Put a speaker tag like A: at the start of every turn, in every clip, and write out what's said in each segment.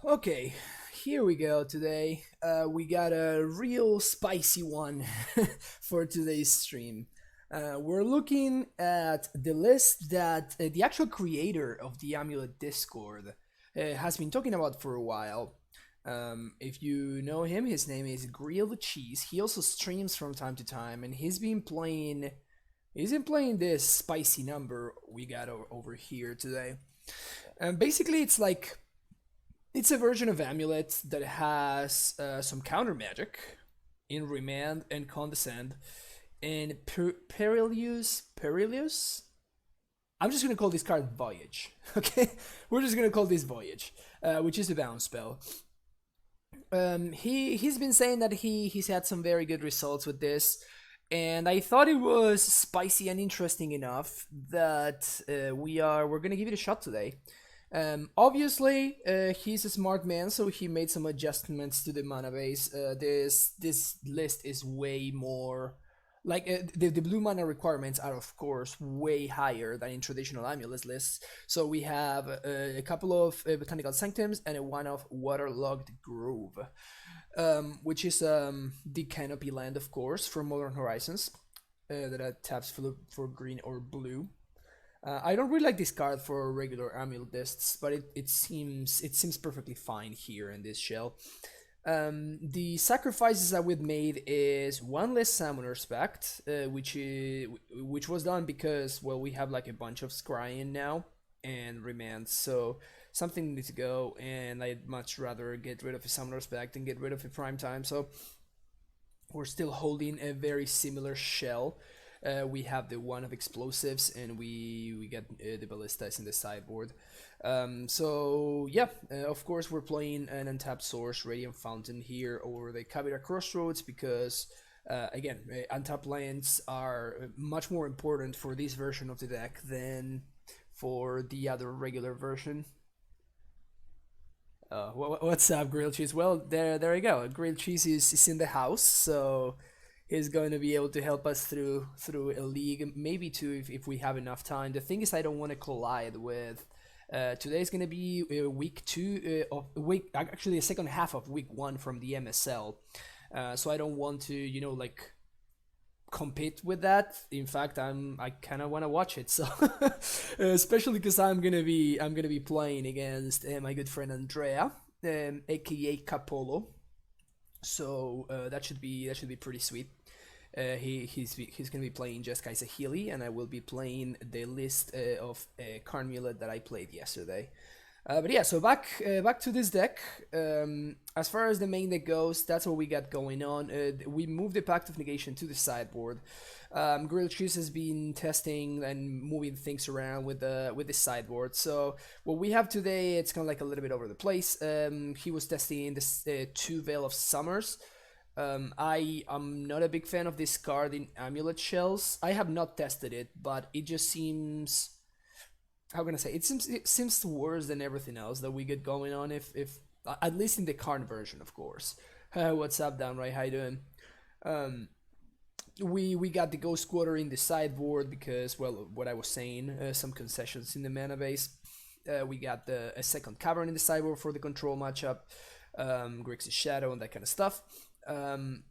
A: Okay, here we go today. We got a real spicy one for today's stream. We're looking at the list that the actual creator of the Amulet Discord has been talking about for a while. If you know him, his name is Grilled Cheese. He also streams from time to time, and he's been playing this spicy number we got over here today. And basically, it's a version of Amulet that has some counter magic in Remand and Condescend and Perilous. I'm just gonna call this card Voyage. Okay, we're just gonna call this Voyage, which is a bounce spell. He's been saying that he's had some very good results with this, and I thought it was spicy and interesting enough that we're gonna give it a shot today. Obviously, he's a smart man, so he made some adjustments to the mana base. This list is way more like the blue mana requirements are of course way higher than in traditional amulet lists. So we have a couple of botanical sanctums and a one of waterlogged grove, which is the canopy land, of course, from Modern Horizons, that taps for green or blue. I don't really like this card for regular amulet lists, but it seems perfectly fine here in this shell. The sacrifices that we've made is one less summoner spect, which was done because we have like a bunch of scrying now and remands, so something needs to go, and I'd much rather get rid of a summoner spect than get rid of a prime time. So we're still holding a very similar shell. We have the one of explosives, and we get the ballistas in the sideboard. So yeah, of course we're playing an untapped source, Radiant Fountain here, over the Kabira Crossroads because again, untapped lands are much more important for this version of the deck than for the other regular version. What's up, Grilled Cheese? Well, there you go. Grilled Cheese is in the house, so he's going to be able to help us through a league, maybe two if we have enough time. The thing is, I don't want to collide with. Today's going to be week two of week, actually the second half of week one from the MSL. So I don't want to, like compete with that. In fact, I kind of want to watch it. So especially because I'm gonna be playing against my good friend Andrea, aka Capolo. So that should be pretty sweet. He's gonna be playing Jeskai Healy, and I will be playing the list of Carmulet that I played yesterday. But yeah, so back to this deck. As far as the main deck goes, that's what we got going on. We moved the Pact of Negation to the sideboard. Grilled Cheese has been testing and moving things around with the sideboard. So what we have today, it's kind of like a little bit over the place. He was testing this two Veil of Summers. I am not a big fan of this card in Amulet Shells. I have not tested it, but it just seems, how can I say, it seems worse than everything else that we get going on. If at least in the current version, of course. What's up, Downright? How you doing? Um, we got the Ghost Quarter in the sideboard because, well, what I was saying, some concessions in the mana base. We got a second cavern in the sideboard for the control matchup, Grixis Shadow and that kind of stuff. Um,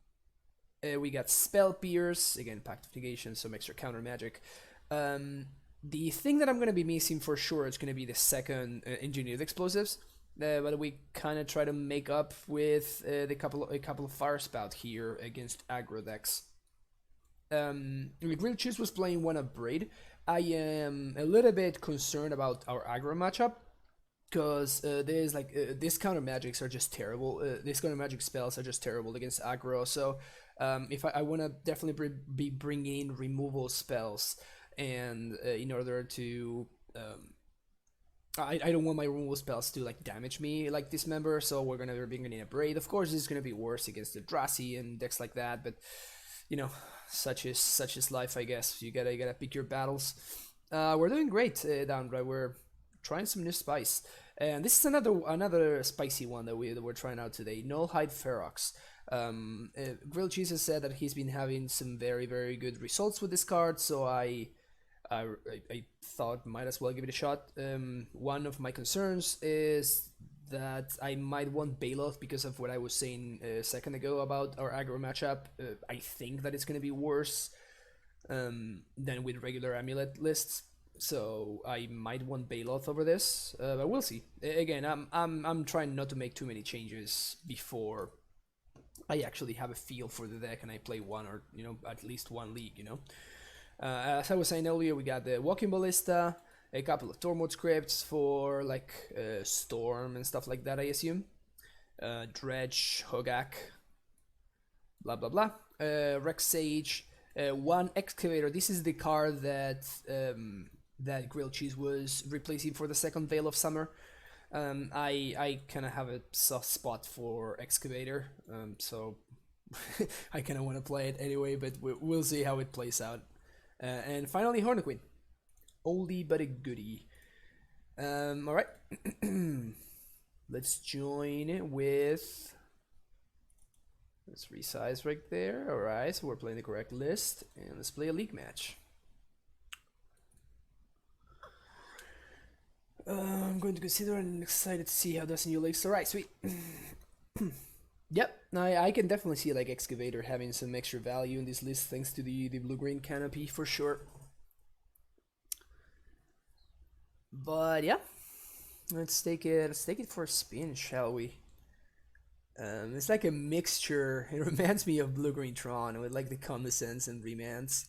A: we got Spell Pierce, again, Pact of Negation, some extra counter magic. The thing that I'm going to be missing for sure is going to be the second engineered explosives. But we kind of try to make up with a couple of fire spout here against aggro decks. Grilled Cheese was playing one of Braid. I am a little bit concerned about our aggro matchup because these counter magics are just terrible. These counter magic spells are just terrible against aggro. So if I want to definitely be bringing removal spells, and in order to I don't want my removal spells to like damage me like Dismember, so we're gonna be bringing in a Braid. Of course, it's gonna be worse against the Drassy and decks like that, but you know, such is life, I guess. You gotta pick your battles. We're doing great, Downright. We're trying some new spice, and this is another spicy one that we're trying out today. Nullhide Ferox. Grilled Cheese has said that he's been having some very very good results with this card, so I thought might as well give it a shot. One of my concerns is that I might want Baloth because of what I was saying a second ago about our aggro matchup. I think that it's going to be worse than with regular Amulet lists. So I might want Baloth over this, but we'll see. Again, I'm trying not to make too many changes before I actually have a feel for the deck and I play one or at least one league. As I was saying earlier, we got the Walking Ballista, a couple of Tormod scripts for like Storm and stuff like that, I assume. Dredge, Hogaak, blah blah blah. Rex Sage, one Excavator. This is the card that that Grilled Cheese was replacing for the second Veil of Summer. I kind of have a soft spot for Excavator, so I kind of want to play it anyway, but we'll see how it plays out. And finally, Harlequin. Oldie but a goodie. Alright. Let's join it with... Let's resize right there. Alright, so we're playing the correct list. And let's play a league match. I'm going to consider and excited to see how this new leagues. Alright, sweet. Yep, I can definitely see like Excavator having some extra value in this list thanks to the blue-green canopy for sure. But yeah, let's take it for a spin, shall we? It's like a mixture. It reminds me of blue-green Tron with like the Condescends and Remands.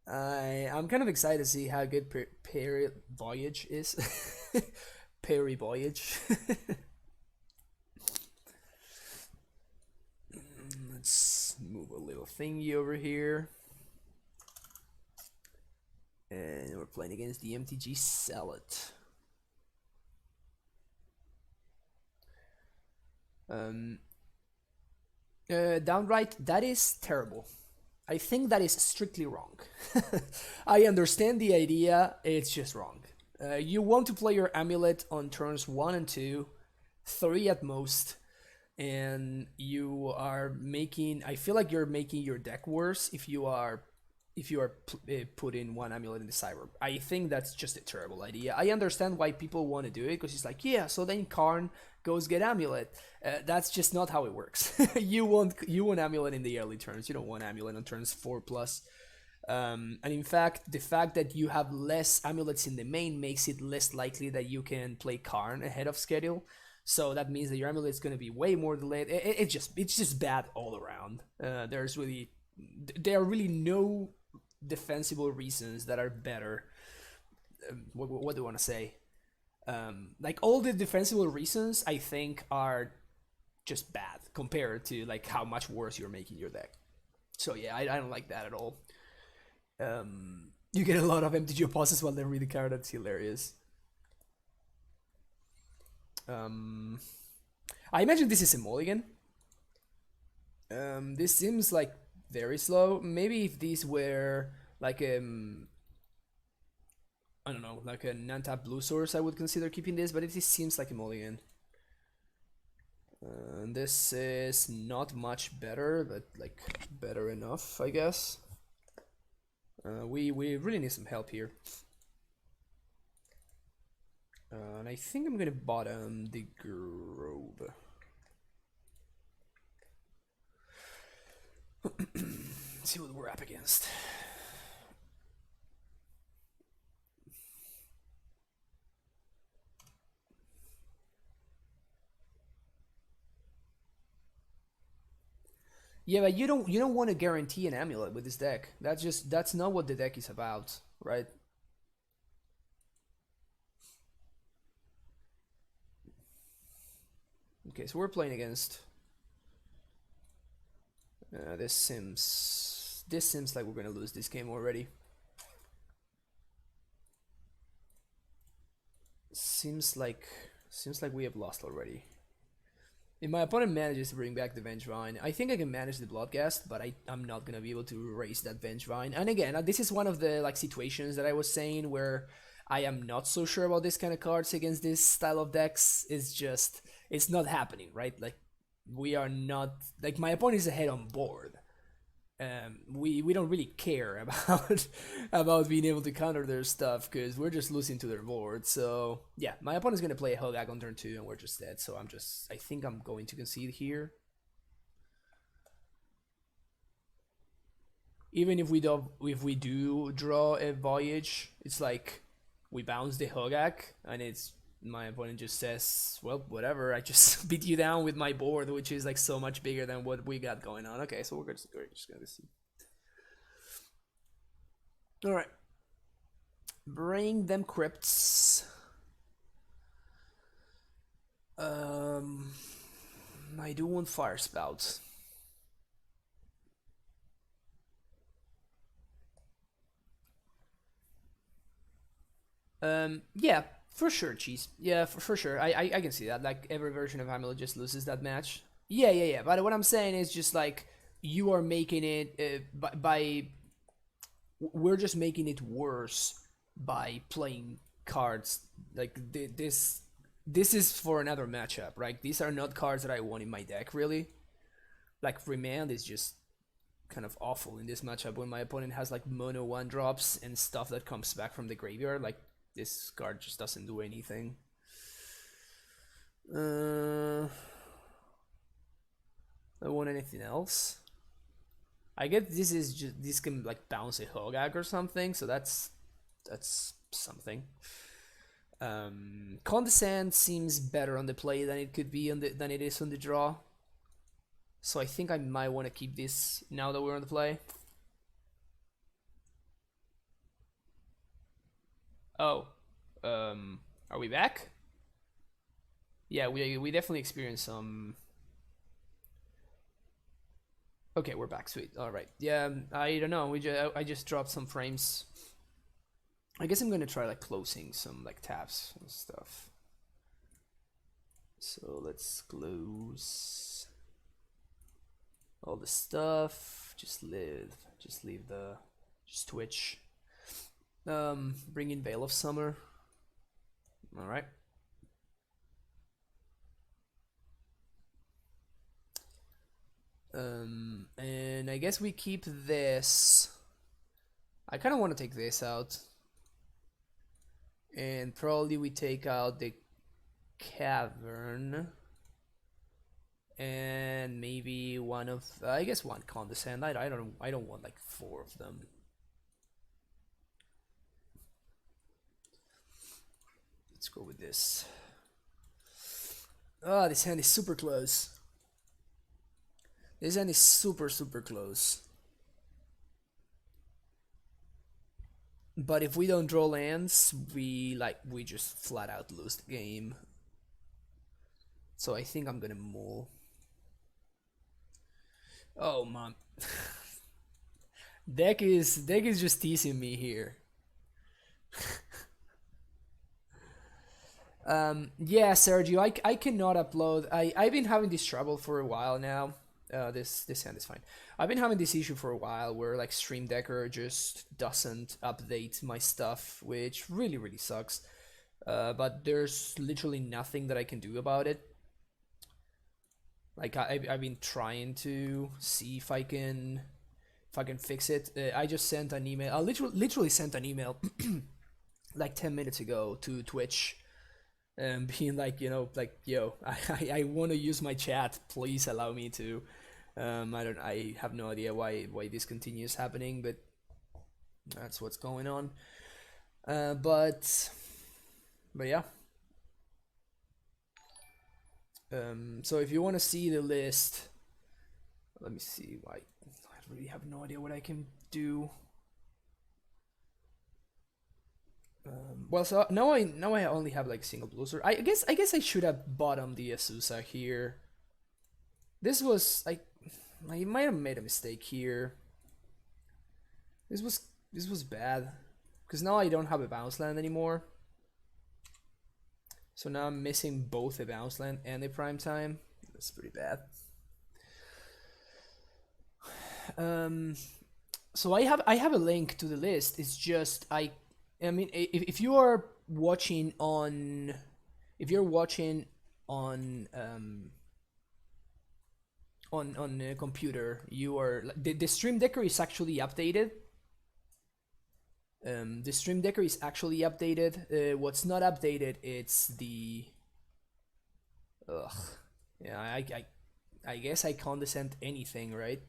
A: I'm kind of excited to see how good Perry Voyage is. Perry Voyage. Let's move a little thingy over here. And we're playing against the MTG Salad. Downright, that is terrible. I think that is strictly wrong. I understand the idea, it's just wrong. You want to play your Amulet on turns 1 and 2, 3 at most, and you are making... I feel like you're making your deck worse if you are putting one Amulet in the sideboard. I think that's just a terrible idea. I understand why people want to do it, because it's like, yeah, so then Karn goes get Amulet. That's just not how it works. you want Amulet in the early turns. You don't want Amulet on turns 4+. And in fact, the fact that you have less Amulets in the main makes it less likely that you can play Karn ahead of schedule. So that means that your Amulet is going to be way more delayed. It's just bad all around. There are really no defensible reasons that are better. What do I want to say? Like all the defensible reasons I think are just bad compared to like how much worse you're making your deck. So yeah, I don't like that at all. You get a lot of MTG opposites while they read the card. That's hilarious. I imagine this is a mulligan. This seems like very slow. Maybe if these were like I don't know, like a non-tap blue source, I would consider keeping this, but it seems like a mulligan. This is not much better, but like better enough, I guess. We really need some help here. And I think I'm gonna bottom the Grove. See what we're up against. Yeah, but you don't want to guarantee an Amulet with this deck. That's not what the deck is about, right? Okay, so we're playing against. This seems like we're gonna lose this game already. Seems like we have lost already. If my opponent manages to bring back the Vengevine, I think I can manage the Bloodghast, but I'm not gonna be able to raise that Vengevine. And again, this is one of the like situations that I was saying where I am not so sure about this kind of cards against this style of decks. It's not happening, right? Like we are not, like my opponent is ahead on board, we don't really care about about being able to counter their stuff because we're just losing to their board. So yeah, my opponent's gonna play a Hogaak on turn 2 and we're just dead. So I think I'm going to concede here. Even if we do draw a Voyage, it's like we bounce the Hogaak and it's my opponent just says, well, whatever, I just beat you down with my board, which is like so much bigger than what we got going on. Okay, so we're just gonna see. All right, bring them crypts. I do want fire spouts. Yeah, for sure, cheese. Yeah, for sure. I can see that. Like every version of Amulet just loses that match. Yeah. But what I'm saying is just like you are making it by we're just making it worse by playing cards like this is for another matchup, right? These are not cards that I want in my deck, really. Like Remand is just kind of awful in this matchup when my opponent has like mono 1-drops and stuff that comes back from the graveyard. Like this card just doesn't do anything. I want anything else? I get this can like bounce a Hogaak or something, so that's something. Condescend seems better on the play than it could be than it is on the draw. So I think I might want to keep this now that we're on the play. Oh, are we back? Yeah, we definitely experienced some. Okay, we're back. Sweet. All right. Yeah, I don't know. I just dropped some frames. I guess I'm gonna try like closing some like tabs and stuff. So let's close all the stuff. Just Twitch. Bring in Veil of Summer. All right. And I guess we keep this. I kind of want to take this out. And probably we take out the Cavern. And maybe one of, I guess one Condescend. I don't want like 4 of them. Let's go with this. Ah, this hand is super close. This hand is super close. But if we don't draw lands, we just flat out lose the game. So I think I'm gonna mull. Oh man. Deck is just teasing me here. Yeah, Sergio, I cannot upload. I've been having this trouble for a while now. This hand is fine. I've been having this issue for a while where like Stream Decker just doesn't update my stuff, which really sucks. But there's literally nothing that I can do about it. Like I've been trying to see if I can fix it. I just sent an email. I literally sent an email like 10 minutes ago to Twitch. Being like, you know, like, yo, I want to use my chat. Please allow me to. I have no idea why this continues happening, but that's what's going on. But yeah. So if you want to see the list, let me see. I really have no idea what I can do. Well, so now I only have like single blues. I guess I should have bottomed the Azusa here. This was I might have made a mistake here. This was bad because now I don't have a bounce land anymore. So now I'm missing both a bounce land and a prime time. That's pretty bad. So I have a link to the list. It's just I mean, if you are watching on, on a computer, you are the Stream Decker is actually updated. The Stream Decker is actually updated. What's not updated, it's the. Ugh. Yeah, I guess I condescend anything, right?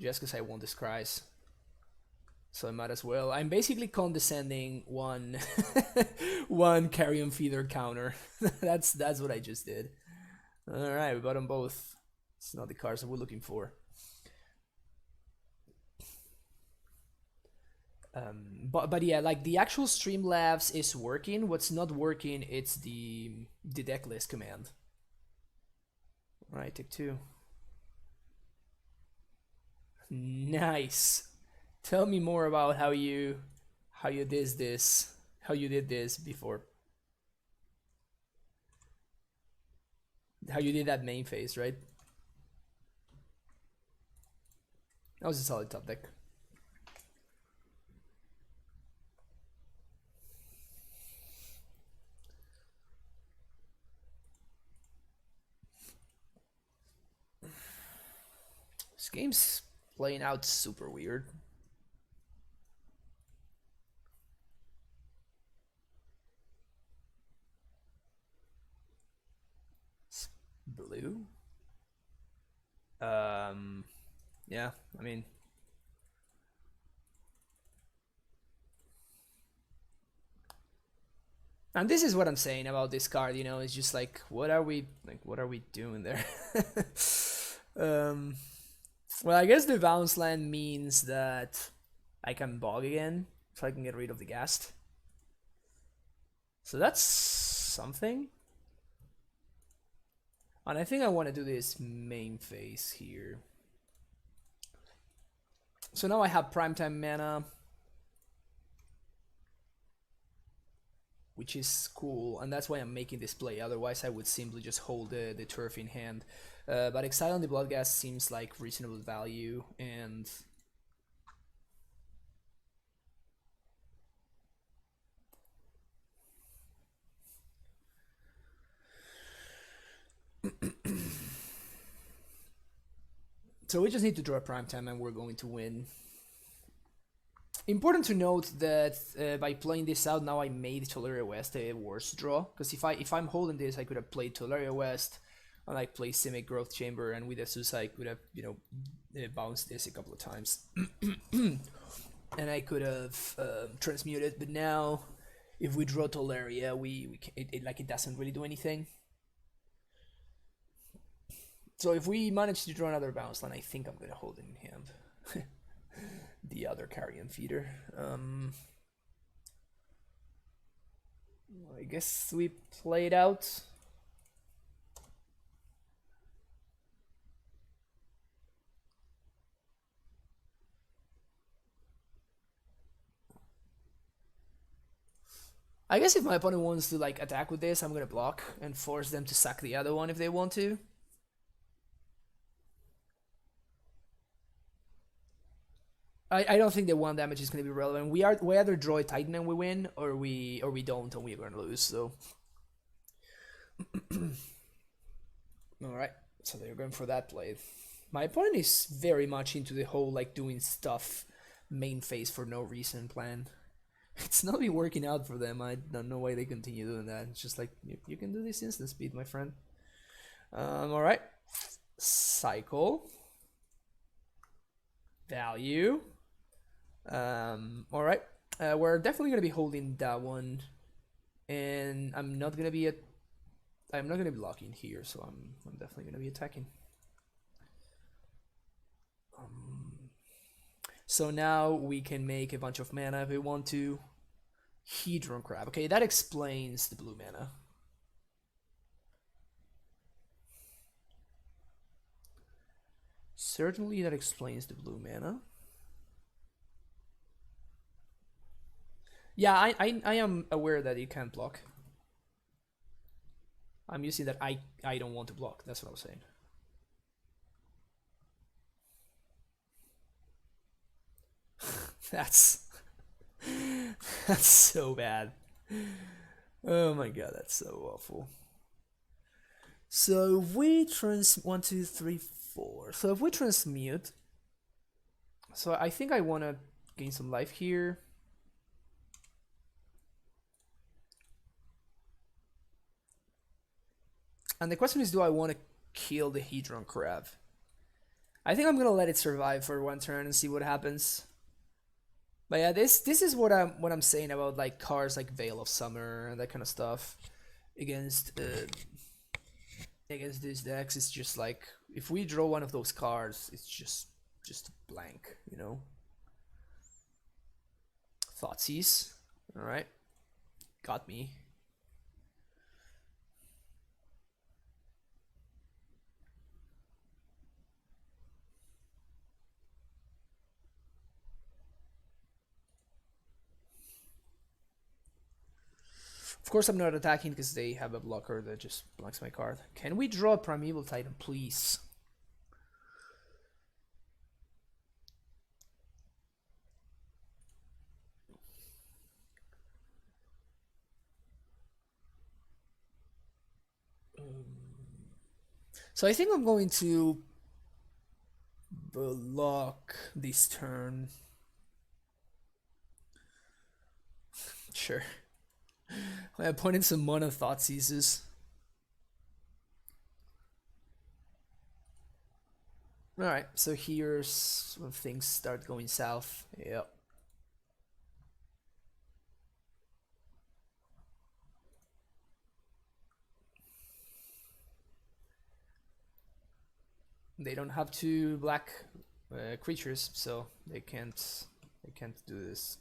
A: Just because I want this cries. So I might as well. I'm basically condescending one one carrion feeder counter. that's what I just did. Alright, we got them both. It's not the cards that we're looking for. But yeah, like the actual Streamlabs is working. What's not working, it's the deck list command. Alright, take 2. Nice. Tell me more about how you did this before. How you did that main phase, right? That was a solid top deck. This game's playing out super weird. It's blue. Yeah, I mean. And this is what I'm saying about this card, you know, it's just like, what are we doing there? Well, I guess the bounce land means that I can bog again, so I can get rid of the ghast. So that's something. And I think I want to do this main phase here. So now I have primetime mana, which is cool, and that's why I'm making this play. Otherwise, I would simply just hold the turf in hand. But Exile on the Bloodghast seems like reasonable value, and so we just need to draw Primetime and we're going to win. Important to note that by playing this out now, I made Tolaria West a worse draw, because if I'm holding this, I could have played Tolaria West and like play Simic Growth Chamber, and with Azusa I could have, you know, bounced this a couple of times and I could have transmuted. But now if we draw Tolaria, it doesn't really do anything. So if we manage to draw another bounce line, I think I'm gonna hold it in hand. The other carrion feeder. I guess we play it out. I guess if my opponent wants to like attack with this, I'm gonna block and force them to sack the other one if they want to. I don't think the 1 damage is gonna be relevant. We either draw a Titan and we win, or we don't and we're gonna lose. So, all right. So they're going for that play. My opponent is very much into the whole like doing stuff main phase for no reason plan. It's not been working out for them. I don't know why they continue doing that. It's just like, you can do this instant speed, my friend. All right. Cycle. Value. All right. We're definitely gonna be holding that one, and I'm not gonna be blocking here, so I'm definitely gonna be attacking. So now we can make a bunch of mana if we want to. Hedron Crab. Okay, that explains the blue mana. Certainly that explains the blue mana. Yeah, I am aware that you can't block. I'm using that I don't want to block. That's what I was saying. That's so bad. Oh my god, that's so awful. So if we 1, 2, 3, 4. So if we transmute, so I think I want to gain some life here. And the question is, do I want to kill the Hedron Crab? I think I'm gonna let it survive for one turn and see what happens. But yeah, this is what I'm saying about like cards like Veil of Summer and that kind of stuff against against these decks. It's just like if we draw one of those cards, it's just blank, you know. Thoughtseize, all right, got me. Of course, I'm not attacking because they have a blocker that just blocks my card. Can we draw a Primeval Titan, please? So I think I'm going to block this turn. Sure. My opponent's a mono Thoughtseizes. Alright, so here's when things start going south. Yep. They don't have two black creatures, so they can't do this.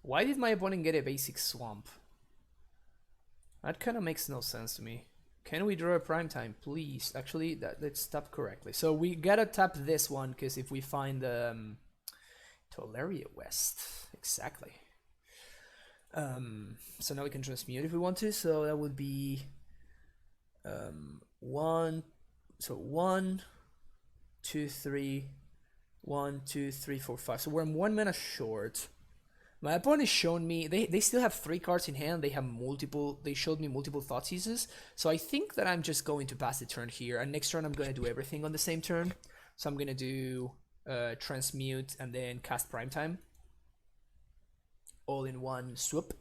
A: Why did my opponent get a basic swamp? That kind of makes no sense to me. Can we draw a prime time, please? Actually, let's tap correctly. So we gotta tap this one because if we find Tolaria West, exactly. So now we can transmute if we want to. So that would be 1. So 1, 2, 3, 1, 2, 3, 4, 5. So we're 1 mana short. My opponent shown me they still have 3 cards in hand. They showed me multiple Thoughtseizes. So I think that I'm just going to pass the turn here. And next turn I'm gonna do everything on the same turn. So I'm gonna do transmute and then cast Primetime. All in one swoop.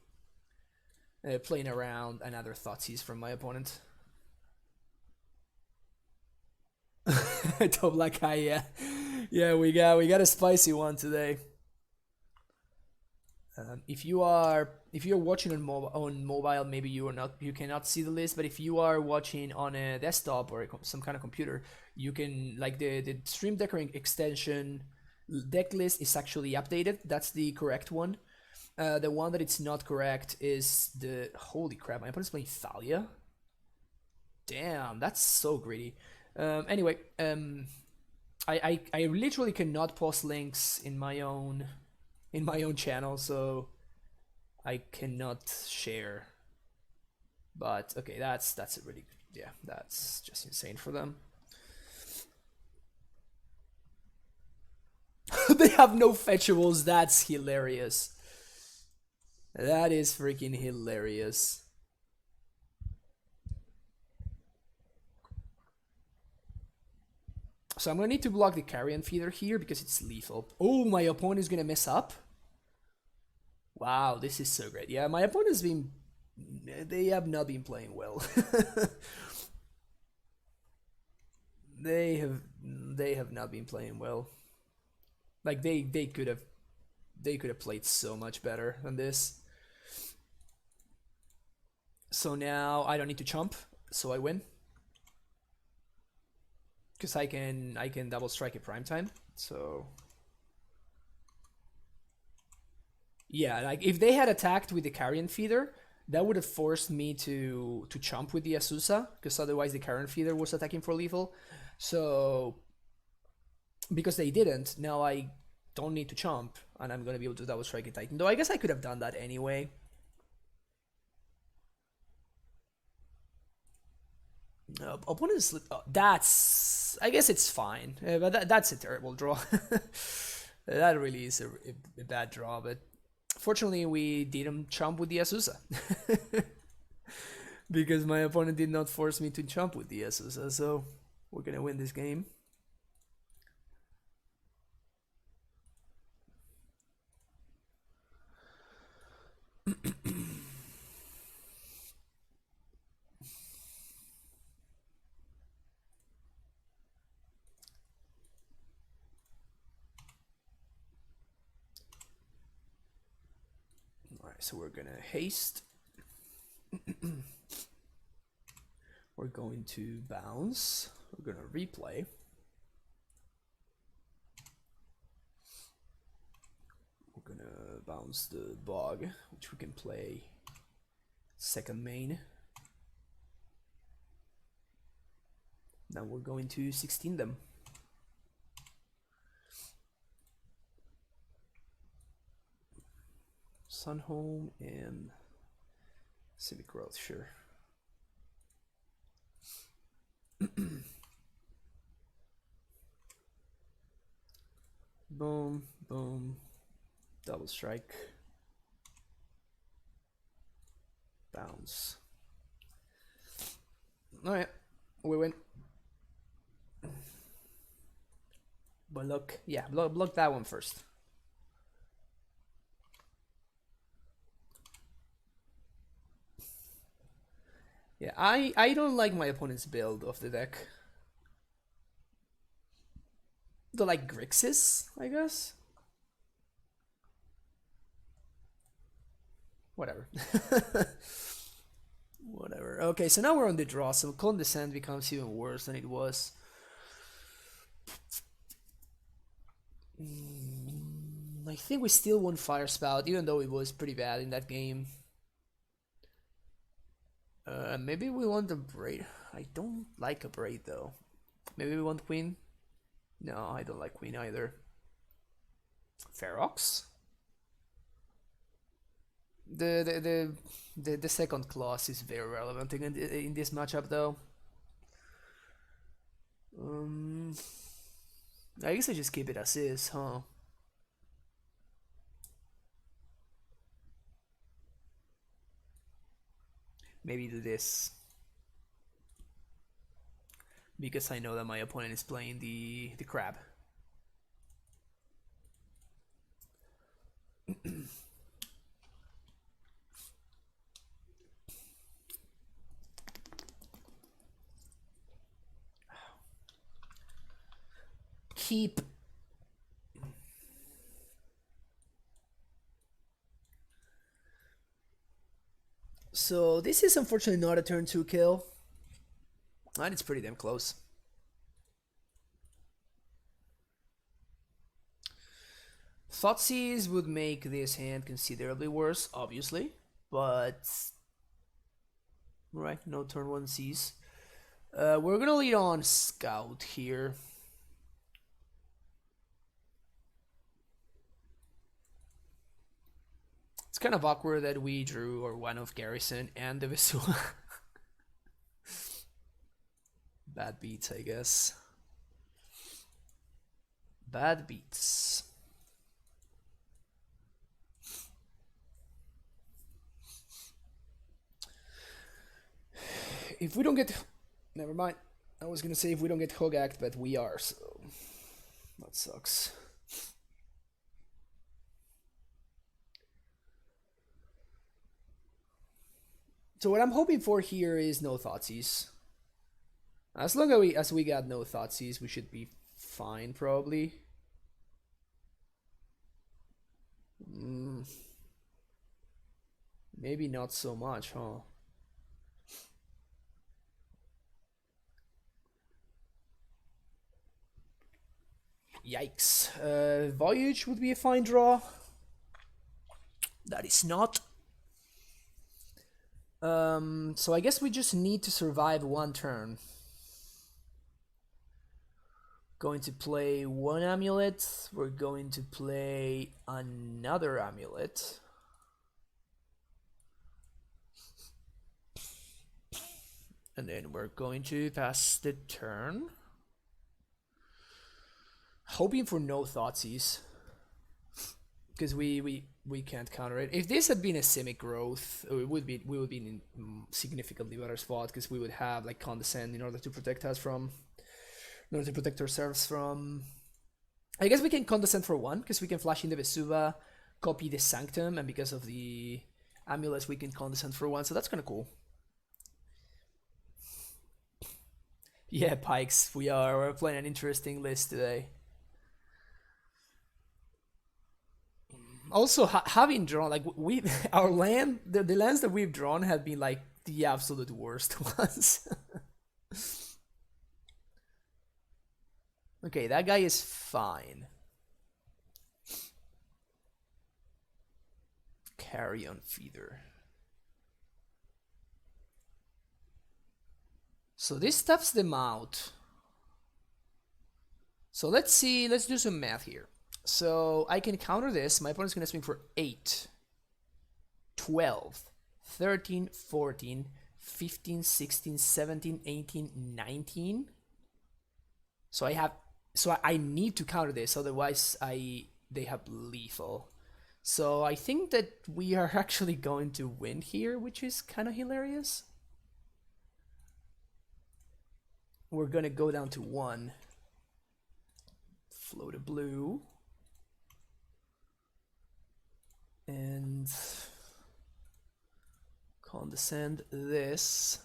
A: Playing around another Thoughtseize from my opponent. Top Black Eye, yeah. Yeah, we got a spicy one today. If you're watching on mobile, maybe you cannot see the list. But if you are watching on a desktop or some kind of computer, you can like the Stream Deck extension deck list is actually updated. That's the correct one. The one that it's not correct is the holy crap. My opponent's playing Thalia. Damn, that's so greedy. Anyway, I literally cannot post links in my own channel, so I cannot share. But okay, that's a really yeah, that's just insane for them. They have no fetchables. That's hilarious. That is freaking hilarious. So I'm gonna need to block the Carrion Feeder here because it's lethal. Oh, my opponent is gonna mess up. Wow, this is so great. Yeah, my opponent's been... They have not been playing well. They have not been playing well. Like they could have played so much better than this. So now I don't need to chump, so I win. Because I can double strike at prime time. So yeah, like if they had attacked with the Carrion Feeder, that would have forced me to chump with the Azusa, because otherwise the Carrion Feeder was attacking for lethal. So because they didn't, now I don't need to chump, and I'm gonna be able to double strike a Titan. Though I guess I could have done that anyway. Opponent is that's... I guess it's fine, but that's a terrible draw. That really is a bad draw, but Fortunately, we didn't chomp with the Azusa. Because my opponent did not force me to chomp with the Azusa, so we're gonna win this game. Alright, so we're gonna haste. We're going to bounce. We're gonna replay. We're gonna bounce the bog, which we can play second main. Now we're going to 16 them. Sunhome and Civic Growth, sure. Boom, boom, double strike, bounce. Alright, we win. But look, yeah, block that one first. Yeah, I don't like my opponent's build of the deck. The like Grixis, I guess. Whatever. Whatever. Okay, so now we're on the draw, so Condescend becomes even worse than it was. I think we still won Fire Spout, even though it was pretty bad in that game. Maybe we want the Braid. I don't like a Braid though. Maybe we want Queen. No, I don't like Queen either. Ferox. The second clause is very relevant in this matchup though. I guess I just keep it as is, huh? Maybe do this. Because I know that my opponent is playing the crab. Keep. So this is unfortunately not a turn 2 kill. And it's pretty damn close. Thoughtseize would make this hand considerably worse, obviously. But... right, no turn 1 seize. We're gonna lead on Scout here. It's kind of awkward that we drew or one of Garrison and the Vesua. Bad beats, I guess. Bad beats. If we don't get... never mind. I was gonna say if we don't get Hogaak, but we are, so... that sucks. So what I'm hoping for here is no Thoughtseize. As long as we got no Thoughtseize, we should be fine, probably. Maybe not so much, huh? Yikes. Voyage would be a fine draw. That is not. So I guess we just need to survive one turn. Going to play one Amulet. We're going to play another Amulet. And then we're going to pass the turn. Hoping for no Thoughtseize. because we can't counter it. If this had been a simic growth, we would be in significantly better spot because we would have like Condescend in order to protect us from, in order to protect ourselves from. I guess we can Condescend for one because we can flash in the Vesuva, copy the Sanctum, and because of the Amulets we can Condescend for one, so that's kind of cool. Yeah, Pikes, we're playing an interesting list today. Also, having drawn like we our land, the lands that we've drawn have been like the absolute worst ones. Okay, that guy is fine. Carrion Feeder. So this stuffs them out. So let's see, let's do some math here. So I can counter this. My opponent's going to swing for 8, 12, 13, 14, 15, 16, 17, 18, 19. So I need to counter this, otherwise they have lethal. So I think that we are actually going to win here, which is kind of hilarious. We're going to go down to 1. Float a blue. And Condescend this.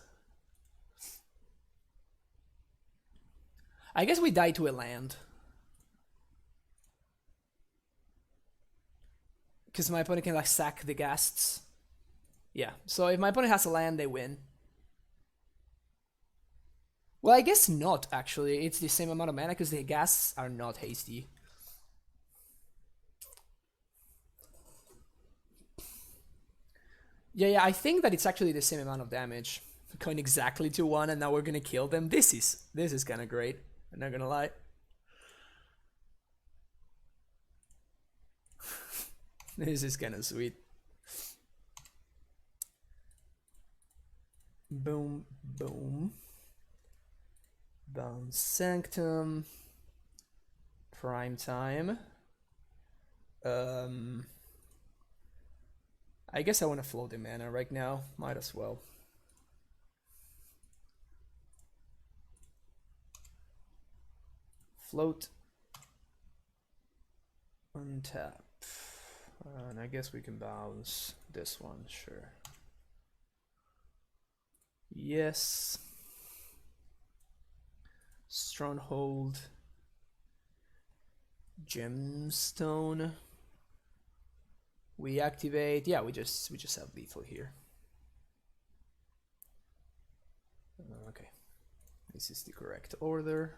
A: I guess we die to a land. Because my opponent can like sack the ghasts. Yeah, so if my opponent has a land, they win. Well, I guess not, actually. It's the same amount of mana because the ghasts are not hasty. Yeah, I think that it's actually the same amount of damage. Going exactly to 1 and now we're gonna kill them. This is kind of great. I'm not gonna lie. This is kind of sweet. Boom, boom. Bounce Sanctum. Prime time. I guess I want to float the mana right now. Might as well. Float. Untap. And I guess we can bounce this one, sure. Yes. Stronghold. Gemstone. We activate. Yeah, we just have lethal here. Okay, this is the correct order.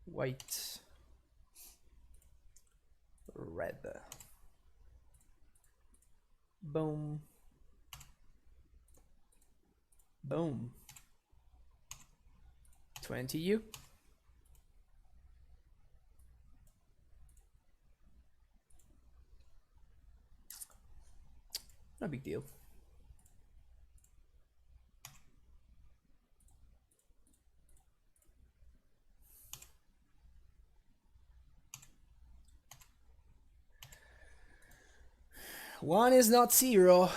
A: White, red. Boom. Boom. 20 you. No big deal. One is not 0.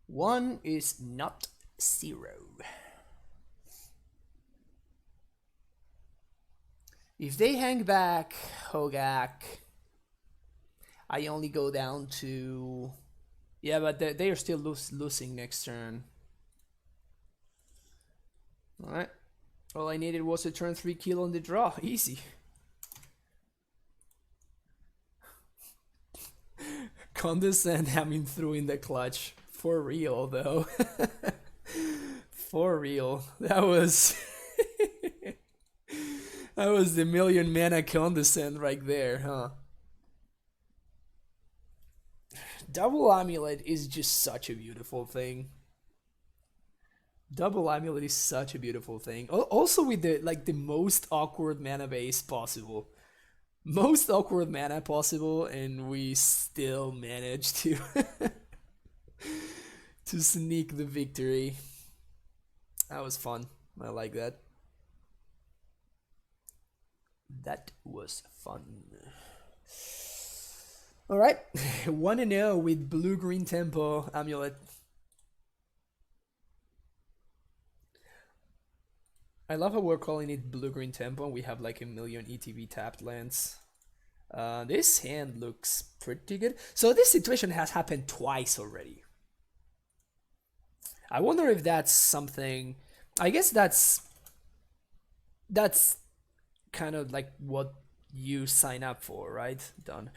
A: 1 is not 0. If they hang back Hogaak, I only go down to... Yeah, but they are still losing next turn. Alright. All I needed was a turn 3 kill on the draw. Easy. Condescend having through in the clutch. For real, though. For real. That was... that was the million mana Condescend right there, huh? Double Amulet is just such a beautiful thing. Double Amulet is such a beautiful thing. Also with the most awkward mana base possible. Most awkward mana possible, and we still managed to to sneak the victory. That was fun. I like that. That was fun. All right, 1-0 with blue-green tempo Amulet. I love how we're calling it blue-green tempo and we have like a million ETB tapped lands. This hand looks pretty good. So this situation has happened twice already. I wonder if that's something... I guess that's kind of like what you sign up for, right? Done.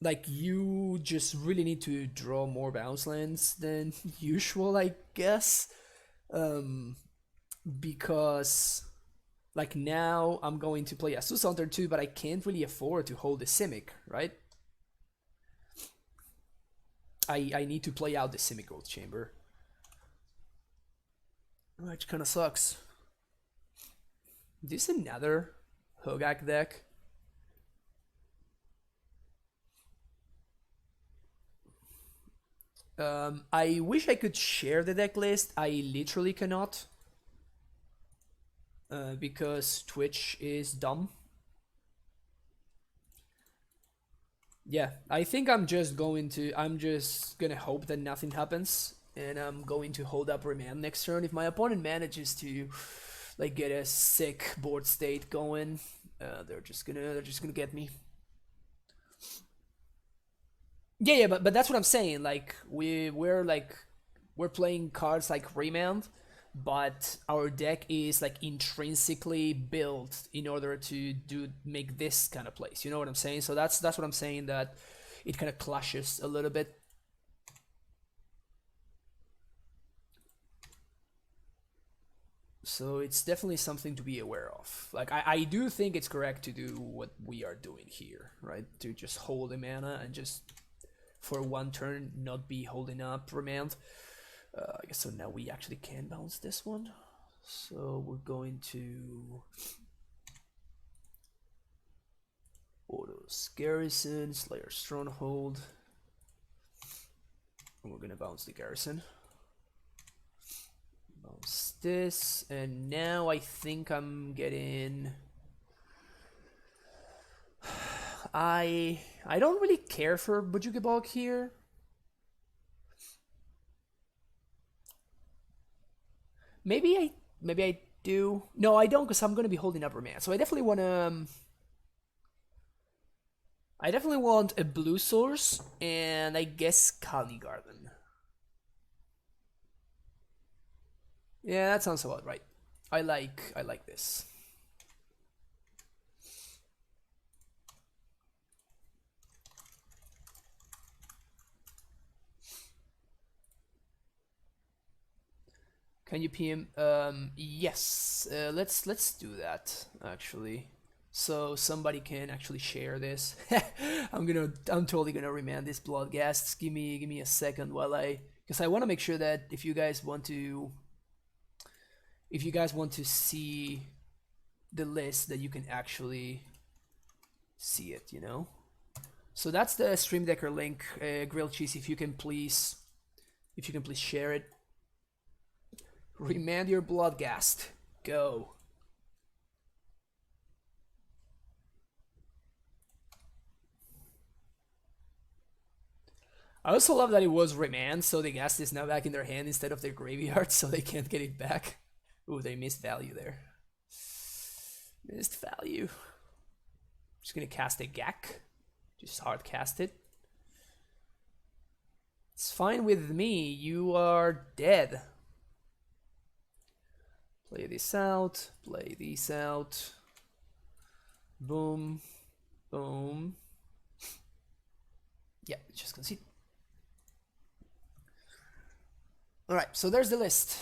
A: Like you just really need to draw more bounce lands than usual, I guess. Because like now I'm going to play a Susanter too, but I can't really afford to hold the Simic, right? I need to play out the Simic Gold Chamber, which kind of sucks. This is another Hogaak deck. I wish I could share the deck list. I literally cannot. Because Twitch is dumb. Yeah, I think I'm just gonna hope that nothing happens, and I'm going to hold up Remand next turn. If my opponent manages to like get a sick board state going, they're just gonna get me. Yeah, but that's what I'm saying. Like we're playing cards like Remand, but our deck is like intrinsically built in order to make this kind of plays. You know what I'm saying? So that's what I'm saying, that it kind of clashes a little bit. So it's definitely something to be aware of. Like I do think it's correct to do what we are doing here, right? To just hold the mana and just for one turn not be holding up Remand. I guess so now we actually can bounce this one. So we're going to Autos Garrison, Slayer Stronghold. And we're gonna bounce the Garrison. Bounce this, and now I think I'm getting... I don't really care for Bujukibok here. Maybe I do. No, I don't, because I'm gonna be holding up Remand. So I definitely want a blue source, and I guess Kali Garden. Yeah, that sounds about right. I like this. Can you PM? Yes. Let's do that actually. So somebody can actually share this. I'm totally gonna Remand this Bloodghast. Give me a second while because I want to make sure that if you guys want to see the list, that you can actually see it, you know. So that's the Stream Decker link. Grilled Cheese, if you can please share it. Remand your Bloodghast. Go. I also love that it was Remand, so the Ghast is now back in their hand instead of their graveyard, so they can't get it back. Ooh, they missed value there. Missed value. Just gonna cast a Gak. Just hard cast it. It's fine with me. You are dead. Play this out. Play these out. Boom. Boom. Yeah, just concede. Alright, so there's the list.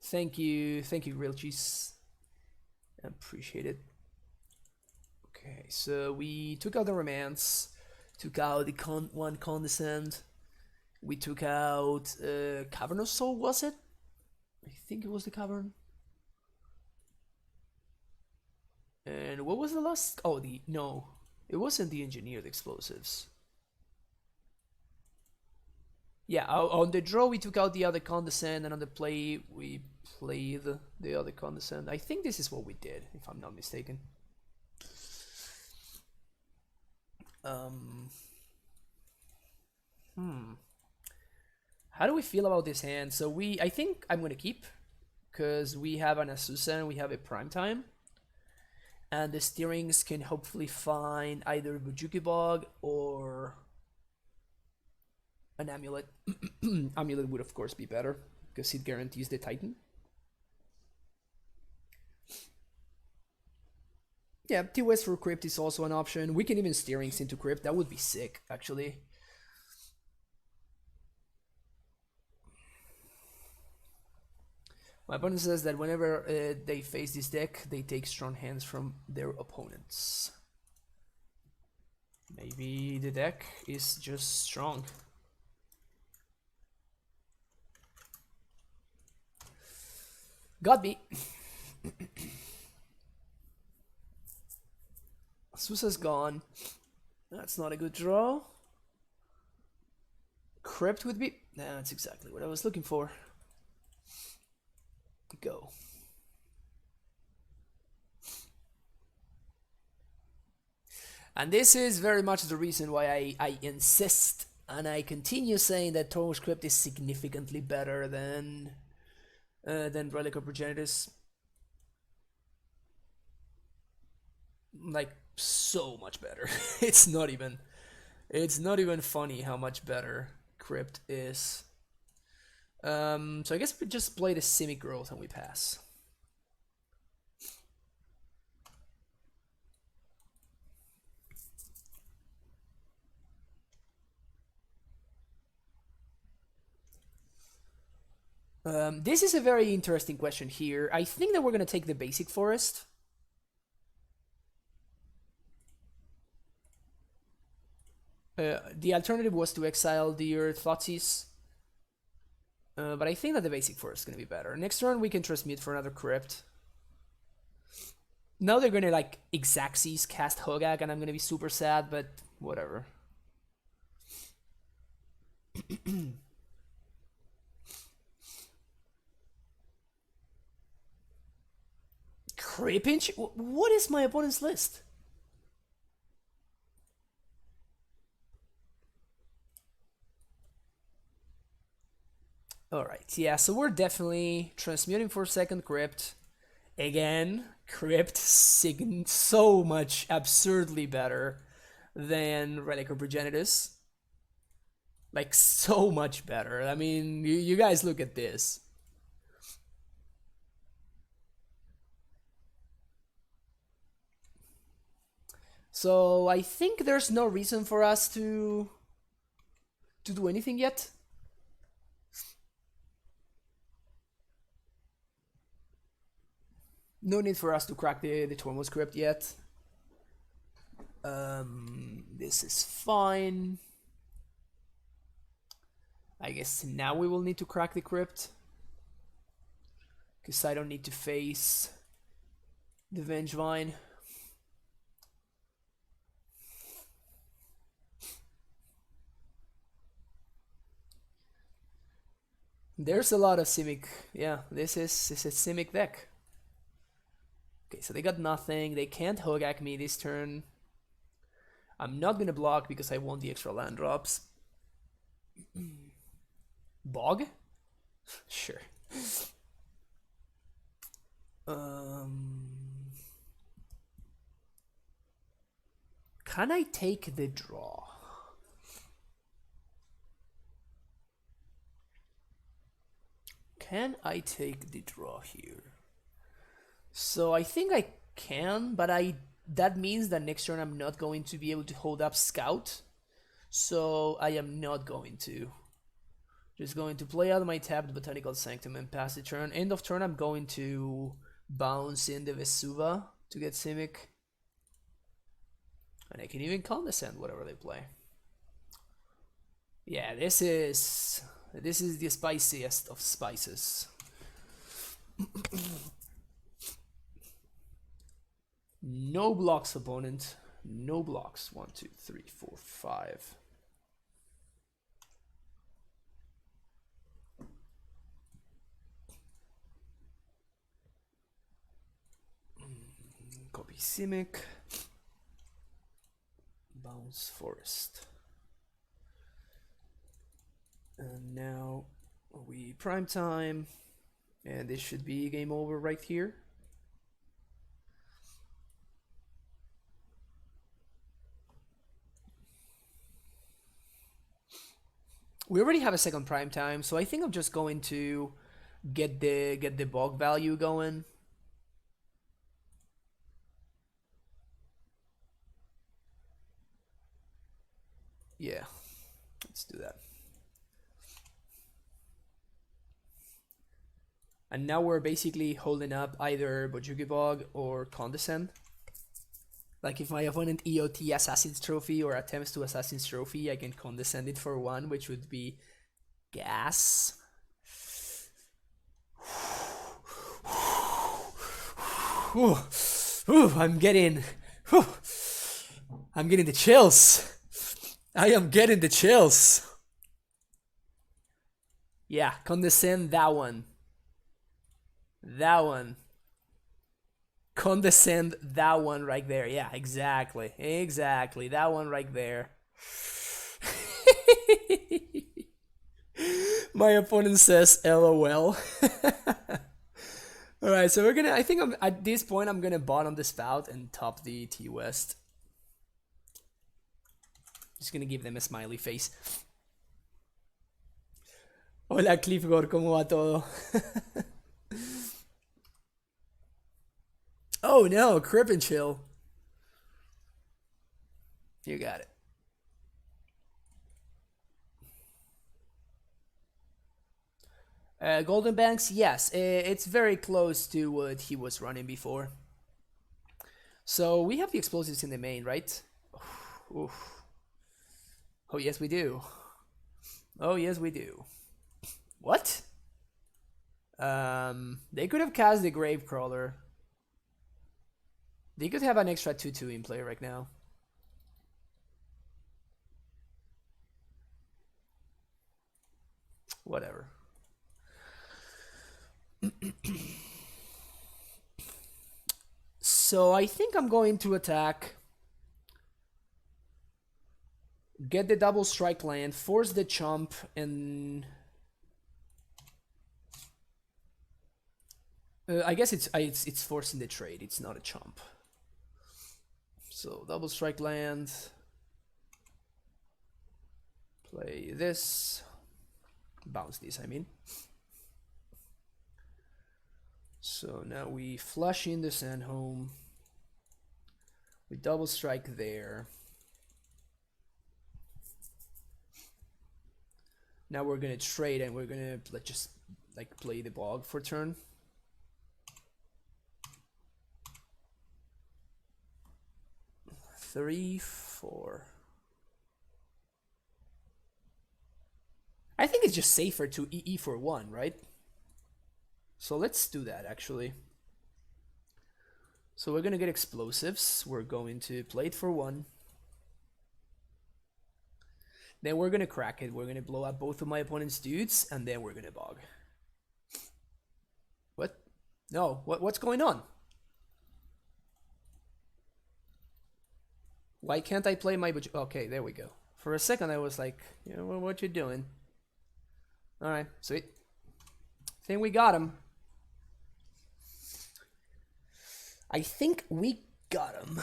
A: Thank you, Real Cheese. Appreciate it. Okay, so we took out the Romance, took out the one Condescend, we took out Cavernous Soul, was it? I think it was the Cavern. And what was the last? Oh, no, it wasn't the Engineered Explosives. Yeah, on the draw we took out the other condescend, and on the play we played the other condescend. I think this is what we did, if I'm not mistaken. How do we feel about this hand? So I think I'm gonna keep, because we have an Azusa and we have a prime time, and the steerings can hopefully find either Bujuki Bog or an Amulet. Amulet would of course be better, because it guarantees the Titan. Yeah, T-West for Crypt is also an option. We can even steerings into Crypt. That would be sick, actually. My opponent says that whenever they face this deck, they take strong hands from their opponents. Maybe the deck is just strong. Got me. Susa's gone. That's not a good draw. Crypt would be... That's exactly what I was looking for. Go. And this is very much the reason why I insist and I continue saying that Tron's Crypt is significantly better than Relic of Progenitus. Like, so much better. It's not even funny how much better Crypt is. So I guess we just play the Simic Growth and we pass. This is a very interesting question here. I think that we're going to take the basic forest. The alternative was to exile the Thoughtseize. But I think that the basic forest is going to be better. Next turn we can transmute for another Crypt. Now they're going to like Xaxis cast Hogaak and I'm going to be super sad, but whatever. Creepinch? What is my opponent's list? Alright, yeah, so we're definitely transmuting for second Crypt. Again, Crypt so much absurdly better than Relic of Progenitus. Like, so much better. I mean, you guys look at this. So I think there's no reason for us to do anything yet. No need for us to crack the Tormod Crypt yet. This is fine. I guess now we will need to crack the Crypt, because I don't need to face the Vengevine. There's a lot of Simic. Yeah, this is a Simic deck. Okay, so they got nothing. They can't Hogaak me this turn. I'm not gonna block because I want the extra land drops. Bog? Sure. Can I take the draw? Can I take the draw here? So I think I can, but that means that next turn I'm not going to be able to hold up Scout. So I am not going to. Just going to play out my tapped Botanical Sanctum and pass the turn. End of turn I'm going to bounce in the Vesuva to get Simic. And I can even condescend whatever they play. Yeah, this is the spiciest of spices. No blocks, opponent. No blocks. 1, 2, 3, 4, 5. Simic. Bounce Forest. And now we prime time, and this should be game over right here. We already have a second prime time, so I think I'm just going to get the bog value going. Yeah, let's do that. And now we're basically holding up either Bojuki Bog or Condescend. Like if my opponent EOT Assassin's Trophy or attempts to Assassin's Trophy, I can Condescend it for 1, which would be gas. I'm getting the chills. I am getting the chills. Yeah, Condescend that one. That one. Condescend that one right there. Yeah, exactly. Exactly. That one right there. My opponent says LOL. Alright, so we're gonna, I think at this point I'm gonna bottom the spout and top the T-West. Just gonna give them a smiley face. Hola Cliffgore, ¿cómo va todo? Oh no, Crip and Chill. You got it. Golden Banks, yes, it's very close to what he was running before. So we have the explosives in the main, right? Oof. Oh yes, we do. Oh yes, we do. What? They could have cast the Gravecrawler. They could have an extra 2/2 in play right now. Whatever. So I think I'm going to attack. Get the double strike land, force the chump, and I guess it's forcing the trade. It's not a chump. So double strike land. Play this. Bounce this, I mean. So now we flush in the Sandhome. We double strike there. Now we're gonna trade and we're gonna just like play the bog for turn. Three, 4. I think it's just safer to EE for 1, right? So let's do that actually. So we're gonna get explosives. We're going to play it for 1. Then we're gonna crack it. We're gonna blow up both of my opponent's dudes, and then we're gonna bog. What? No. What's going on? Why can't I play my... Okay, there we go. For a second I was like, you know, what you doing? Alright, sweet. Think we got him. I think we got him.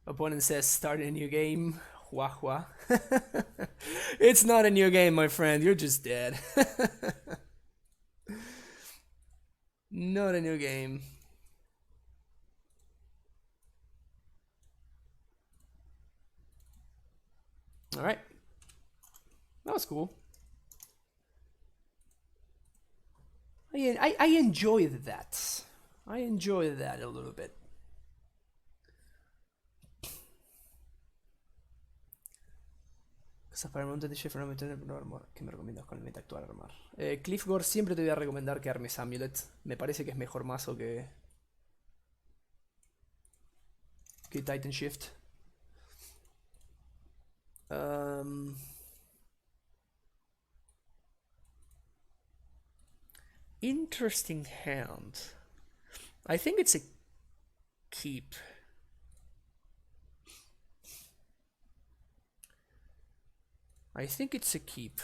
A: Opponent says start a new game. Wah wah. It's not a new game, my friend. You're just dead. Not a new game. Alright. That was cool. I enjoyed that. I enjoyed that a little bit. Para el monte de Sheffer ¿qué me recomiendas con el meta actual armar? Cliffgore, siempre te voy a recomendar que armes Amulet. Me parece que es mejor mazo que TitanShift. interesting hand. I think it's a keep. I think it's a keep.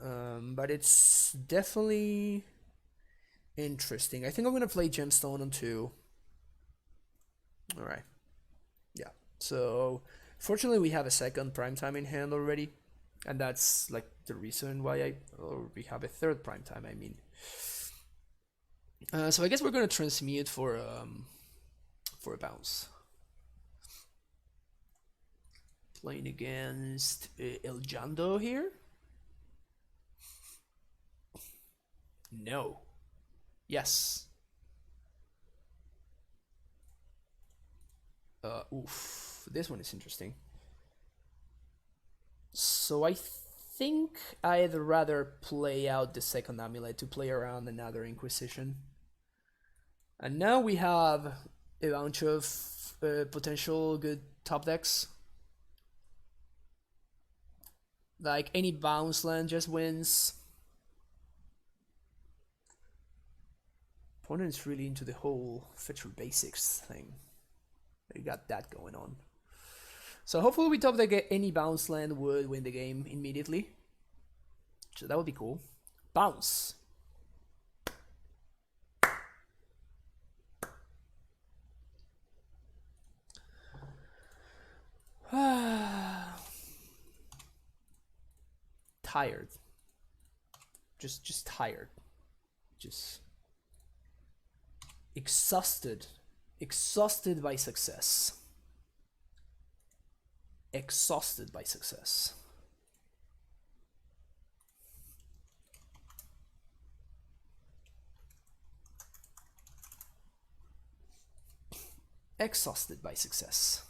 A: But it's definitely interesting. I think I'm gonna play Gemstone on 2. Alright. Yeah. So fortunately we have a second primetime in hand already. And that's like the reason why we have a third primetime, I mean. So I guess we're gonna transmute for a bounce. Playing against El Jando here. No. Yes. Oof. This one is interesting. So I think I'd rather play out the second Amulet to play around another Inquisition. And now we have a bunch of potential good top decks. Like any bounce land just wins. Opponent's really into the whole fetcher basics thing. They got that going on. So hopefully we top deck any bounce land would win the game immediately. So that would be cool. Bounce. Tired. Just tired. Just exhausted. Exhausted by success. Exhausted by success. Exhausted by success.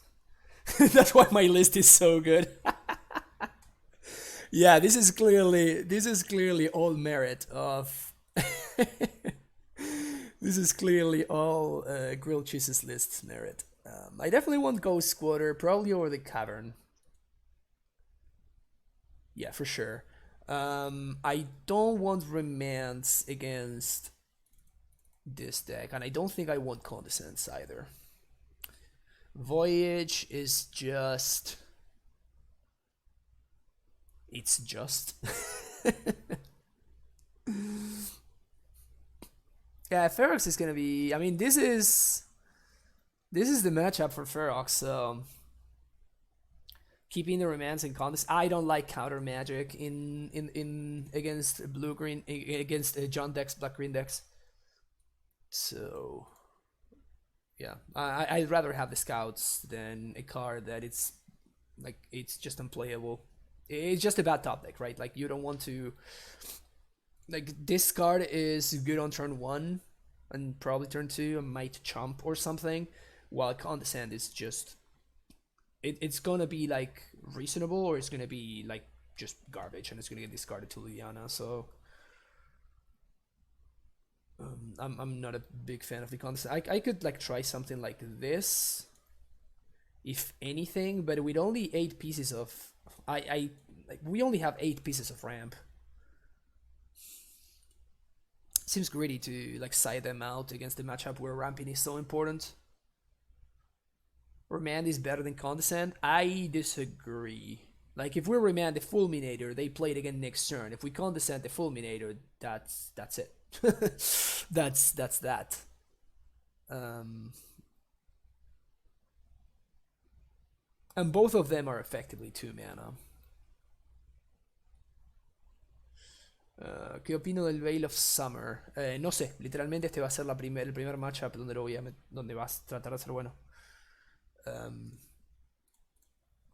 A: That's why my list is so good. Yeah, this is clearly all merit of this is clearly all grilled cheese's list merit. I definitely want Ghost Squatter, probably over the Cavern. Yeah, for sure. I don't want Remand against this deck, and I don't think I want Condescends either. Voyage is just... It's just... Yeah, Ferox is gonna be... I mean, this is the matchup for Ferox, so... Keeping the Romance and Condescend... I don't like counter magic in against blue-green... Against John decks, black-green decks. So... Yeah, I'd rather have the Scouts than a card that it's... Like, it's just unplayable. It's just a bad top deck, right? Like, you don't want to... Like, this card is good on turn 1 and probably turn 2 and might chump or something, while Condescend is just... It's gonna be, like, reasonable, or it's gonna be, like, just garbage and it's gonna get discarded to Liliana, so... I'm not a big fan of the Condescend. I could, like, try something like this, if anything, but with only 8 pieces of... like, we only have 8 pieces of ramp. Seems greedy to, like, side them out against the matchup where ramping is so important. Remand is better than Condescend? I disagree. Like, if we Remand the Fulminator, they play it again next turn. If we Condescend the Fulminator, that's it. that's that. And both of them are effectively 2 mana. ¿Qué opino del Veil of Summer? No sé, literalmente este va a ser el primer matchup donde vas a tratar de ser bueno.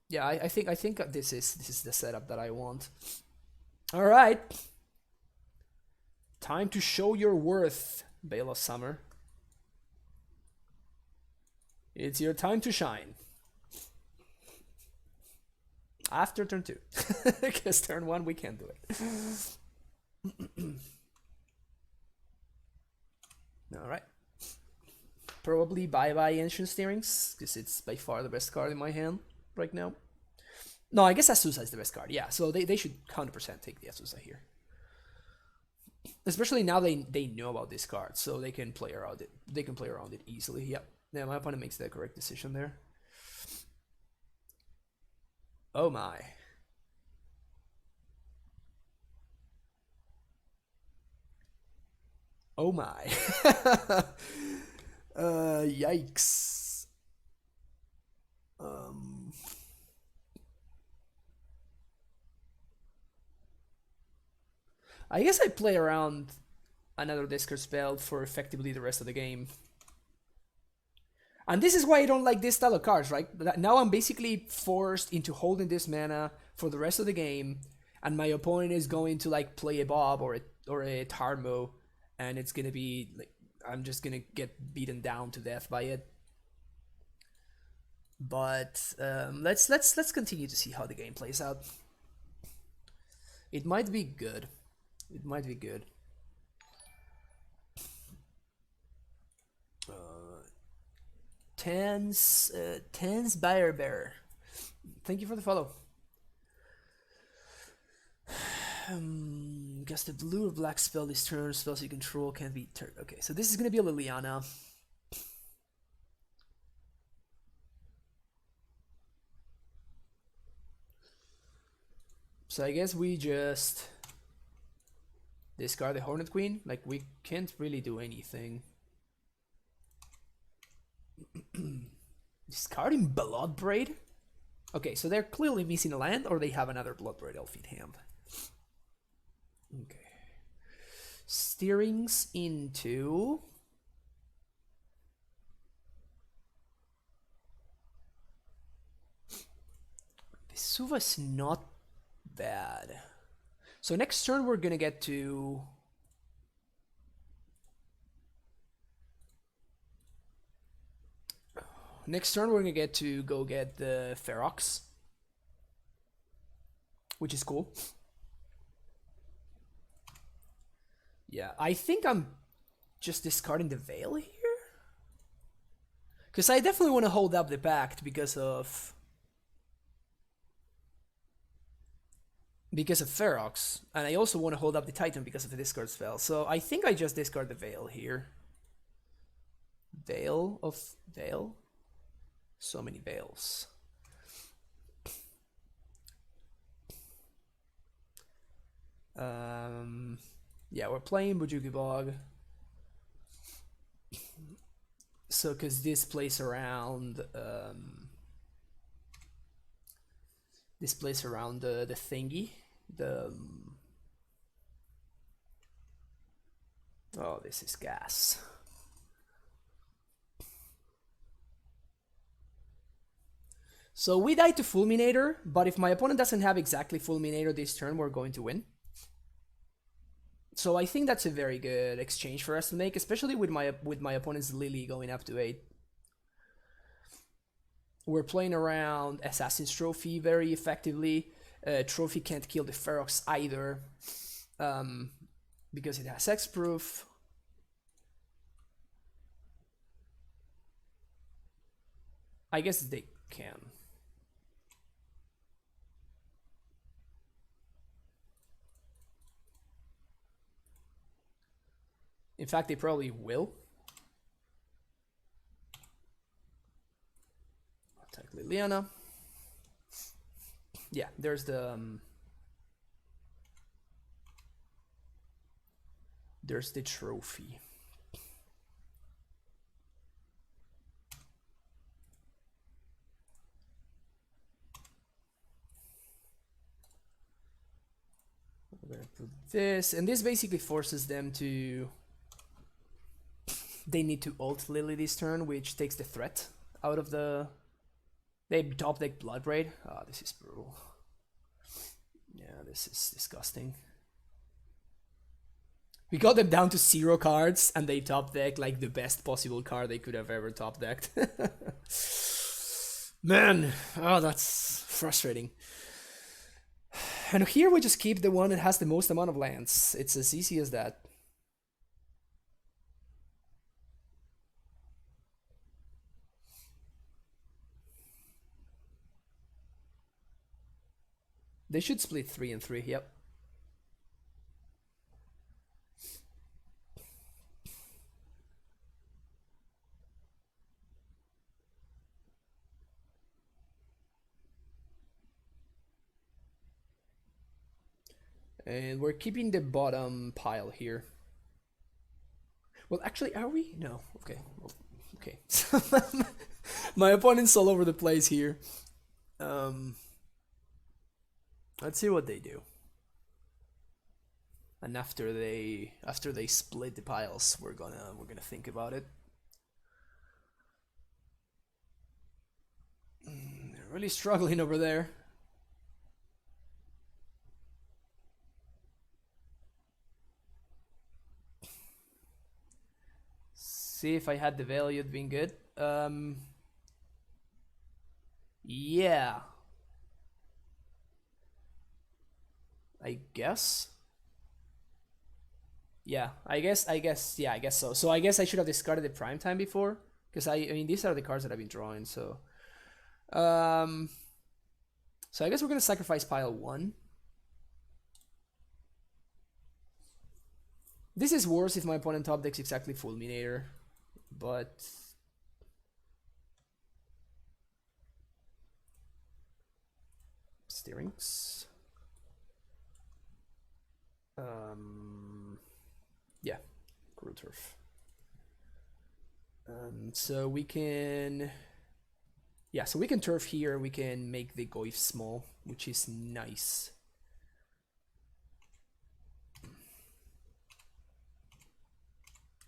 A: Yeah, I think this is the setup that I want. All right, time to show your worth, Veil of Summer. It's your time to shine. After turn 2, because turn 1 we can't do it. Alright. Probably bye-bye Ancient Steerings, because it's by far the best card in my hand right now. No, I guess Azusa is the best card, yeah, so they should 100% take the Azusa here. Especially now they know about this card, so they can play around it. They can play around it easily. Yep. Yeah, my opponent makes the correct decision there. Oh my. Oh my. Yikes. I guess I play around another discard spell for effectively the rest of the game. And this is why I don't like this style of cards, right? Now I'm basically forced into holding this mana for the rest of the game, and my opponent is going to like play a Bob or a Tarmo, and it's gonna be like I'm just gonna get beaten down to death by it. But let's continue to see how the game plays out. It might be good. It might be good. Tens Buyer Bear. Thank you for the follow. Cast a blue or black spell this turn. Spells you control can't be turned. Okay, so this is gonna be a Liliana. So I guess we just discard the Hornet Queen. Like, we can't really do anything. Discarding Bloodbraid? Okay, so they're clearly missing a land, or they have another Bloodbraid Elf in hand. Okay. Steerings into... Vesuva's not bad. So next turn we're gonna get to... Next turn we're gonna get to go get the Ferox, which is cool. Yeah, I think I'm just discarding the Veil here, because I definitely want to hold up the Pact because of Ferox, and I also want to hold up the Titan because of the discard spell. So I think I just discard the Veil here. Veil of Veil. So many veils. Yeah, we're playing Bujuki Bog. So, because this plays around, the thingy, oh, this is gas. So we die to Fulminator, but if my opponent doesn't have exactly Fulminator this turn, we're going to win. So I think that's a very good exchange for us to make, especially with my opponent's Lily going up to 8. We're playing around Assassin's Trophy very effectively. Trophy can't kill the Ferox either, because it has Hexproof. I guess they can. In fact, they probably will. Attack Liliana. Yeah, there's the trophy. We're gonna put this, and this basically forces them to... They need to ult Lily this turn, which takes the threat out of the... They top deck Bloodbraid. Ah, oh, this is brutal. Yeah, this is disgusting. We got them down to 0 cards, and they top deck like the best possible card they could have ever top decked. Man, oh, that's frustrating. And here we just keep the one that has the most amount of lands. It's as easy as that. They should split 3 and 3, yep. And we're keeping the bottom pile here. Well, actually, are we? No. Okay. Well, okay. My opponent's all over the place here. Let's see what they do. And after they split the piles, we're gonna think about it. They're really struggling over there. See if I had the value, it'd been good. Yeah. I guess. Yeah, I guess so. So I guess I should have discarded the prime time before, because I mean these are the cards that I've been drawing. So, so I guess we're gonna sacrifice pile 1. This is worse if my opponent top decks exactly Fulminator, but steerings. Yeah, Cruel Turf. So we can, yeah, so we can turf here. We can make the Goyf small, which is nice.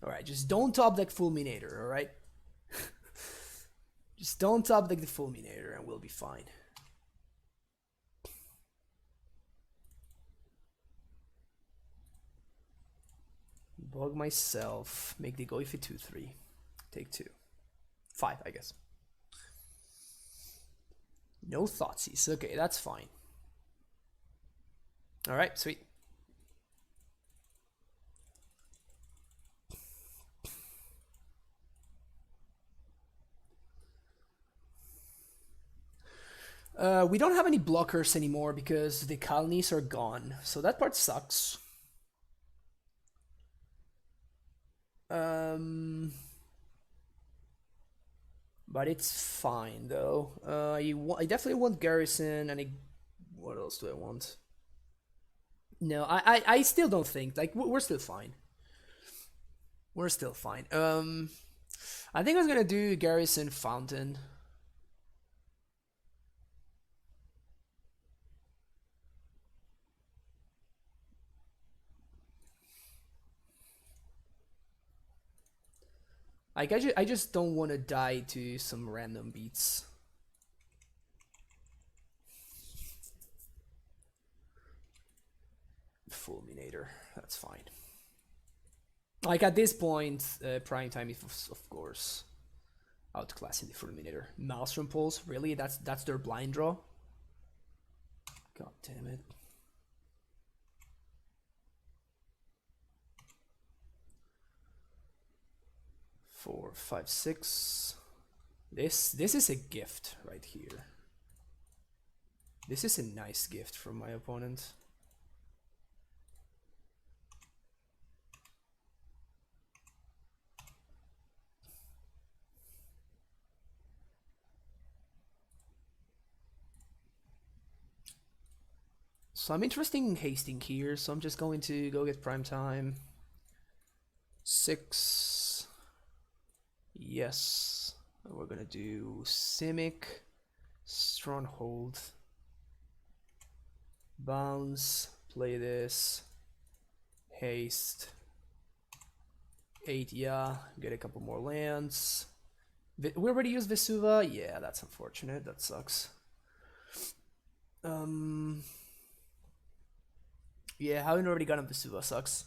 A: All right, just don't top deck Fulminator. All right, just don't top deck the Fulminator, and we'll be fine. Bug myself. Make the Goyf 2/3. Take 2. 5, I guess. No Thoughtseize. Okay, that's fine. All right, sweet. We don't have any blockers anymore because the Kalnis are gone, so that part sucks. But it's fine though. I definitely want Garrison, and what else do I want? No, I still don't think, like, we're still fine. We're still fine. I think I was gonna do Garrison Fountain. Like, I just don't want to die to some random beats. Fulminator, that's fine. Like, at this point, prime time is, of course, outclassing the Fulminator. Maelstrom Pulse, really? That's their blind draw? God damn it. Four, 5, 6. This is a gift right here. This is a nice gift from my opponent. So I'm interested in hasting here, so I'm just going to go get prime time. 6. Yes. We're gonna do Simic, Stronghold, Bounce, play this, haste, 8, yeah, get a couple more lands. We already used Vesuva? Yeah, that's unfortunate, that sucks. Yeah, having already gotten Vesuva sucks.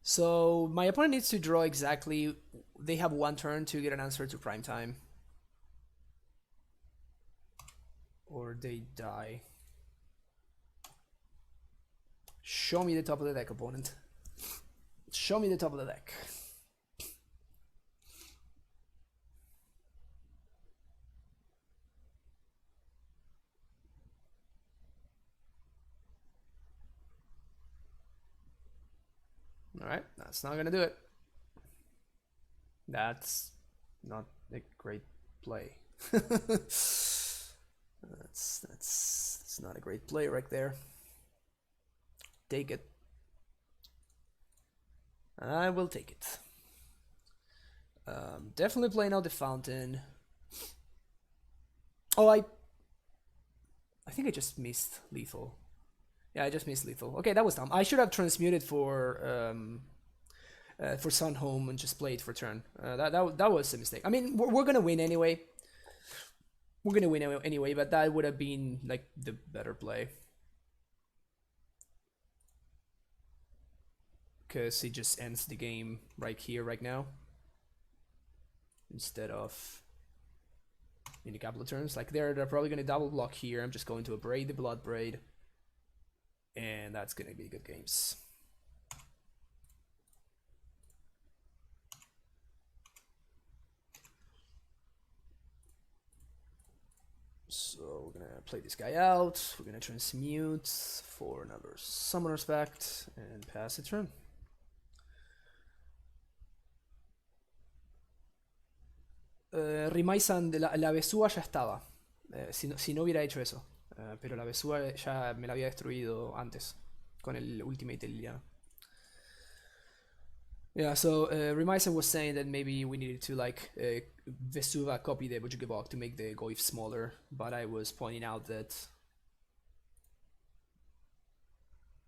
A: So my opponent needs to draw exactly. They have 1 turn to get an answer to prime time, or they die. Show me the top of the deck, opponent. Show me the top of the deck. Alright, that's not gonna do it. That's not a great play. That's not a great play right there. Take it. I will take it. Definitely playing out the fountain. Oh, I think I just missed lethal. Yeah, I just missed lethal. Okay, that was dumb. I should have transmuted for Sun Home and just played for turn. That was a mistake. I mean, we're gonna win anyway. We're gonna win anyway, but that would have been like the better play. Because it just ends the game right here, right now. Instead of in a couple of turns. Like they're probably gonna double block here. I'm just going to abrade the Blood Braid. And that's gonna be good games. So we're gonna play this guy out. We're gonna transmute for another Summoner's Pact and pass the turn. Rimaisan, la Besúa ya estaba. Si no hubiera hecho eso. Pero la Besúa ya me la había destruido antes. Con el Ultimate Liliana. Yeah, so Rimaisan was saying that maybe we needed to like Vesuva copy the Bujugabok to make the Goif smaller, but I was pointing out that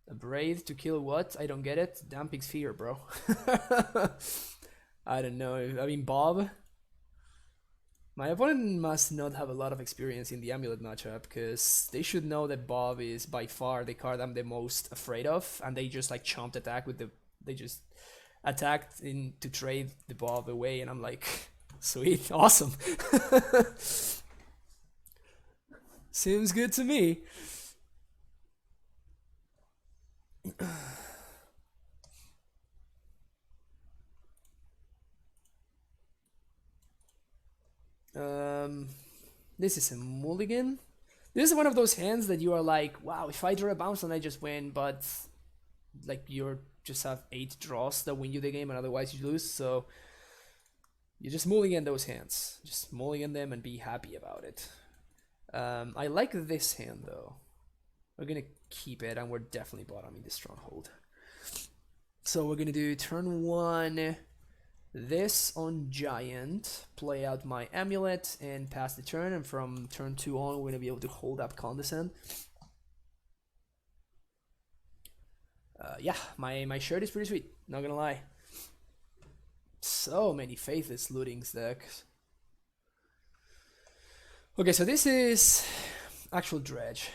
A: a Braid to kill what? I don't get it. Damping Sphere, bro. I don't know. I mean, Bob. My opponent must not have a lot of experience in the Amulet matchup, because they should know that Bob is by far the card I'm the most afraid of, and they just like chomped attack with the... They just attacked in to trade the Bob away, and I'm like, sweet, awesome. Seems good to me. This is a mulligan. This is one of those hands that you are like, wow, if I draw a bounce and I just win, but like you're just have 8 draws that win you the game and otherwise you lose, so you just mulligan those hands. Just mulligan them and be happy about it. I like this hand though. We're gonna keep it and we're definitely bottoming the Stronghold. So we're gonna do turn 1 this on Giant, play out my Amulet and pass the turn, and from turn 2 on we're gonna be able to hold up Condescend. Yeah, my shirt is pretty sweet, not gonna lie. So many Faithless Lootings decks. Okay, so this is actual Dredge.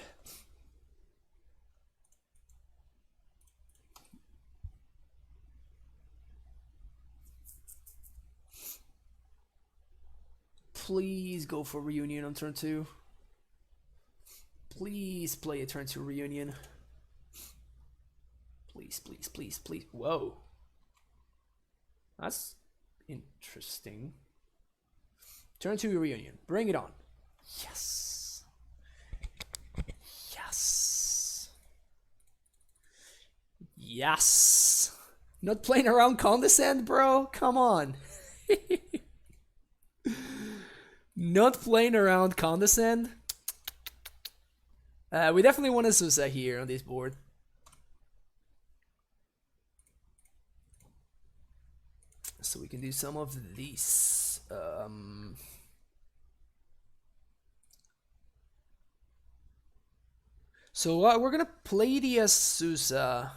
A: Please go for Reunion on turn 2. Please play a turn 2 Reunion. Please, please, please, please. Whoa. That's interesting. Turn 2 Reunion. Bring it on. Yes. Yes. Yes. Not playing around Condescend, bro? Come on. Not playing around Condescend. We definitely want a Susa here on this board. So we can do some of these. So we're gonna play the Azusa.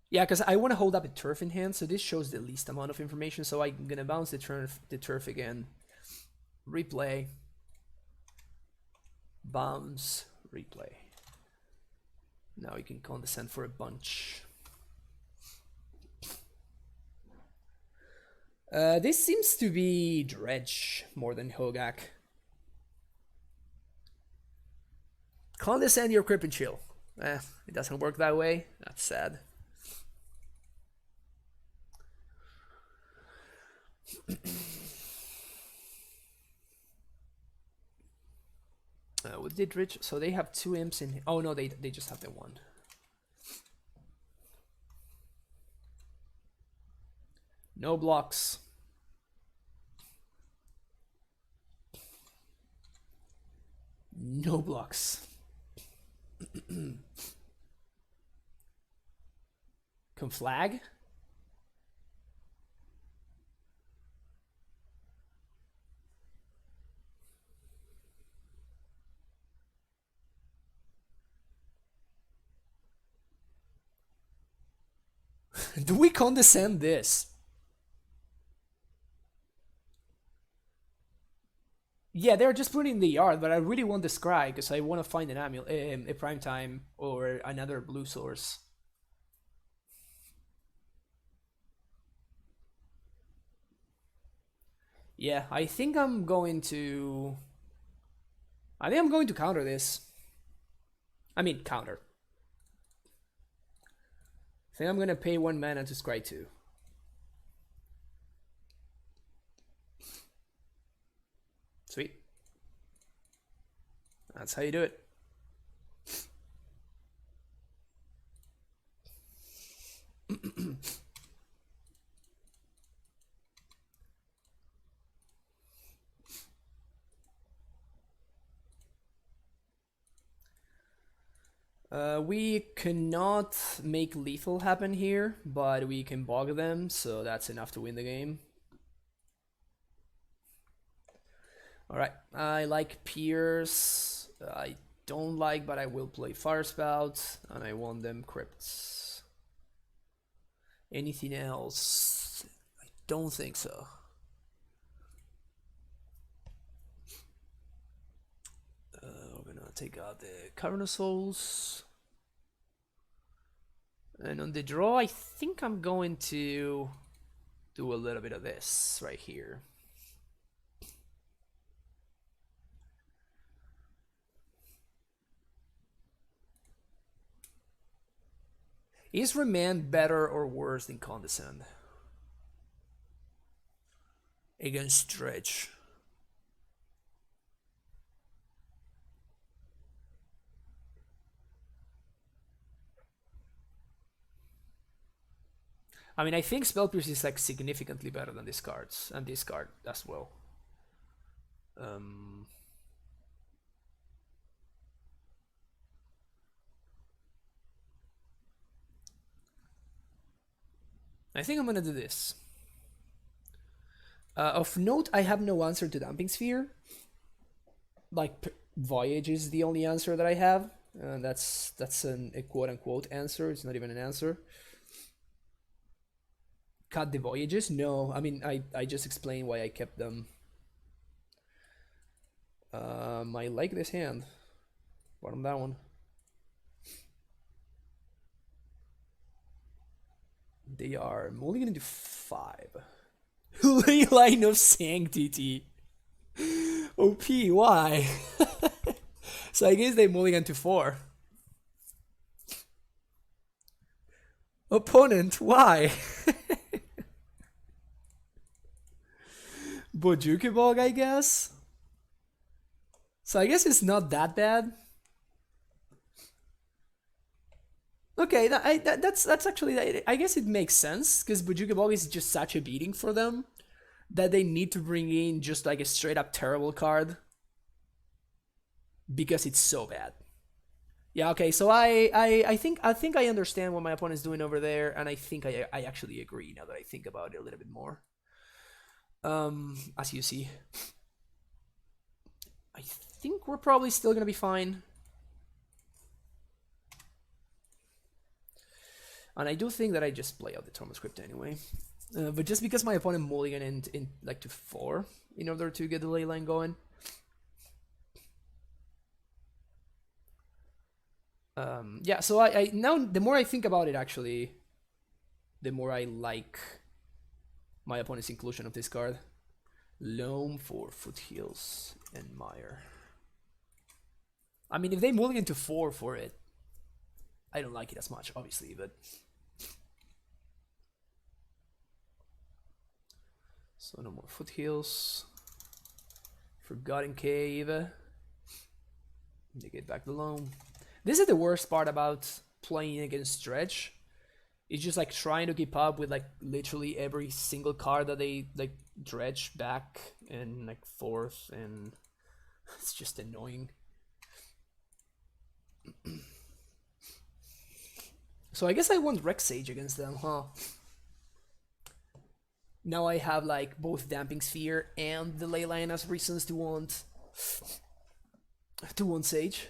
A: Yeah, because I want to hold up a turf in hand, so this shows the least amount of information. So I'm gonna bounce the turf again. Replay. Bounce. Replay. Now you can Condescend for a bunch. This seems to be Dredge more than Hogaak. Condescend your Crip and Chill. It doesn't work that way. That's sad. With Dredge, so they have 2 imps in. Oh no, they just have the 1. No blocks. No blocks. Conflag? Do we condescend this? Yeah, they're just putting in the yard, but I really want the Scry because I want to find an amulet, a prime time or another blue source. Yeah, I think I'm going to. I think I'm going to counter this. I mean, counter. I think I'm gonna pay 1 mana to Scry 2. Sweet. That's how you do it. We cannot make lethal happen here, but we can bog them, so that's enough to win the game. Alright, I like Pierce. I don't like, but I will play Fire Spout, and I want them Crypts. Anything else? I don't think so. We're gonna take out the Cavern of Souls. And on the draw, I think I'm going to do a little bit of this right here. Is Remand better or worse than Condescend against Dredge? I mean, I think Spell Pierce is like significantly better than this cards and this card as well. I think I'm gonna do this. Of note, I have no answer to Damping Sphere. Like, Voyage is the only answer that I have. That's a quote-unquote answer. It's not even an answer. Cut the Voyages? No, I mean, I just explained why I kept them. I like this hand. Bottom that one. They are mulligan into 5. Ley Line of Sanctity. OP, why? So I guess they mulligan to 4. Opponent, why? Bojukebog, I guess? So I guess it's not that bad. Okay, that's actually, I guess it makes sense, because Bojukebog is just such a beating for them that they need to bring in just like a straight up terrible card because it's so bad. Yeah, okay, so I think I understand what my opponent's doing over there, and I think I actually agree now that I think about it a little bit more. As you see. I think we're probably still gonna be fine. And I do think that I just play out the Torment Script anyway. But just because my opponent mulligan in like to 4 in order to get the ley line going. Yeah, so I now the more I think about it actually, the more I like my opponent's inclusion of this card. Loam for Foothills and Mire. I mean, if they mulligan to 4 for it, I don't like it as much, obviously, but... So no more Foothills. Forgotten Cave. They get back the Loam. This is the worst part about playing against Dredge. It's just like trying to keep up with like literally every single card that they like dredge back and like forth, and it's just annoying. So I guess I want Rex Sage against them, huh? Now I have like both Damping Sphere and the Leyline as reasons to want Sage.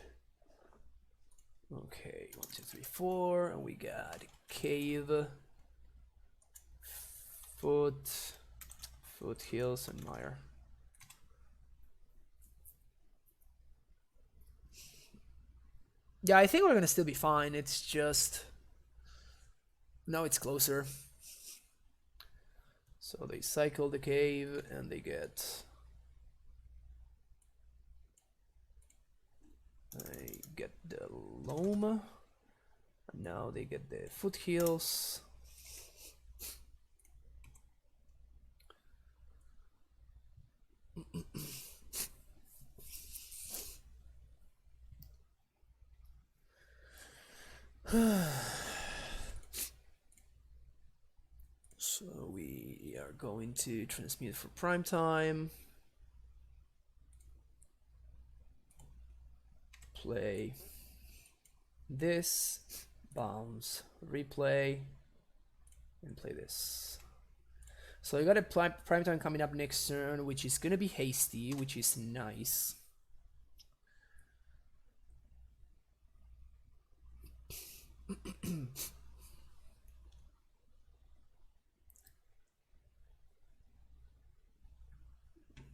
A: Okay, 1, 2, 3, 4, and we got Cave, Foothills, and Mire. Yeah, I think we're gonna still be fine. It's just now it's closer. So they cycle the cave and they get the Loam. And now they get the Foothills. So we are going to transmute for prime time. Play this, bounce, replay, and play this. So I got a prime time coming up next turn, which is gonna be hasty, which is nice.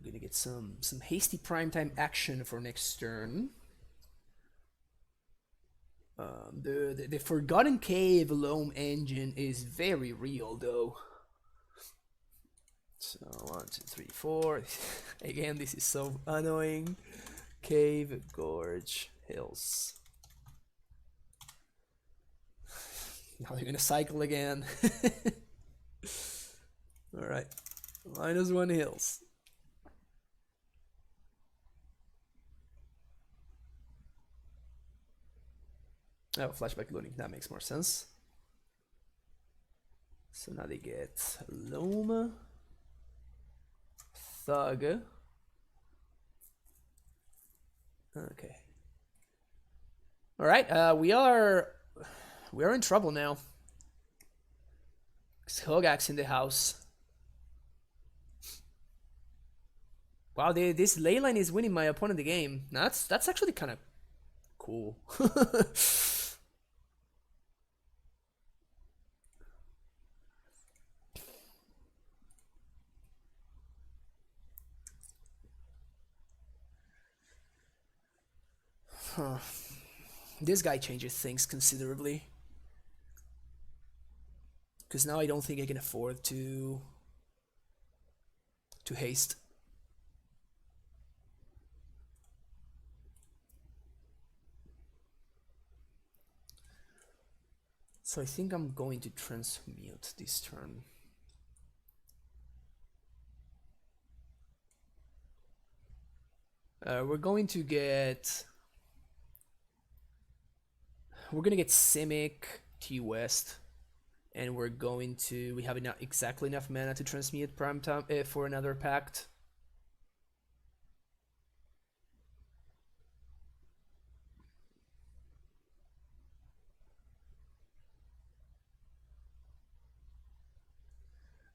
A: Gonna get some hasty primetime action for next turn. The Forgotten Cave Loam engine is very real though. So 1, 2, 3, 4. Again, this is so annoying. Cave, Gorge, Hills. Now they're gonna cycle again. Alright. -1 Hills. Oh, flashback loading, that makes more sense. So now they get Loam, Thug. Okay. Alright, we are in trouble now. Hogaak's in the house. Wow, this Leyline is winning my opponent the game. That's actually kind of cool. Huh. This guy changes things considerably. Because now I don't think I can afford to haste. So I think I'm going to transmute this turn. We're going to get Simic, T-West, and we have exactly enough mana to transmute prime time for another pact.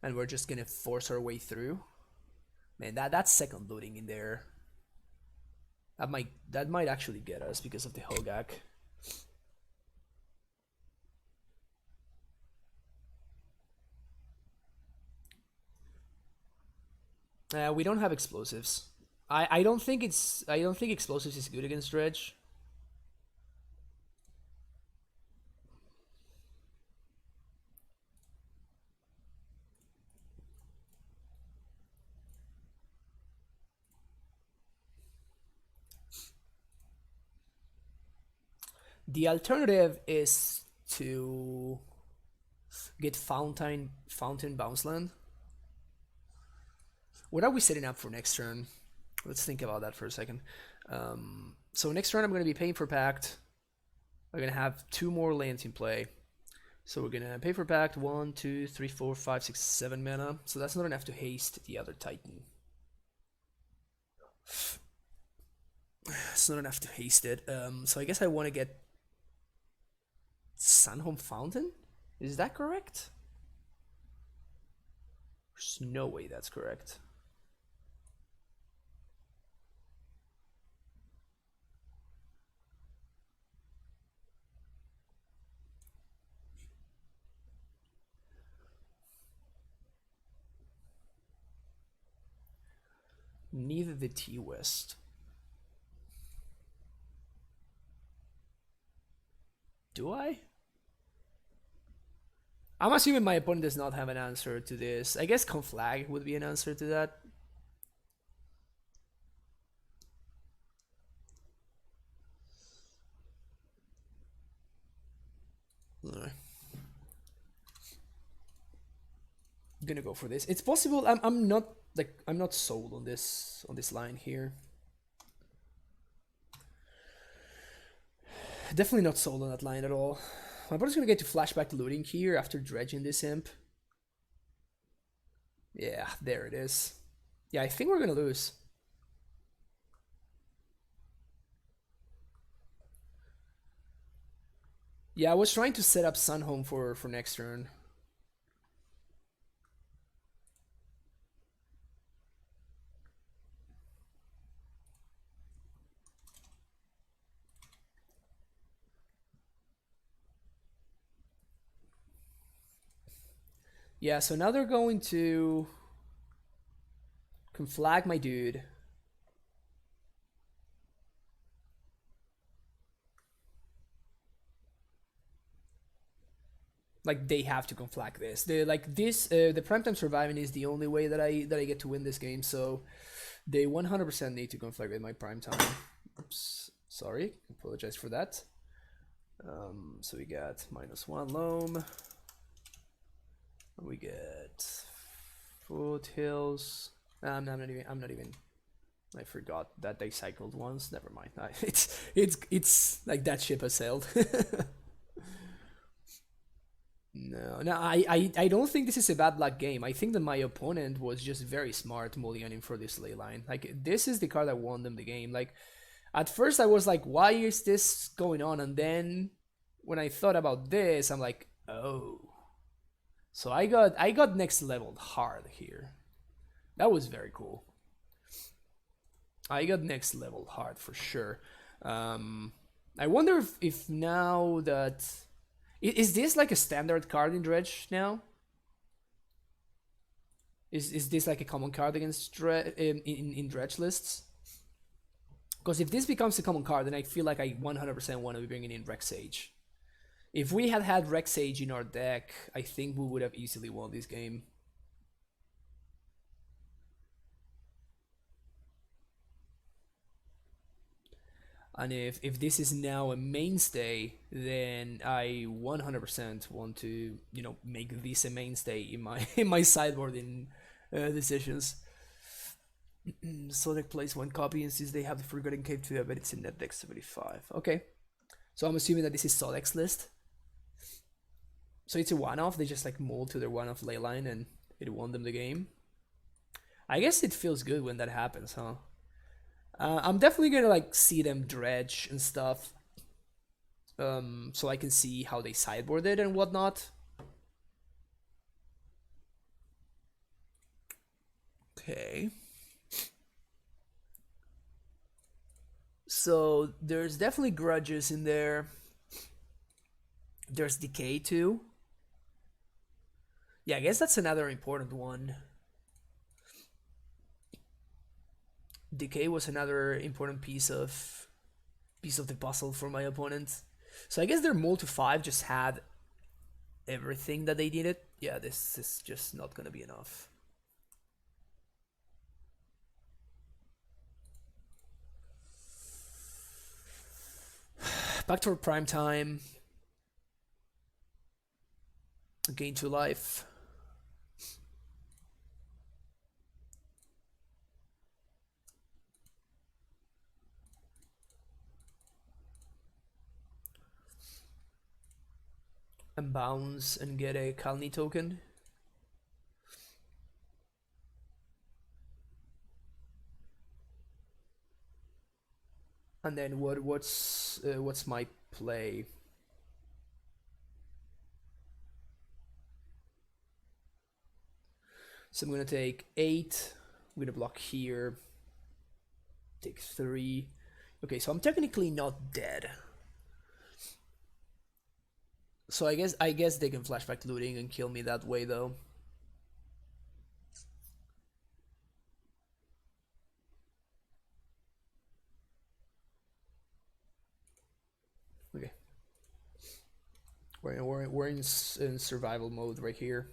A: And we're just gonna force our way through. Man, that's second looting in there. That might actually get us because of the Hogaak. We don't have explosives. I don't think explosives is good against Dredge. The alternative is to get Fountain Bounce Land. What are we setting up for next turn? Let's think about that for a second. So next turn I'm going to be paying for Pact. I'm going to have 2 more lands in play. So we're going to pay for Pact 1, 2, 3, 4, 5, 6, 7 mana. So that's not enough to haste the other Titan. it's not enough to haste it. So I guess I want to get Sunhome Fountain? Is that correct? There's no way that's correct. Neither the T-West. Do I? I'm assuming my opponent does not have an answer to this. I guess Conflag would be an answer to that. I'm gonna go for this. It's possible. I'm not sold on this line here. Definitely not sold on that line at all. My opponent's gonna get to flashback looting here after dredging this imp. Yeah, there it is. Yeah, I think we're gonna lose. Yeah, I was trying to set up Sunhome for next turn. Yeah, so now they're going to conflag my dude. Like they have to conflag this. The primetime surviving is the only way that I get to win this game. So they 100% need to conflag with my primetime. Oops, sorry, apologize for that. So we got -1 loam. We get foothills. I'm not even. I forgot that they cycled once. Never mind. It's like that ship has sailed. No, I don't think this is a bad luck game. I think that my opponent was just very smart mulliganing for this ley line. Like, this is the card that won them the game. Like, at first I was like, why is this going on? And then when I thought about this, I'm like, oh. So I got next leveled hard here. That was very cool. I got next leveled hard for sure. I wonder if now that... Is this like a standard card in Dredge now? Is this like a common card against in Dredge lists? Because if this becomes a common card, then I feel like I 100% want to be bringing in Rex Sage. If we had Rex Sage in our deck, I think we would have easily won this game. And if this is now a mainstay, then I 100% want to, you know, make this a mainstay in my sideboarding decisions. Select place one copy, and since they have the Forgotten Cave too, I bet it's in net deck 75. Okay, so I'm assuming that this is Sodex's list. So it's a one-off. They just like mold to their one-off leyline, and it won them the game. I guess it feels good when that happens, huh? I'm definitely gonna like see them dredge and stuff, so I can see how they sideboard it and whatnot. Okay. So there's definitely grudges in there. There's decay too. Yeah, I guess that's another important one. Decay was another important piece of the puzzle for my opponent. So I guess their mold to 5 just had everything that they needed. Yeah, this is just not gonna be enough. Back to our prime time. Gain 2 life. And bounce and get a Kalni token. And then what's my play? So I'm gonna take 8. I'm gonna block here. Take 3. Okay, so I'm technically not dead. So I guess they can flashback looting and kill me that way though. Okay. We're in survival mode right here.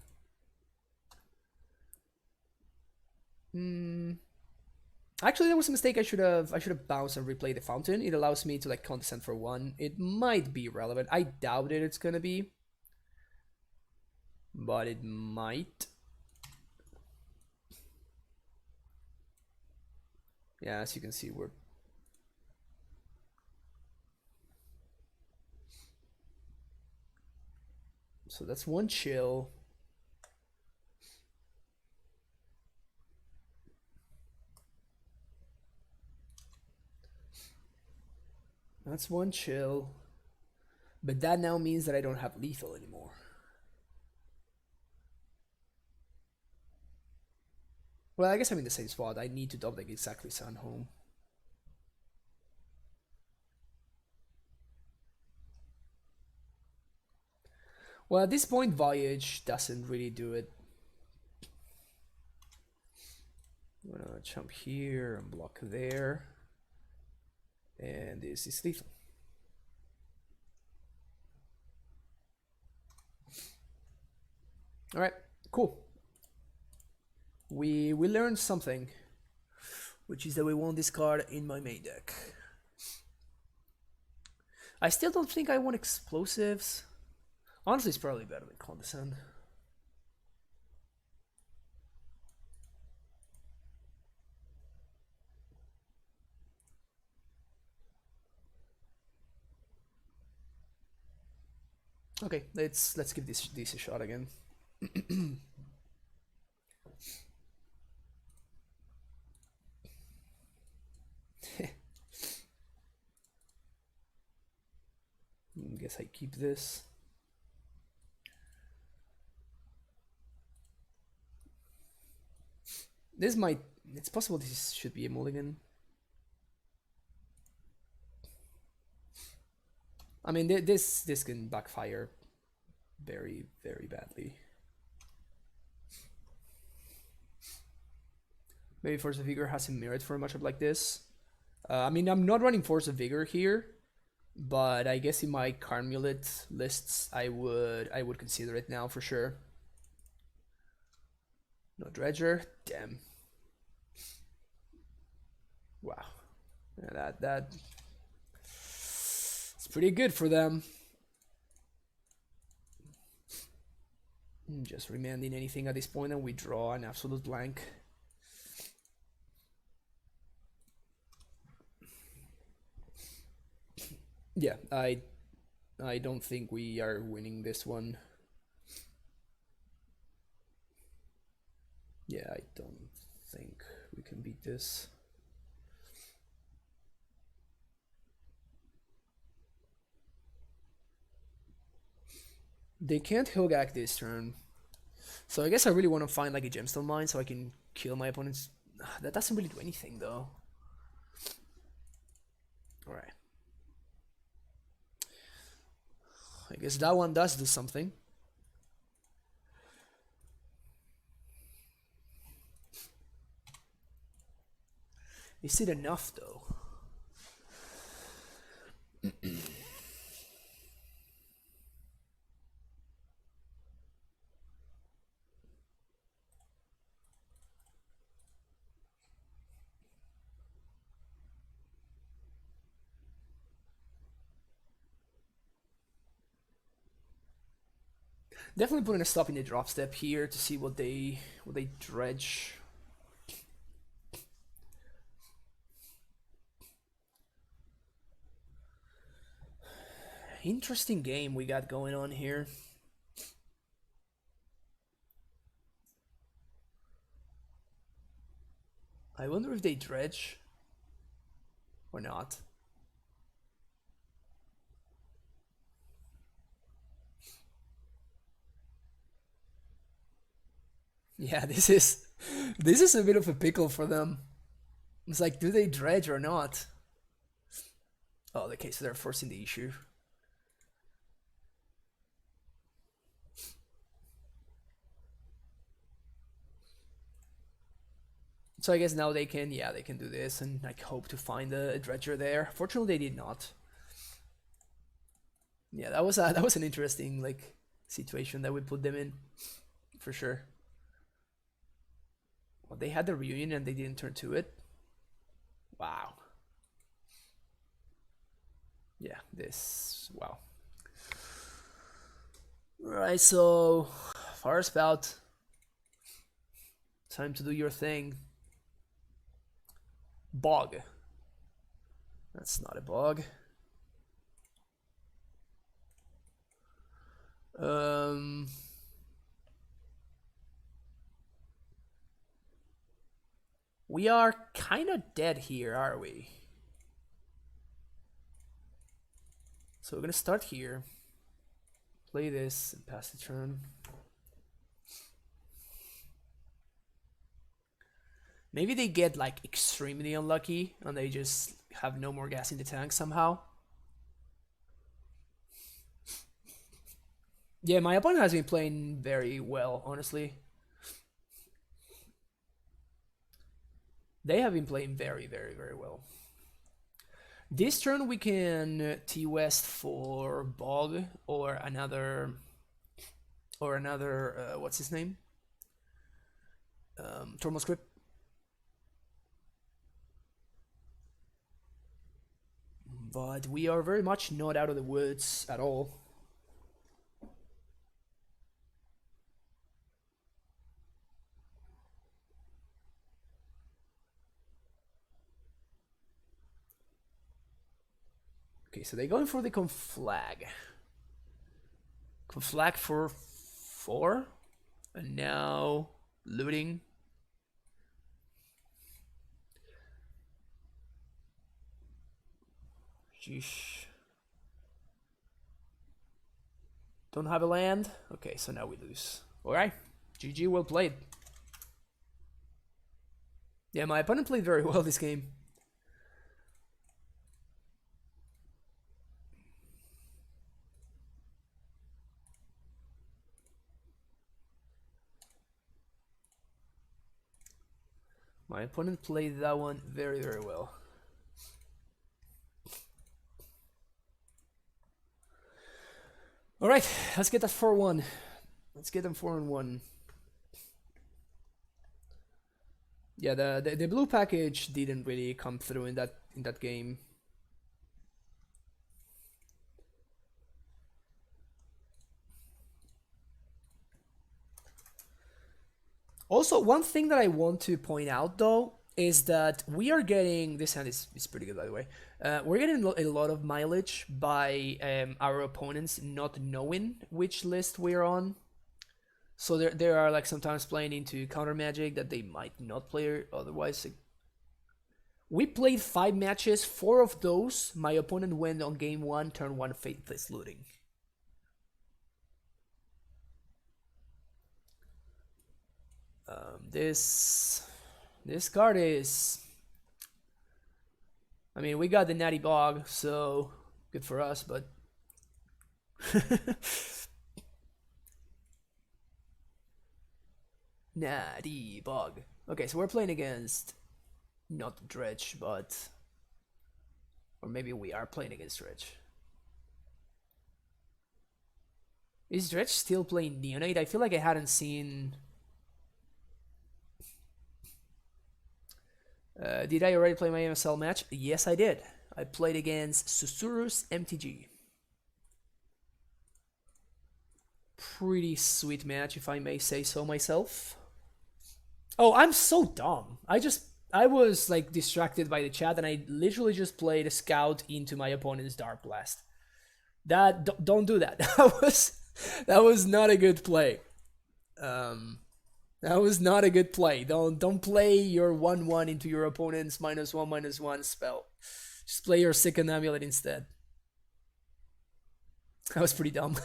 A: Actually, that was a mistake. I should have bounced and replayed the fountain. It allows me to like condescend for 1. It might be relevant. I doubt it's gonna be, but it might. Yeah, as you can see, we're so that's 1 chill. That's 1 chill. But that now means that I don't have lethal anymore. Well, I guess I'm in the same spot. I need to double deck exactly Sun home. Well, at this point, Voyage doesn't really do it. I'm gonna jump here and block there. And this is lethal. Alright, cool. We learned something, which is that we won't discard in my main deck. I still don't think I want explosives. Honestly, it's probably better than Condescend. Okay, let's give this a shot again. Guess I keep this. This might. It's possible this should be a mulligan. I mean, this can backfire very, very badly. Maybe Force of Vigor has a merit for a matchup like this. I mean, I'm not running Force of Vigor here, but I guess in my Amulet lists, I would consider it now for sure. No Dredger, damn. Wow, yeah, it's pretty good for them. Just remanding anything at this point, and we draw an absolute blank. Yeah, I don't think we are winning this one. Yeah, I don't think we can beat this. They can't Hogaak this turn. So I guess I really want to find like a gemstone mine so I can kill my opponents. That doesn't really do anything though. Alright. I guess that one does do something. Is it enough though? Definitely putting a stop in the drop step here to see what they dredge. Interesting game we got going on here. I wonder if they dredge or not. Yeah, this is a bit of a pickle for them. It's like, do they dredge or not? Oh, okay, so they're forcing the issue. So I guess now they can, yeah, they can do this and like hope to find a dredger there. Fortunately, they did not. Yeah, that was an interesting like situation that we put them in, for sure. Well, they had the reunion and they didn't turn to it. Wow. Yeah, this wow. Alright, so fire spout. Time to do your thing. Bog. That's not a bog. We are kind of dead here, are we? So we're gonna start here. Play this and pass the turn. Maybe they get like extremely unlucky and they just have no more gas in the tank somehow. Yeah, my opponent has been playing very well, honestly. They have been playing very, very, very well. This turn we can T-West for Bog or another what's his name? Tormoscript. But we are very much not out of the woods at all. Okay, so they're going for the conflag. Conflag for 4. And now looting. Sheesh. Don't have a land. Okay, so now we lose. Alright. GG, well played. Yeah, my opponent played very well this game. My opponent played that one very, very well. Alright, let's get that 4-1. Let's get them 4-1. Yeah, the blue package didn't really come through in that game. Also, one thing that I want to point out though is that we are getting, this hand is pretty good by the way, we're getting a lot of mileage by our opponents not knowing which list we're on. So there are like sometimes playing into countermagic that they might not play otherwise. We played 5 matches, 4 of those my opponent went on game 1, turn 1 faithless looting. This card is, I mean, we got the Natty Bog, so good for us, but Natty Bog. Okay, so we're playing against not Dredge, but, or maybe we are playing against Dredge. Is Dredge still playing Neonate? I feel like I hadn't seen. Did I already play my MSL match? Yes, I did. I played against Susurrus MTG. Pretty sweet match, if I may say so myself. Oh, I'm so dumb. I was like distracted by the chat and I literally just played a scout into my opponent's Dark Blast. Don't do that. That was not a good play. That was not a good play. Don't play your 1/1 into your opponent's -1/-1 spell. Just play your second amulet instead. That was pretty dumb.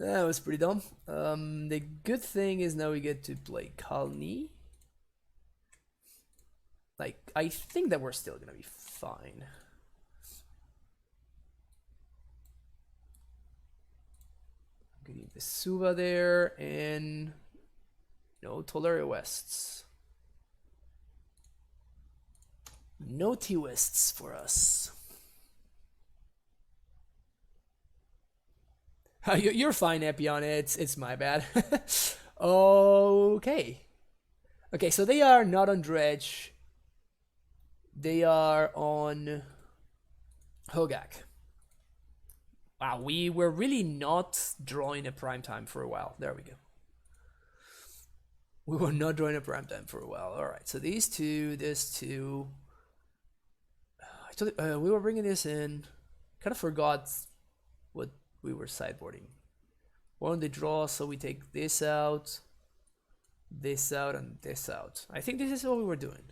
A: That was pretty dumb. The good thing is now we get to play Colony. Like, I think that we're still gonna be fine. Getting the Suva there, and no Tolaria Wests. No T-Wests for us. You're fine, Epion. It's my bad. Okay. Okay, so they are not on Dredge. They are on Hogaak. Wow, we were really not drawing a prime time for a while. There we go. We were not drawing a prime time for a while. All right, so these two, this two. We were bringing this in. Kind of forgot what we were sideboarding. We're on the draw, so we take this out, and this out. I think this is what we were doing.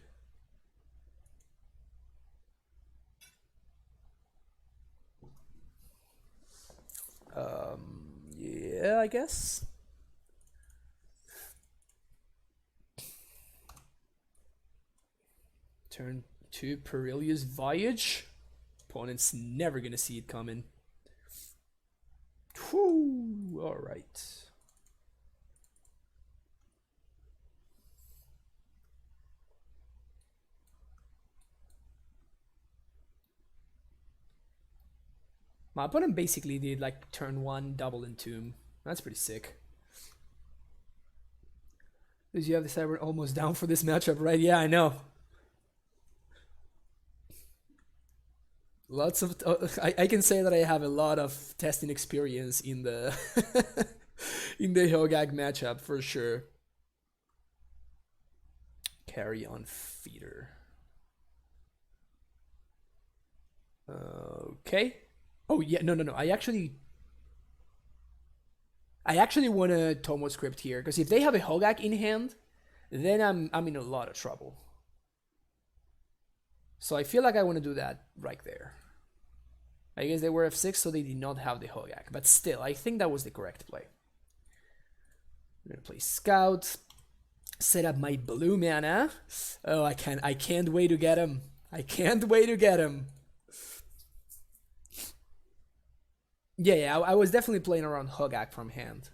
A: Yeah, I guess. Turn 2, Perilous Voyage. Opponent's never gonna see it coming. Whew, all right. My opponent basically did like turn 1 double entomb. That's pretty sick. Did you have the cyber almost down for this matchup, right? Yeah, I know. Lots of I can say that I have a lot of testing experience in the in the Hogaak matchup for sure. Carry on feeder. Okay. Oh yeah, no. I actually want a Tomo script here because if they have a Hogaak in hand, then I'm in a lot of trouble. So I feel like I want to do that right there. I guess they were F6, so they did not have the Hogaak. But still, I think that was the correct play. I'm gonna play Scout. Set up my blue mana. Oh, I can't wait to get him. I can't wait to get him. Yeah, I was definitely playing around Hogaak from hand.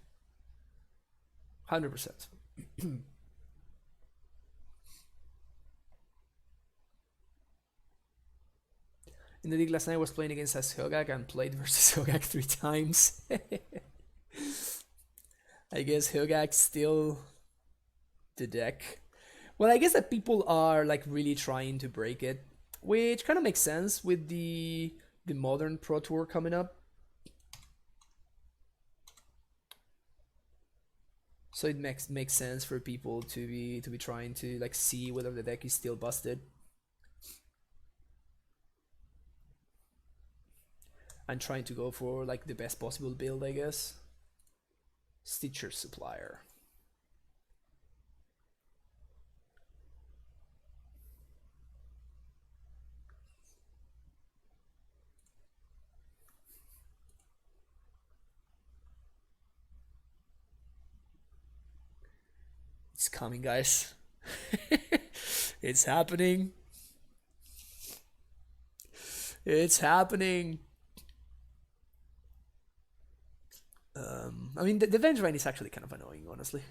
A: 100%. In the league last night, I was playing against as Hogaak and played versus Hogaak 3 times. I guess Hogaak's still the deck. Well, I guess that people are like really trying to break it, which kind of makes sense with the modern Pro Tour coming up. So it makes sense for people to be trying to like see whether the deck is still busted. And trying to go for like the best possible build, I guess. Stitcher Supplier. It's coming, guys. It's happening. It's happening. I mean, the Vengevine is actually kind of annoying, honestly.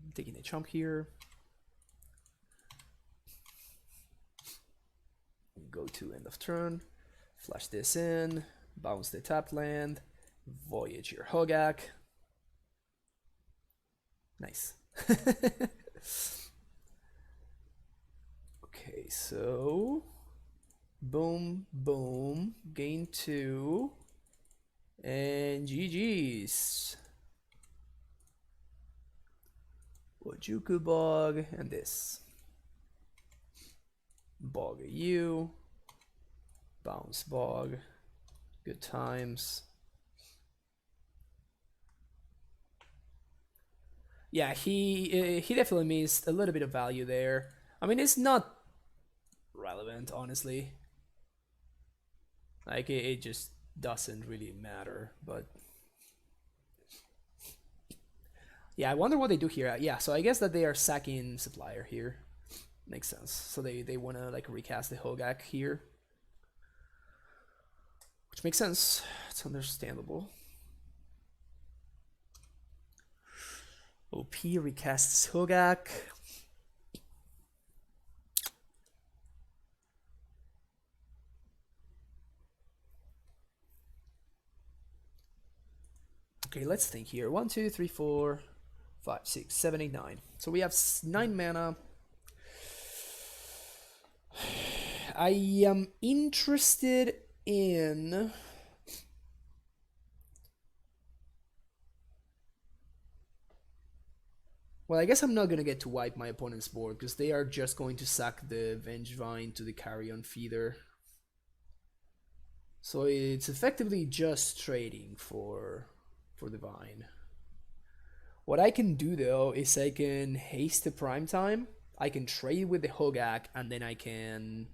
A: I'm taking a chump here. Go to end of turn. Flash this in. Bounce the tapped land. Voyage your Hogaak. Nice. Okay, so boom, boom, gain 2, and GG's. Ojuku Bog, and this. Bog you. Bounce Bog. Good times. Yeah, he definitely missed a little bit of value there. I mean, it's not relevant, honestly. Like it just doesn't really matter, but yeah, I wonder what they do here. Yeah, so I guess that they are sacking Supplier here. Makes sense. So they want to like recast the Hogaak here, which makes sense. It's understandable. OP recasts Hogaak. Okay, let's think here. 1, 2, 3, 4, 5, 6, 7, 8, 9. So we have 9 mana. I am interested in... Well, I guess I'm not going to get to wipe my opponent's board, because they are just going to sack the Vengevine to the Carrion Feeder. So it's effectively just trading for the Vine. What I can do though is I can haste the Primetime, I can trade with the Hogaak, and then I can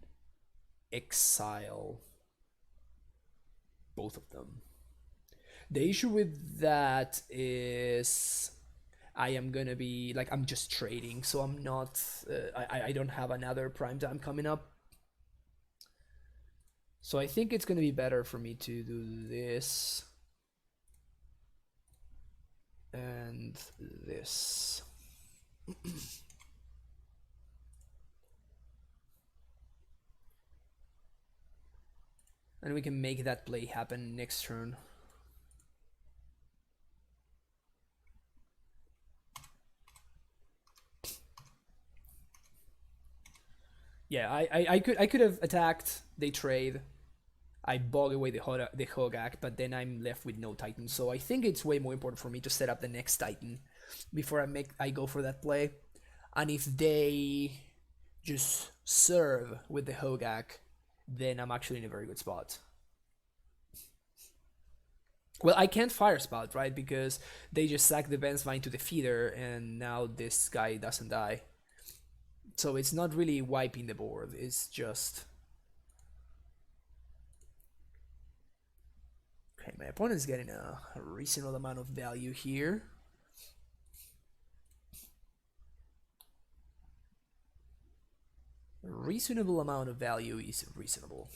A: exile both of them. The issue with that is I am gonna be like, I'm just trading, so I'm not I don't have another Primetime coming up. So I think it's gonna be better for me to do this and this. And we can make that play happen next turn. Yeah, I could have attacked, they trade, I bog away the Hogaak, but then I'm left with no Titan. So I think it's way more important for me to set up the next Titan before I go for that play. And if they just serve with the Hogaak, then I'm actually in a very good spot. Well, I can't fire spout, right? Because they just sack the Vengevine to the feeder, and now this guy doesn't die. So it's not really wiping the board, it's just... Okay, my opponent is getting a reasonable amount of value here. A reasonable amount of value is reasonable.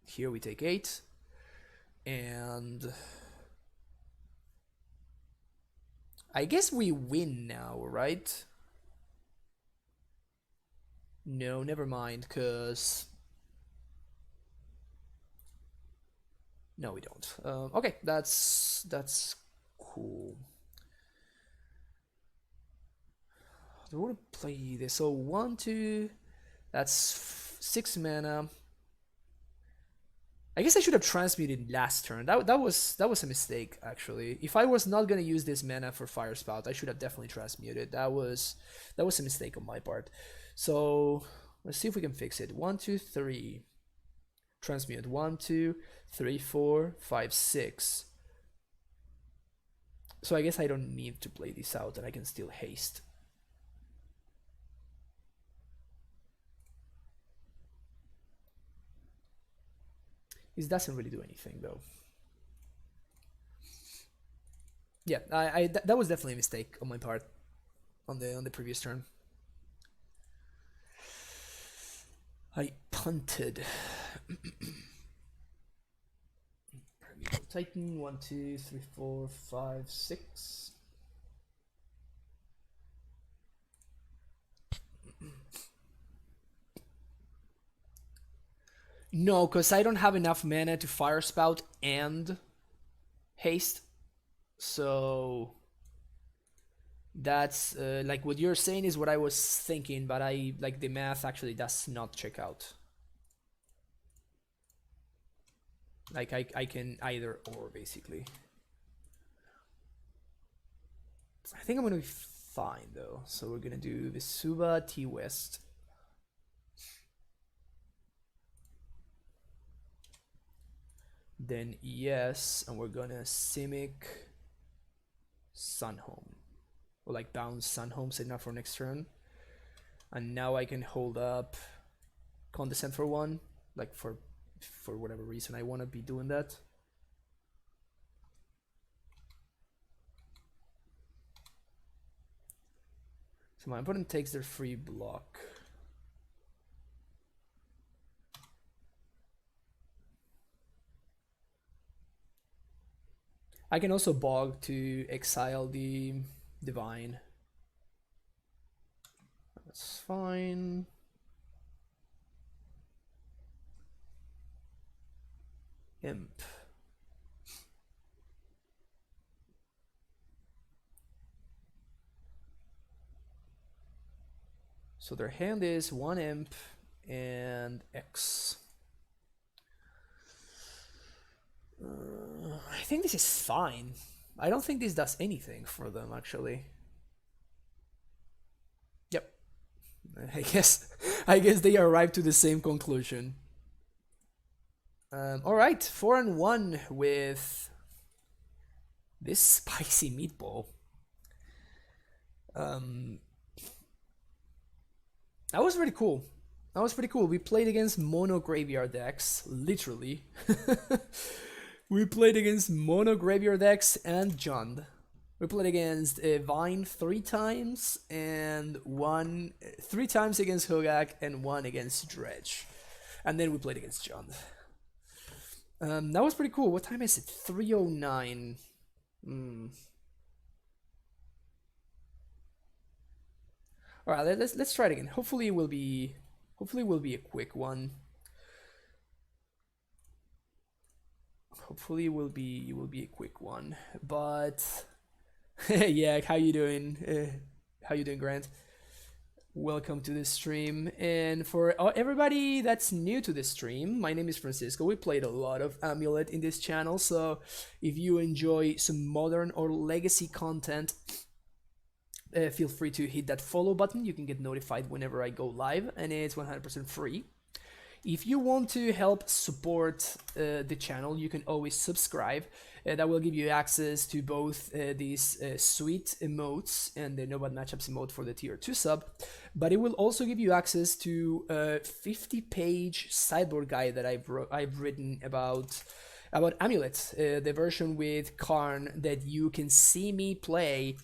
A: Here we take 8. And... I guess we win now, right? No, never mind, because... No, we don't. Okay, that's cool. Do I want to play this? So 1, 2, that's 6 mana. I guess I should have transmuted last turn. That was a mistake, actually. If I was not gonna use this mana for Fire Spout, I should have definitely transmuted. That was a mistake on my part. So let's see if we can fix it. 1, 2, 3. Transmute. 1, 2, 3, 4, 5, 6. So I guess I don't need to play this out, and I can still haste. This doesn't really do anything though. Yeah, that was definitely a mistake on my part on the previous turn. I punted. Titan 1, 2, 3, 4, 5, 6. No, because I don't have enough mana to Fire Spout and haste. So that's like what you're saying is what I was thinking, but I like the math actually does not check out. Like I can either or basically. I think I'm gonna be fine though. So we're gonna do Vesuva T West. Then yes, and we're gonna Simic Sunhome. Or like bounce Sunhome, setting up for next turn. And now I can hold up Condescend for 1. like for whatever reason I want to be doing that. So my opponent takes their free block. I can also bog to exile the divine. That's fine. Imp. So their hand is 1 imp and X. I think this is fine. I don't think this does anything for them, actually. Yep. I guess they arrived to the same conclusion. All right, 4-1 with this spicy meatball. That was pretty cool. That was pretty cool. We played against mono graveyard decks, literally. We played against mono graveyard decks and Jund. We played against Vine 3 times and 3 times against Hogaak and 1 against Dredge. And then we played against Jund. That was pretty cool. What time is it? 3:09. All right, let's try it again. Hopefully it will be a quick one. Hopefully it will be a quick one. But yeah, how you doing? How you doing, Grant? Welcome to the stream. And for everybody that's new to the stream, my name is Francisco. We played a lot of Amulet in this channel, so if you enjoy some modern or legacy content, feel free to hit that follow button. You can get notified whenever I go live, and it's 100% free. If you want to help support the channel, you can always subscribe. That will give you access to both these sweet emotes and the Nobad Matchups emote for the tier 2 sub, but it will also give you access to a 50-page sideboard guide that I've written about Amulet, the version with Karn that you can see me play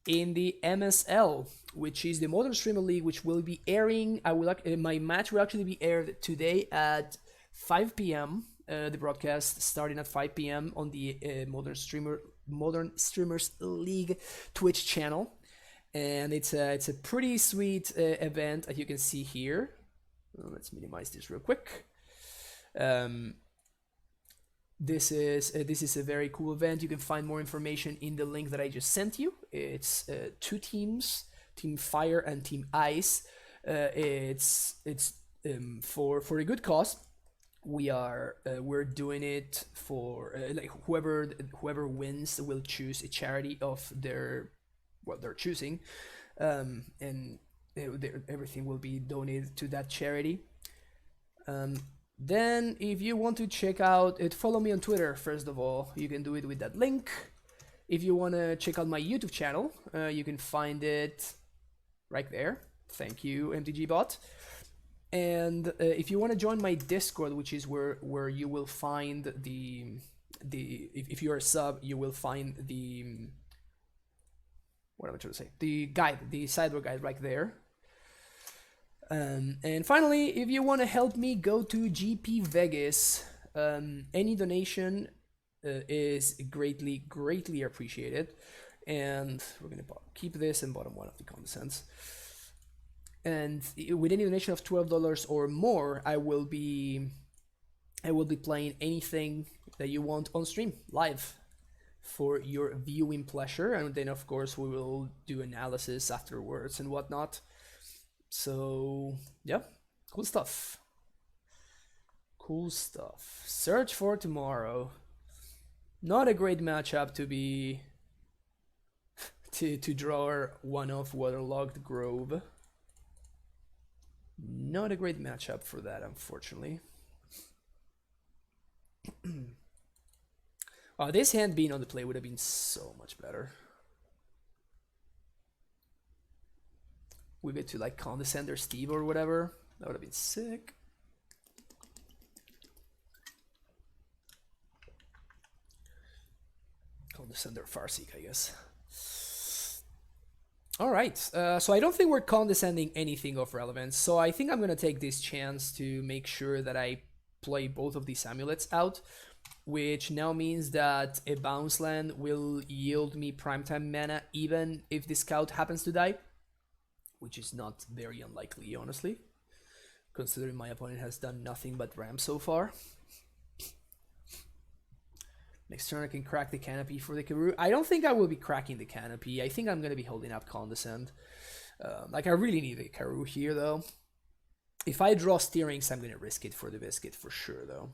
A: in the MSL, which is the Modern Streamer League, which will be airing. My match will actually be aired today at 5 p.m. The broadcast starting at 5 p.m. on the Modern Streamers League Twitch channel, and it's a pretty sweet event, as you can see here. Let's minimize this real quick. This is a very cool event. You can find more information in the link that I just sent you. It's 2 teams, Team Fire and Team Ice. It's for a good cause. We're doing it for like whoever wins will choose a charity of their they're choosing, and everything will be donated to that charity. Then if you want to check out it, follow me on Twitter. First of all, you can do it with that link. If you want to check out my YouTube channel, you can find it right there. Thank you, MTGBot. And if you want to join my Discord, which is where you will find if you're a sub, you will find the what am I trying to say? The guide, the sideboard guide right there. And finally, if you want to help me go to GP Vegas, any donation is greatly appreciated. And we're gonna keep this in bottom 1 of the condescends. And with any donation of $12 or more, I will be playing anything that you want on stream live for your viewing pleasure. And then of course we will do analysis afterwards and whatnot. So yeah, cool stuff. Search for Tomorrow. Not a great matchup to be to draw one of Waterlogged Grove. Not a great matchup for that, unfortunately. This hand being on the play would have been so much better. We get to like Condescender Steve or whatever. That would have been sick. Condescender Farseek, I guess. Alright, so I don't think we're condescending anything of relevance, so I think I'm gonna take this chance to make sure that I play both of these amulets out, which now means that a bounce land will yield me primetime mana even if the scout happens to die, which is not very unlikely, honestly, considering my opponent has done nothing but ram so far. Next turn I can crack the canopy for the Karoo. I don't think I will be cracking the canopy. I think I'm going to be holding up Condescend. Like, I really need the Karoo here, though. If I draw Steerings, I'm going to risk it for the biscuit for sure, though.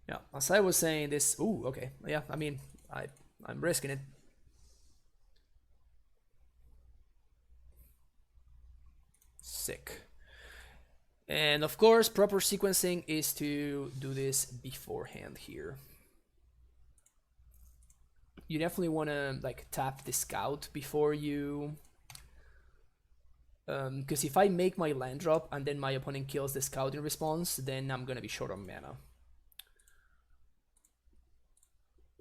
A: Yeah, as I was saying this... Ooh, okay. Yeah, I mean, I'm risking it. Sick. And of course, proper sequencing is to do this beforehand here. You definitely want to like tap the scout before you... because if I make my land drop and then my opponent kills the scout in response, then I'm going to be short on mana.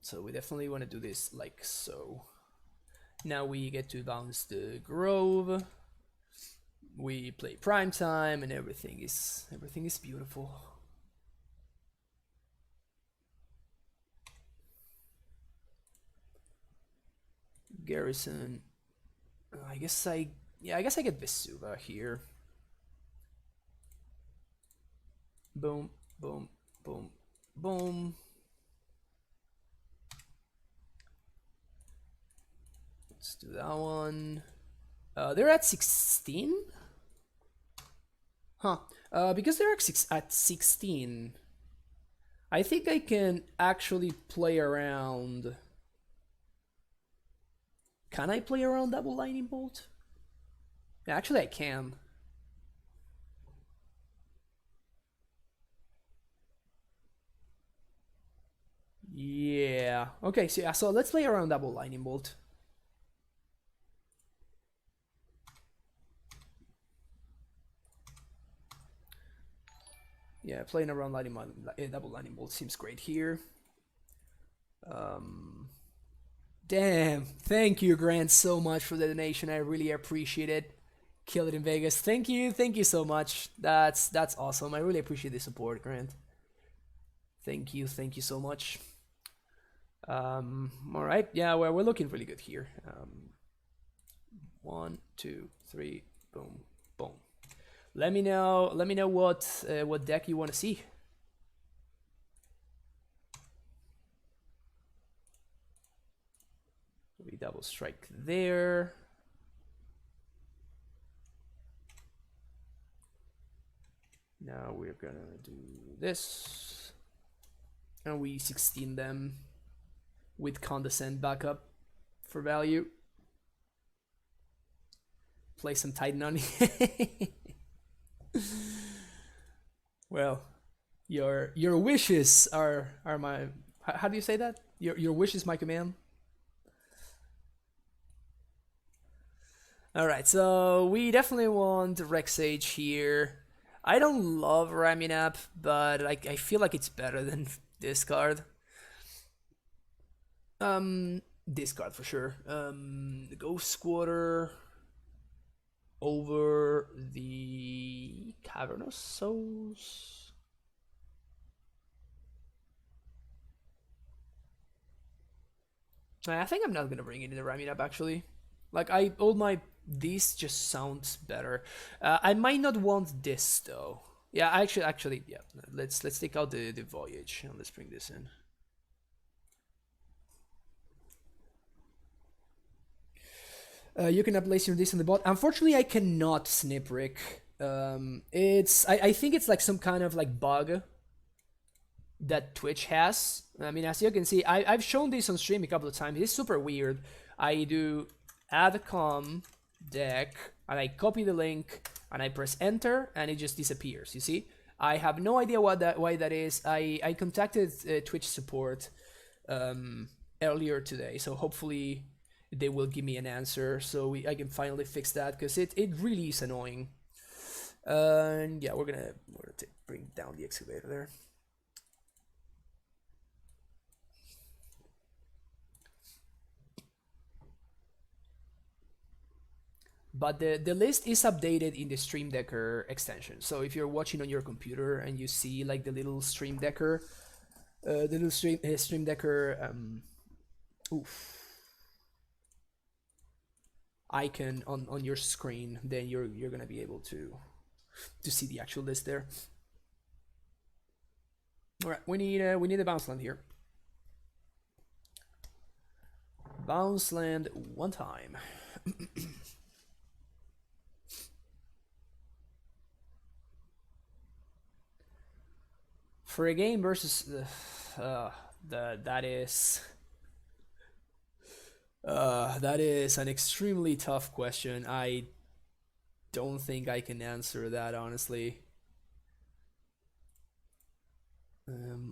A: So we definitely want to do this like so. Now we get to bounce the Grove. We play prime time and everything is beautiful. Garrison. I guess I get Vesuva here. Boom, boom, boom, boom. Let's do that one. They're at 16? Huh. Because they're at 16, I think I can actually play around... Can I play around double lightning bolt? Yeah, actually I can. Yeah. Okay, so yeah, so let's play around double lightning bolt. Yeah, playing around double lightning bolt seems great here. Damn, thank you, Grant, so much for the donation. I really appreciate it. Kill it in Vegas. Thank you so much. That's awesome. I really appreciate the support, Grant. Thank you so much. All right, yeah, well, we're looking really good here. 1, 2, 3, boom, boom. Let me know what deck you want to see. We double strike there. Now we're gonna do this. And we 16 them with Condescend backup for value. Play some Titan on it. Well, your wishes are my... How do you say that? Your wish is my command? Alright, so we definitely want Rexage here. I don't love ramming up, but I feel like it's better than this card. This card for sure. The Ghost Squatter over the Cavernous Souls. I think I'm not gonna bring it in the ramming up actually. Like this just sounds better. I might not want this though. Yeah, actually, yeah. Let's take out the Voyage and let's bring this in. You can place this on the bot. Unfortunately, I cannot snip Rick. I think it's like some kind of like bug that Twitch has. I mean, as you can see, I've shown this on stream a couple of times. It's super weird. I do add com deck and I copy the link and I press enter and it just disappears. You see, I have no idea why that is. I contacted Twitch support earlier today, so hopefully they will give me an answer so I can finally fix that, because it really is annoying. And yeah, we're gonna bring down the excavator there. But the list is updated in the Stream Decker extension. So if you're watching on your computer and you see like the little Stream Decker, Stream Decker icon on your screen, then you're gonna be able to see the actual list there. All right, we need a bounce land here. Bounce land one time. For a game versus that is an extremely tough question. I don't think I can answer that honestly.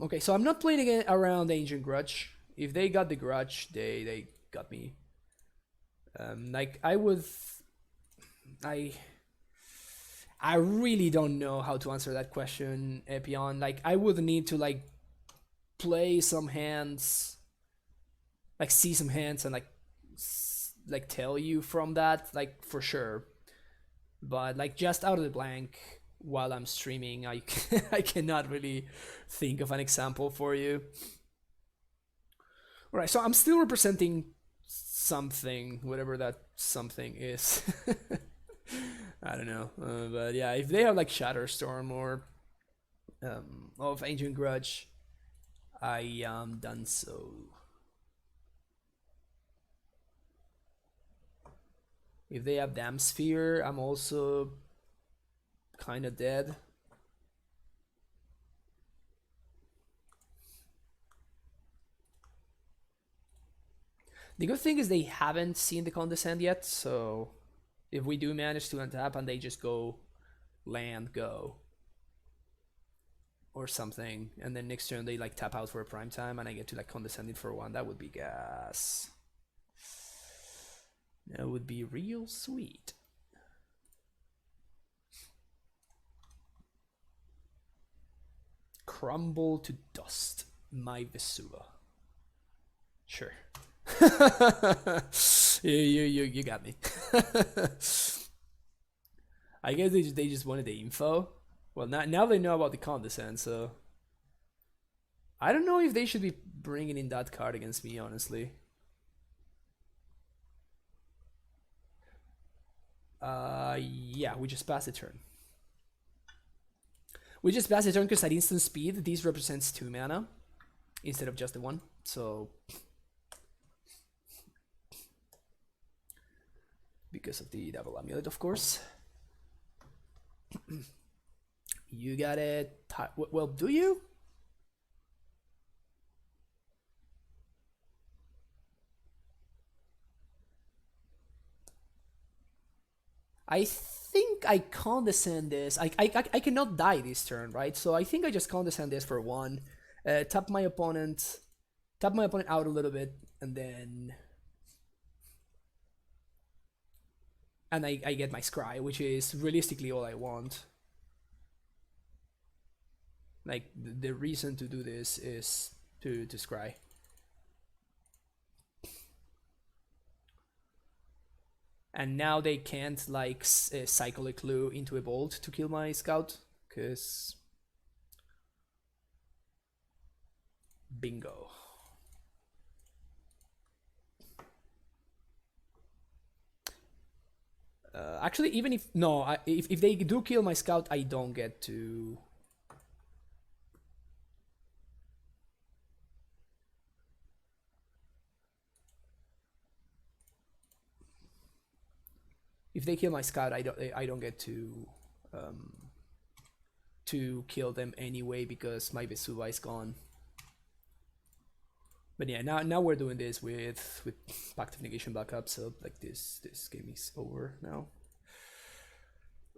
A: Okay, so I'm not playing again around Ancient Grudge. If they got the Grudge, they got me. Like I really don't know how to answer that question, Epion. Like I would need to like play some hands, like see some hands and like tell you from that, like for sure. But like just out of the blank while I'm streaming, I I cannot really think of an example for you. All right, so I'm still representing something, whatever that something is. I don't know, but yeah, if they have like Shatterstorm or of Ancient Grudge, I done so. If they have Dam Sphere, I'm also kind of dead. The good thing is they haven't seen the Condescend yet, so if we do manage to untap and they just go land go or something, and then next turn they like tap out for a prime time and I get to like Condescend it for one, that would be gas. That would be real sweet. Crumble to dust, my Vesuva. Sure. you got me. I guess they just wanted the info. Well, now they know about the Condescend, so I don't know if they should be bringing in that card against me, honestly. Yeah, we just passed the turn. We just passed the turn because at instant speed, this represents 2 mana instead of just the 1. So because of the double amulet, of course. You got it. Well, do you? I think I Condescend this. I cannot die this turn, right? So I think I just Condescend this for 1. Tap my opponent out a little bit, and then I get my Scry, which is realistically all I want. Like the reason to do this is to Scry. And now they can't like cycle a clue into a bolt to kill my scout, because bingo. Actually, even if no, if they do kill my scout, I don't get to. If they kill my scout, I don't get to kill them anyway because my Vesuva is gone. But yeah, now we're doing this with Pact of Negation backup, so like this game is over now.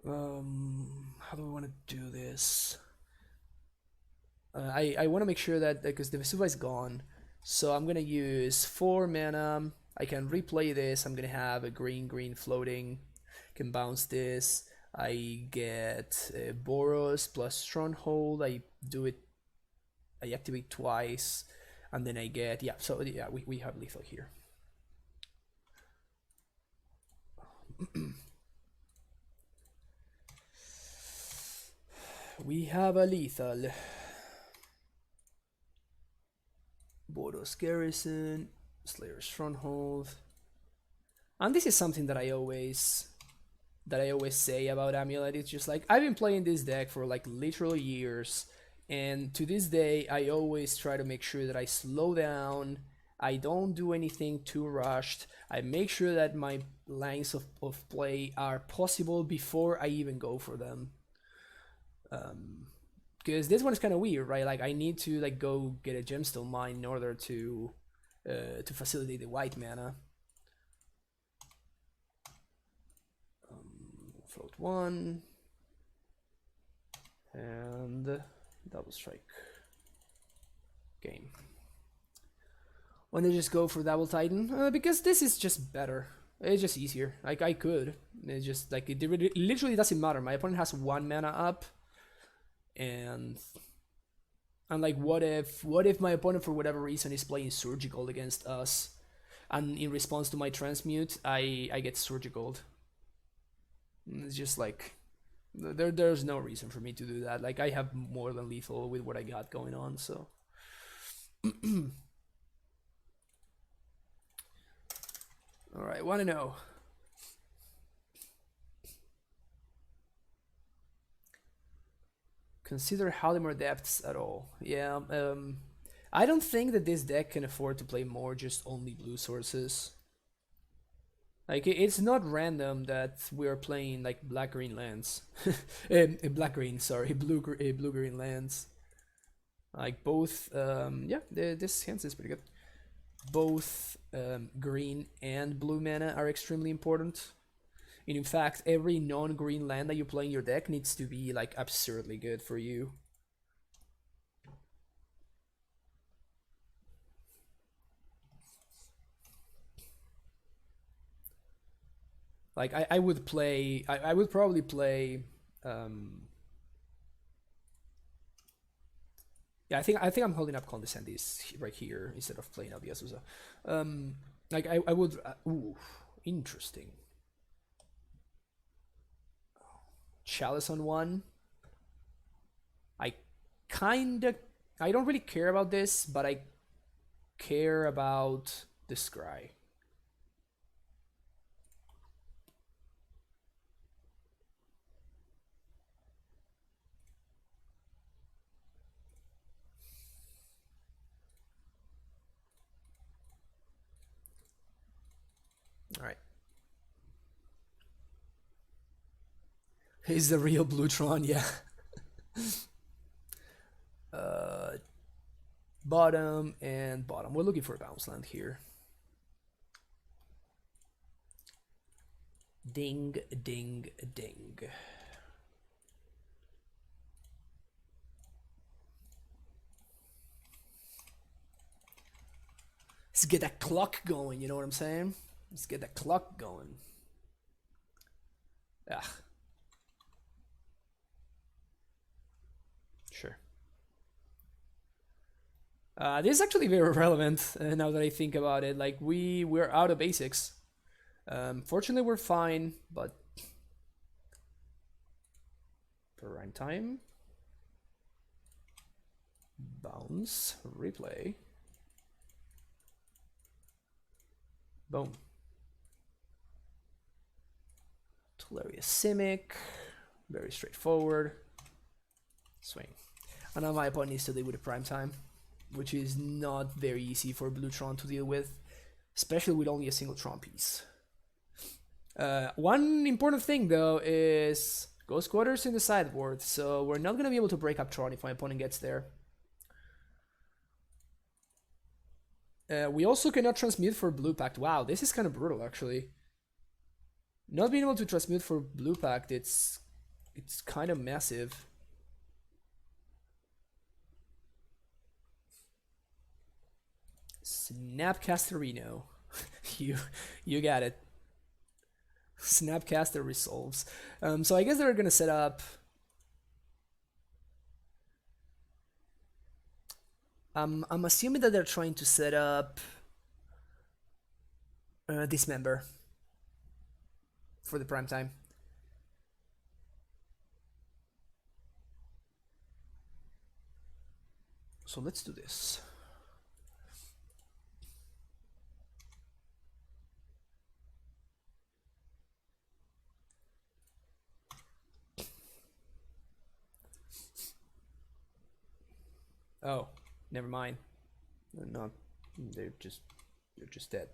A: How do I want to do this? I want to make sure that because the Vesuva is gone, so I'm gonna use 4 mana. I can replay this. I'm gonna have a green floating. Can bounce this. I get Boros plus Stronghold. I activate twice, and then I get So yeah, we have lethal here. We have a lethal. Boros Garrison, Slayer's Stronghold. And this is something that I always say about Amulet. It's just like I've been playing this deck for like literal years, and to this day I always try to make sure that I slow down. I don't do anything too rushed. I make sure that my lines of play are possible before I even go for them. Because this one is kind of weird, right? Like I need to like go get a gemstone mine in order to facilitate the white mana. Float one and double strike. Game. Want to just go for double Titan? Because this is just better. It's just easier. Like I could. It's just like it literally doesn't matter. My opponent has 1 mana up, and like what if my opponent for whatever reason is playing surgical against us, and in response to my transmute, I get surgical. It's just like there's no reason for me to do that. Like I have more than lethal with what I got going on, so. All right, want to know. Consider Halimar depths at all. Yeah, I don't think that this deck can afford to play more just only blue sources. Like it's not random that we are playing like black-green lands, black-green, sorry, blue-green lands. Like both, yeah, this hand is pretty good. Both green and blue mana are extremely important. And in fact, every non-green land that you play in your deck needs to be like absurdly good for you. Like I would play, I would probably play. Yeah, I think I'm holding up Condescendis right here instead of playing out the Azusa. Like I would. Ooh, interesting. Chalice on one. I don't really care about this, but I care about the scry. All right. He's the real blue Tron, yeah. Bottom and bottom. We're looking for a bounce land here. Ding, ding, ding. Let's get that clock going, you know what I'm saying? Let's get that clock going. Ah. Sure. This is actually very relevant now that I think about it. Like we're out of basics. Fortunately, we're fine, but prime time. Bounce, replay. Boom. Tularia Simic, very straightforward. Swing. And now my opponent needs to deal with the prime time, which is not very easy for blue Tron to deal with, especially with only a single Tron piece. One important thing though is Ghost Quarters in the sideboard, so we're not gonna be able to break up Tron if my opponent gets there. We also cannot transmute for Blue Pact. Wow, this is kind of brutal actually. Not being able to transmute for Blue Pact, it's kind of massive. Snapcasterino. you got it. Snapcaster resolves. So I guess they're gonna set up. I'm assuming that they're trying to set up Dismember for the prime time. So let's do this. Oh, never mind. They're not. They're just dead.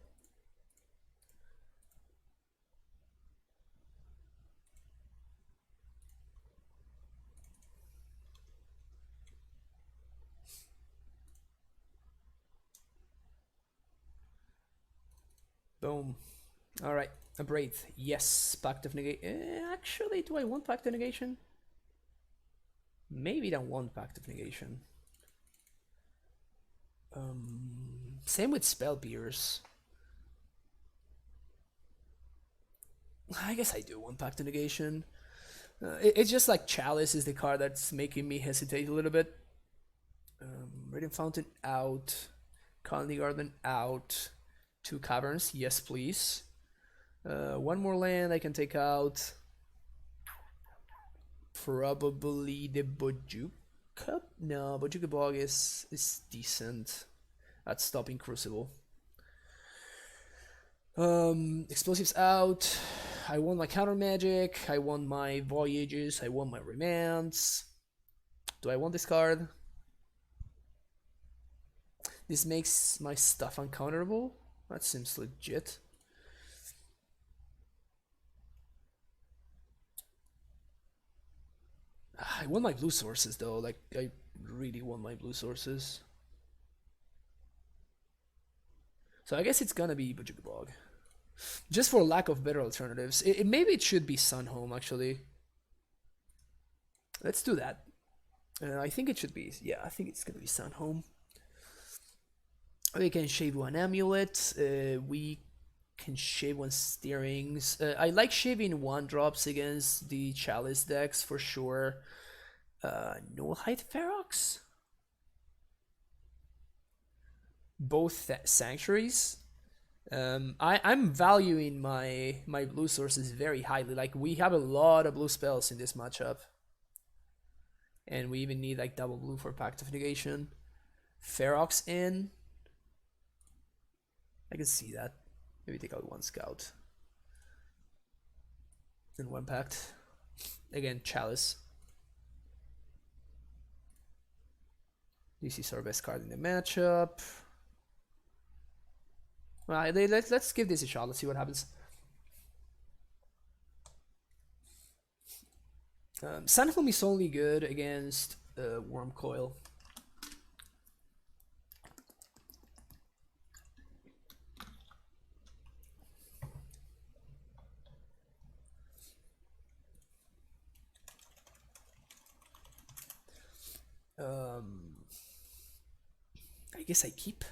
A: Boom. All right. A Braid. Yes. Pact of Negation. Actually, do I want Pact of Negation? Maybe don't want Pact of Negation. Same with Spell Pierce. I guess I do want Pact of Negation. It's just like Chalice is the card that's making me hesitate a little bit. Radiant Fountain out. Colony Garden out. 2 Caverns, yes please. One more land I can take out. Probably the Bojuka? No, Bojuka Bog is decent at stopping Crucible. Explosives out. I want my counter magic. I want my voyages. I want my remands. Do I want this card? This makes my stuff uncounterable. That seems legit. I want my blue sources though. Like I really want my blue sources. So I guess it's gonna be Bojuka Bog. Just for lack of better alternatives. Maybe it should be Sunhome actually. Let's do that. I think it should be. Yeah, I think it's gonna be Sunhome. We can shave 1 Amulet. We can shave 1 Steerings. I like shaving 1 drops against the Chalice decks for sure. Nullhide Ferox? Both sanctuaries. I'm valuing my blue sources very highly. Like we have a lot of blue spells in this matchup. And we even need like double blue for Pact of Negation. Ferox in. I can see that. Maybe take out 1 Scout. And 1 Pact. Again, Chalice. This is our best card in the matchup. Alright, let's give this a shot. Let's see what happens. Sunhome is only good against Worm Coil. I guess I keep.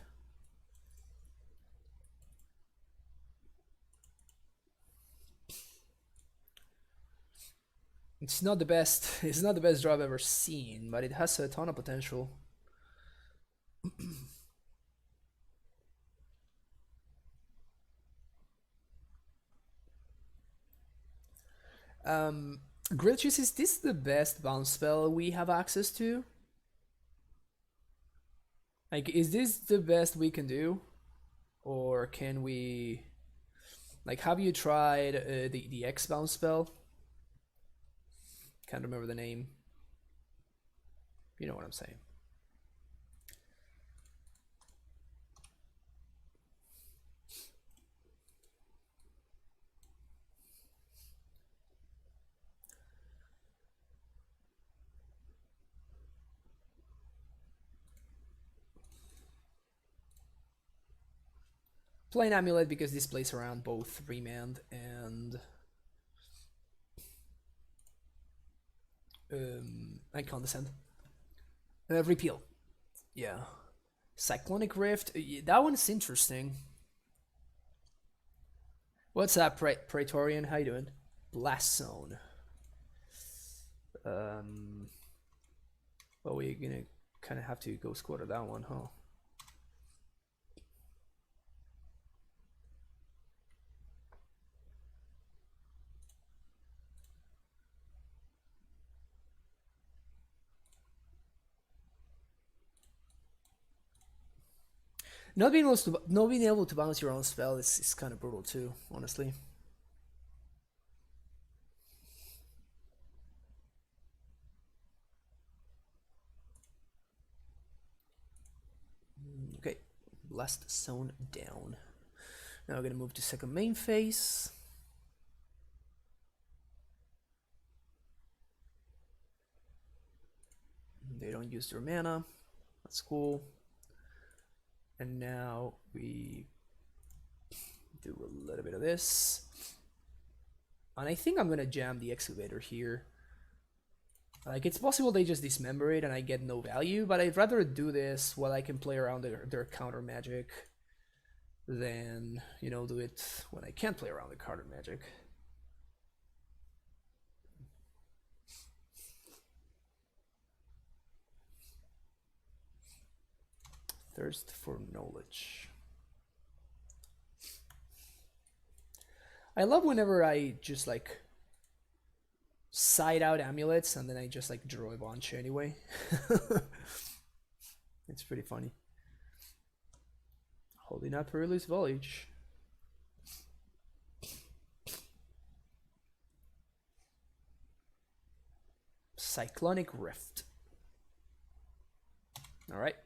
A: It's not the best. It's not the best draw I've ever seen, but it has a ton of potential. Grilled Cheese, is this the best bounce spell we have access to? Like, is this the best we can do? Or can we... Like, have you tried the X bounce spell? Can't remember the name. You know what I'm saying. Playing Amulet because this plays around both Remand and Condescend. Repeal. Yeah. Cyclonic Rift. That one's interesting. What's up, Praetorian? How you doing? Blast Zone. Well, we're gonna kind of have to go squatter that one, huh? Not being able to bounce your own spell is kind of brutal too, honestly. Okay, last zone down. Now we're gonna move to second main phase. They don't use their mana. That's cool. And now we do a little bit of this. And I think I'm gonna jam the excavator here. Like, it's possible they just dismember it and I get no value, but I'd rather do this while I can play around their counter magic than, you know, do it when I can't play around the counter magic. Thirst for knowledge. I love whenever I just like side out amulets and then I just like draw a bunch anyway. It's pretty funny. Holding up Perilous Voyage. Cyclonic Rift. Alright.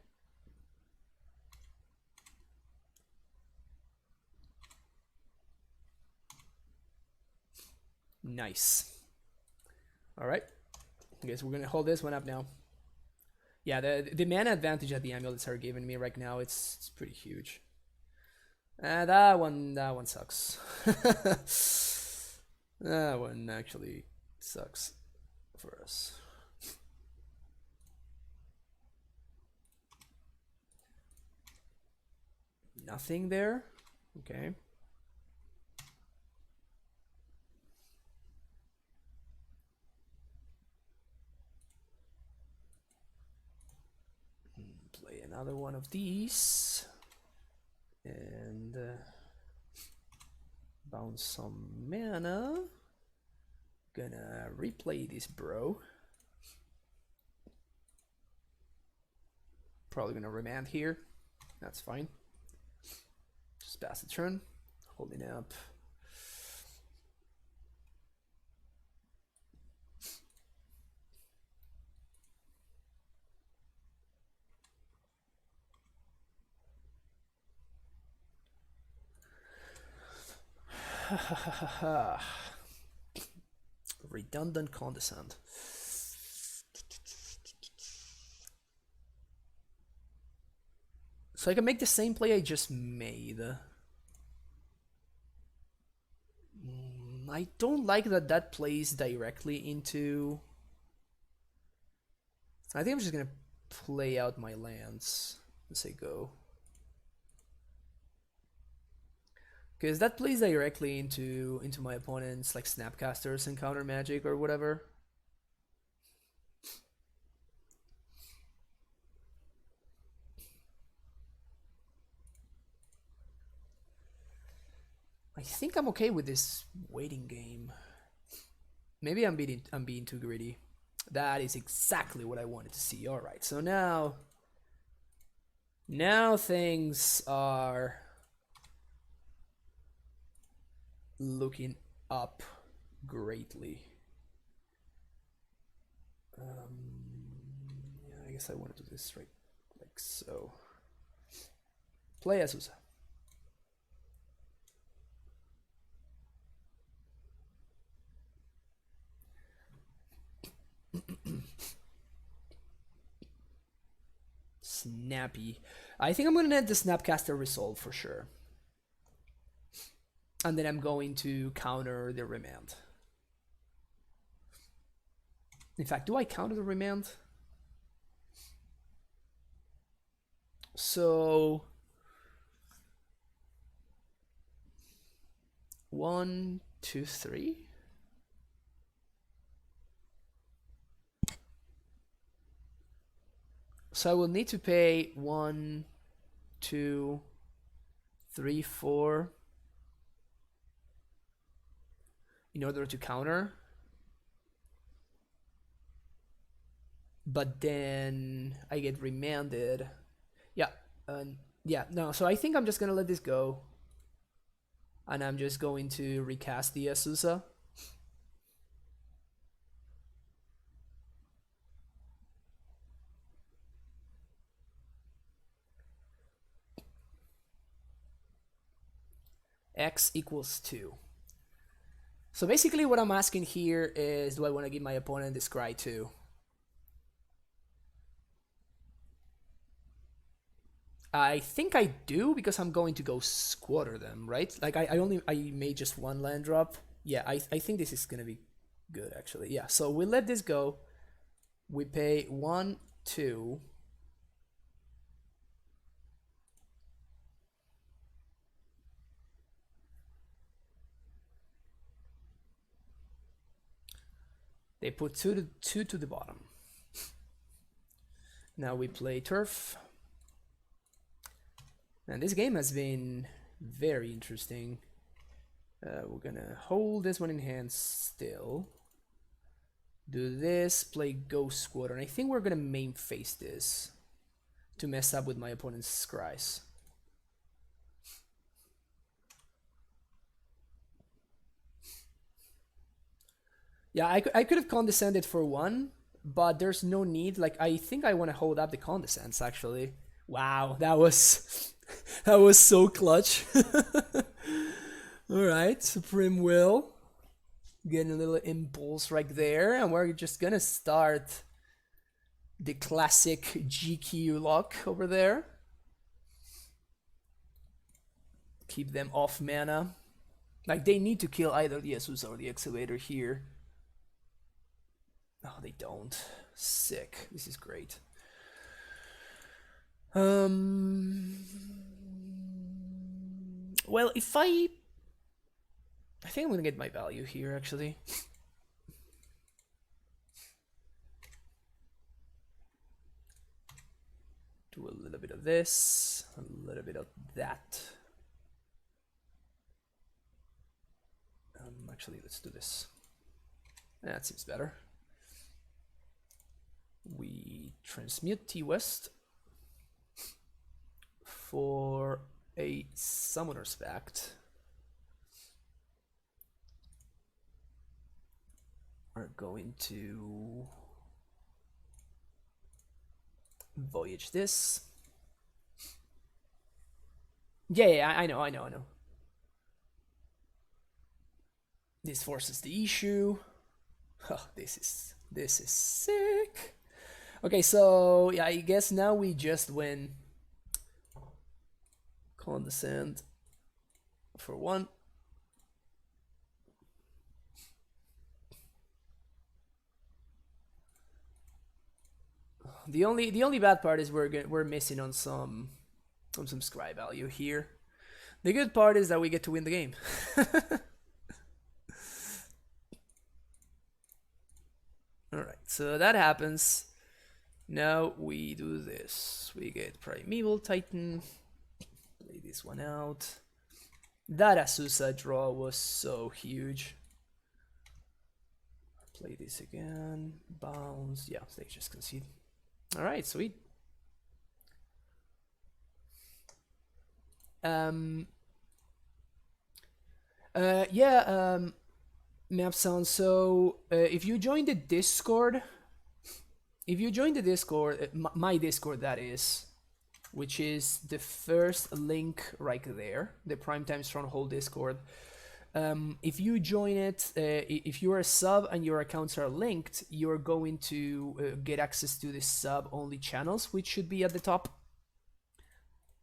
A: Nice. Alright. I guess we're gonna hold this one up now. Yeah, the mana advantage that the amulets are giving me right now, it's pretty huge. That one sucks. That one actually sucks for us. Nothing there. Okay. Play another one of these. And bounce some mana. Gonna replay this, bro. Probably gonna remand here. That's fine. Just pass the turn. Holding up. Redundant condescend. So I can make the same play I just made. I don't like that that plays directly into... I think I'm just gonna play out my lands and say go. Because that plays directly into my opponent's like snapcasters and counter magic or whatever. I think I'm okay with this waiting game. Maybe I'm being too greedy. That is exactly what I wanted to see. All right, so now things are looking up greatly. Yeah, I guess I want to do this right like so. Play Azusa. Snappy. I think I'm gonna net the Snapcaster Resolve for sure. And then I'm going to counter the Remand. In fact, do I counter the Remand? So... 1, 2, 3. So I will need to pay 1, 2, 3, 4 in order to counter. But then I get remanded. Yeah, Yeah, no, so I think I'm just gonna let this go. And I'm just going to recast the Azusa. X equals 2. So basically what I'm asking here is, do I want to give my opponent this cry too? I think I do, because I'm going to go squatter them, right? Like I made just one land drop. Yeah, I think this is gonna be good actually. Yeah, so we let this go. We pay 1, 2. They put two to the bottom. Now we play turf. And this game has been very interesting. We're gonna hold this one in hand still. Do this, play Ghost Squatter, and I think we're gonna main face this to mess up with my opponent's scries. Yeah, I could have condescended for 1, but there's no need. Like, I think I want to hold up the condescends actually. Wow, that was that was so clutch. All right, Supreme Will, getting a little impulse right there, and we're just gonna start the classic GQ lock over there. Keep them off mana. Like, they need to kill either the Azusa or the Excavator here. Oh, they don't. Sick. This is great. Well, if I think I'm gonna get my value here, actually. Do a little bit of this, a little bit of that. Actually, let's do this. That seems better. We transmute T-West for a Summoner's Pact. We're going to voyage this. Yeah, I know. This forces the issue. Oh, this is sick. Okay, so yeah, I guess now we just win. Condescend for 1. The only bad part is we're missing on some scry value here. The good part is that we get to win the game. Alright, so that happens. Now we do this. We get Primeval Titan. Play this one out. That Azusa draw was so huge. Play this again. Bounce. Yeah, they just concede. Alright, sweet. Map sound. So if you join the Discord, my Discord that is, which is the first link right there, the Primetime Stronghold Discord. If you join it, if you're a sub and your accounts are linked, you're going to get access to the sub-only channels, which should be at the top.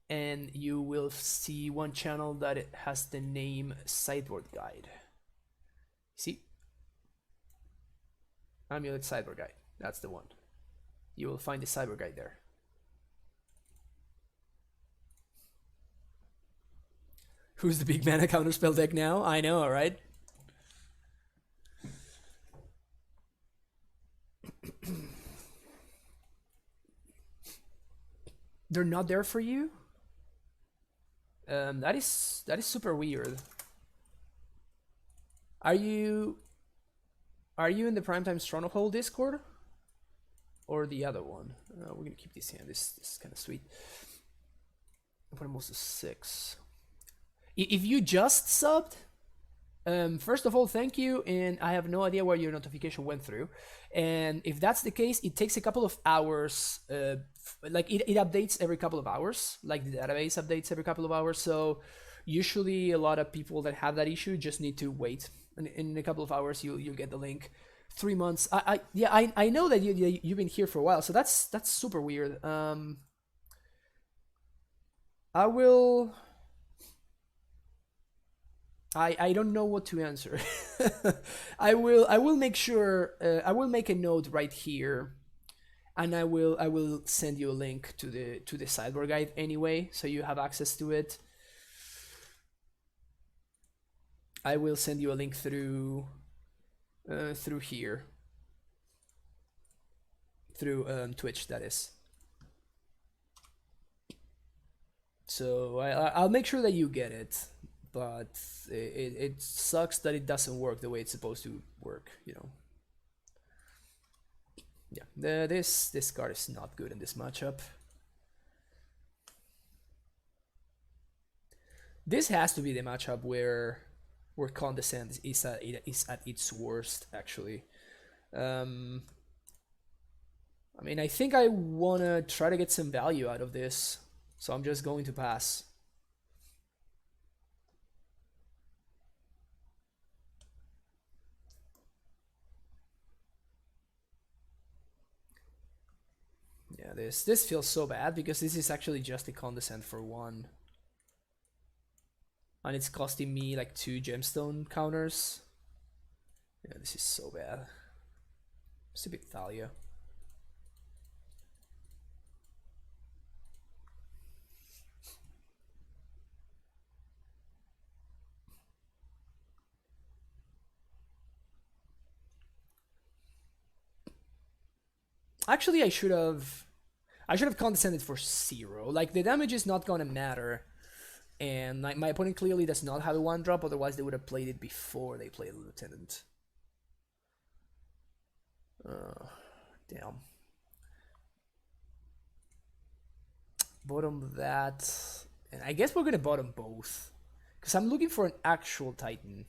A: And you will see one channel that it has the name Sideboard Guide. See? Amulet Sideboard Guide. That's the one. You will find the Sideboard Guide there. Who's the big mana counterspell deck now? I know, right? They're not there for you? That is super weird. Are you in the Primetime Stronghold Discord? Or the other one? We're gonna keep this here. This is kind of sweet. Put almost to 6. If you just subbed, first of all, thank you, and I have no idea where your notification went through. And if that's the case, it takes a couple of hours. Like it updates every couple of hours, like the database updates every couple of hours. So usually, a lot of people that have that issue just need to wait. And in a couple of hours, you'll get the link. 3 months. I know that you've been here for a while, so that's super weird. I will. I don't know what to answer. I will make sure I will make a note right here, and I will send you a link to the sideboard guide anyway, so you have access to it. I will send you a link through here, through Twitch, that is. So I'll make sure that you get it, but it sucks that it doesn't work the way it's supposed to work, you know. Yeah, this card is not good in this matchup. This has to be the matchup where Condescend is at its worst, actually. I mean, I think I wanna try to get some value out of this, so I'm just going to pass. Yeah, this feels so bad because this is actually just a Condescend for 1. And it's costing me like 2 gemstone counters. Yeah, this is so bad. Stupid Thalia. Actually, I should have condescended for 0. Like, the damage is not gonna matter. And my opponent clearly does not have a 1-drop, otherwise they would have played it before they played Lieutenant. Damn. Bottom that. And I guess we're gonna bottom both. Because I'm looking for an actual Titan.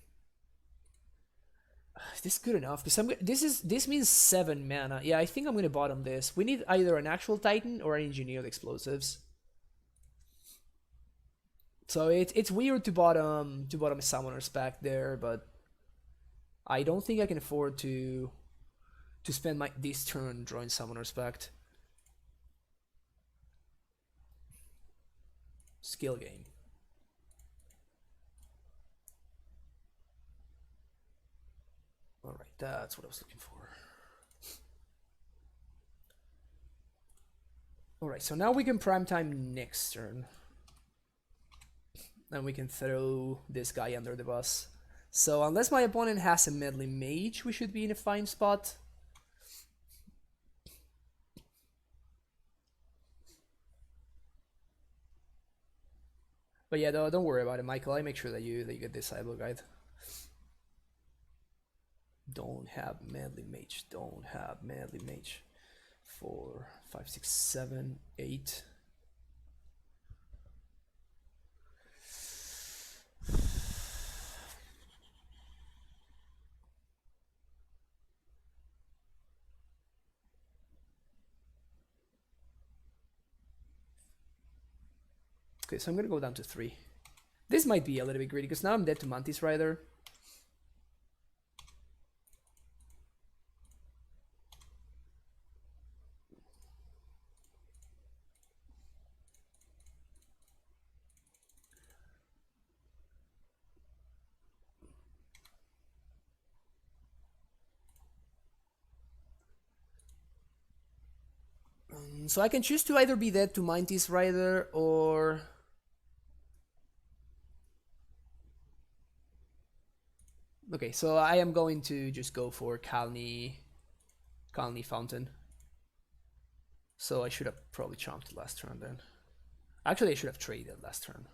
A: Is this good enough? Because this means 7 mana. Yeah, I think I'm gonna bottom this. We need either an actual Titan or an engineered explosives. So it's weird to bottom summoners back there, but I don't think I can afford to spend this turn drawing summoners back. Skill game. Alright, that's what I was looking for. Alright, so now we can prime time next turn. And we can throw this guy under the bus. So unless my opponent has a meddling mage, we should be in a fine spot. But yeah, don't worry about it, Michael. I make sure that you get this sideboard guide. Don't have meddling mage. Don't have meddling mage. 4, 5, 6, 7, 8. Okay, so I'm gonna go down to 3. This might be a little bit greedy because now I'm dead to Mantis Rider. So I can choose to either be dead to Mantis Rider or... Okay, so I am going to just go for Kalni Fountain. So I should have probably chomped last turn then. Actually, I should have traded last turn.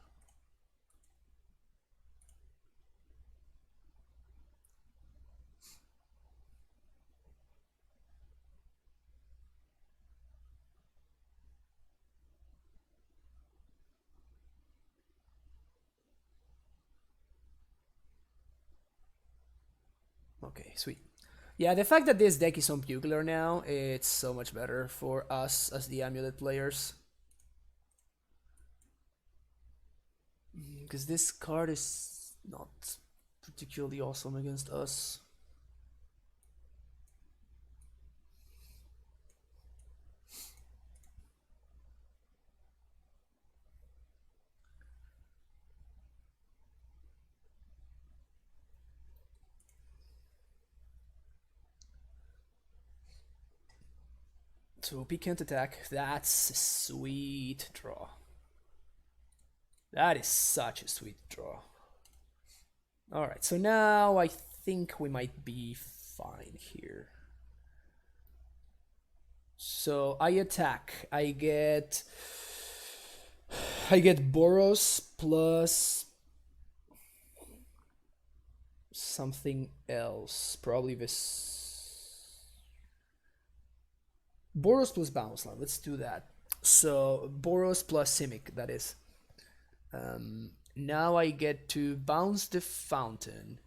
A: Okay, sweet. Yeah, the fact that this deck is on Bugler now, it's so much better for us as the Amulet players. Because this card is not particularly awesome against us. So he can't attack. That's a sweet draw. That is such a sweet draw. Alright, so now I think we might be fine here. So I attack. I get Boros plus something else. Probably this Boros plus Bounce Land. Let's do that. So Boros plus Simic, that is. Now I get to bounce the fountain.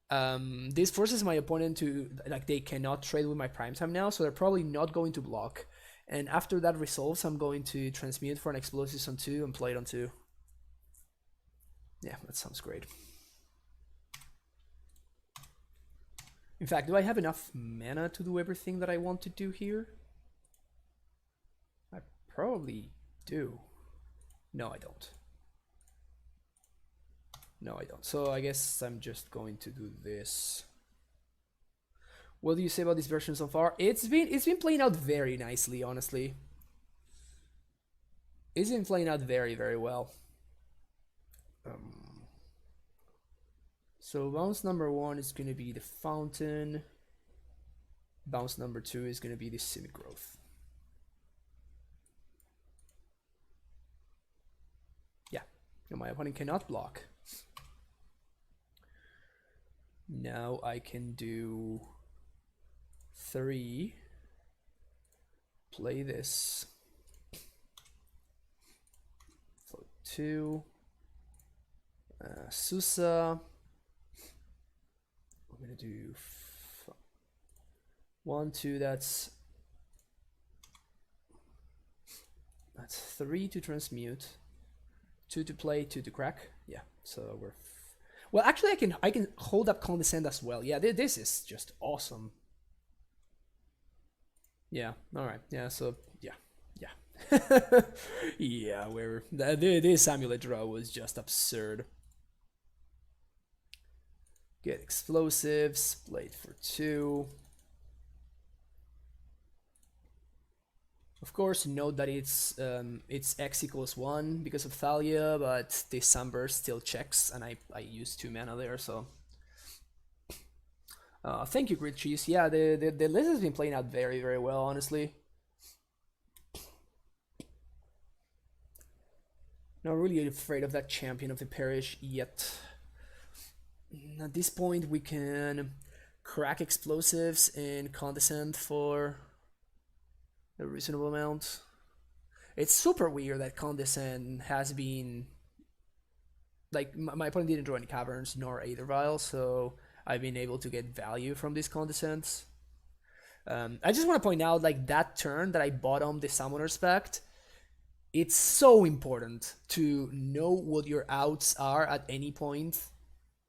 A: This forces my opponent to, like, they cannot trade with my primetime now, so they're probably not going to block. And after that resolves, I'm going to transmute for an explosives on 2 and play it on 2. Yeah, that sounds great. In fact, do I have enough mana to do everything that I want to do here? I probably do. No, I don't. No, I don't. So I guess I'm just going to do this. What do you say about this version so far? It's been playing out very nicely, honestly. It's been playing out very, very well. So bounce number 1 is going to be the fountain. Bounce number 2 is going to be the Simic growth. Yeah, no, my opponent cannot block. Now I can do 3. Play this. For 2. Susa. I'm gonna do 1, 2. That's 3 to transmute, 2 to play, 2 to crack. Yeah, so we're. Well, actually, I can hold up Condescend as well. Yeah, this is just awesome. Yeah. All right. Yeah. So yeah. Yeah. This Amulet draw was just absurd. Get explosives, blade for 2. Of course, note that it's X equals 1 because of Thalia, but the Sunburst still checks, and I used 2 mana there, so. Thank you, Grid Cheese. Yeah, the list has been playing out very, very well, honestly. Not really afraid of that Champion of the Parish yet. At this point, we can crack explosives and Condescend for a reasonable amount. It's super weird that Condescend has been. Like, my opponent didn't draw any caverns nor Aether Vial, so I've been able to get value from these Condescends. I just want to point out, like, that turn that I bottomed the Summoner's Pact, it's so important to know what your outs are at any point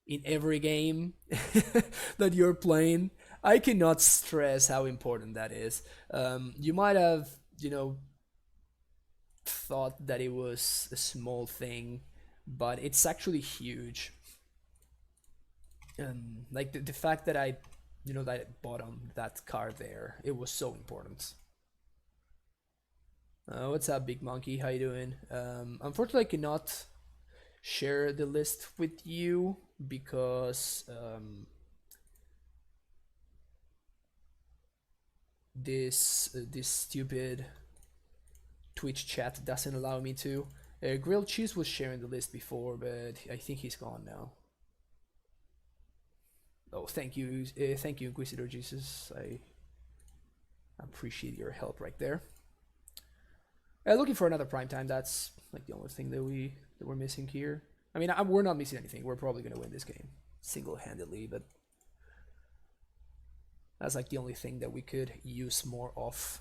A: in every game that you're playing. I cannot stress how important that is. You might have, thought that it was a small thing, but it's actually huge. Like the fact that I bottomed that card there, it was so important. What's up, Big Monkey? How you doing? Unfortunately, I cannot share the list with you because this stupid Twitch chat doesn't allow me to. Grilled Cheese was sharing the list before, but I think he's gone now. Oh, thank you, Inquisitor Jesus. I appreciate your help right there. Looking for another prime time. That's like the only thing that we're missing here. I mean, we're not missing anything. We're probably gonna win this game single-handedly, but That's like the only thing that we could use more of.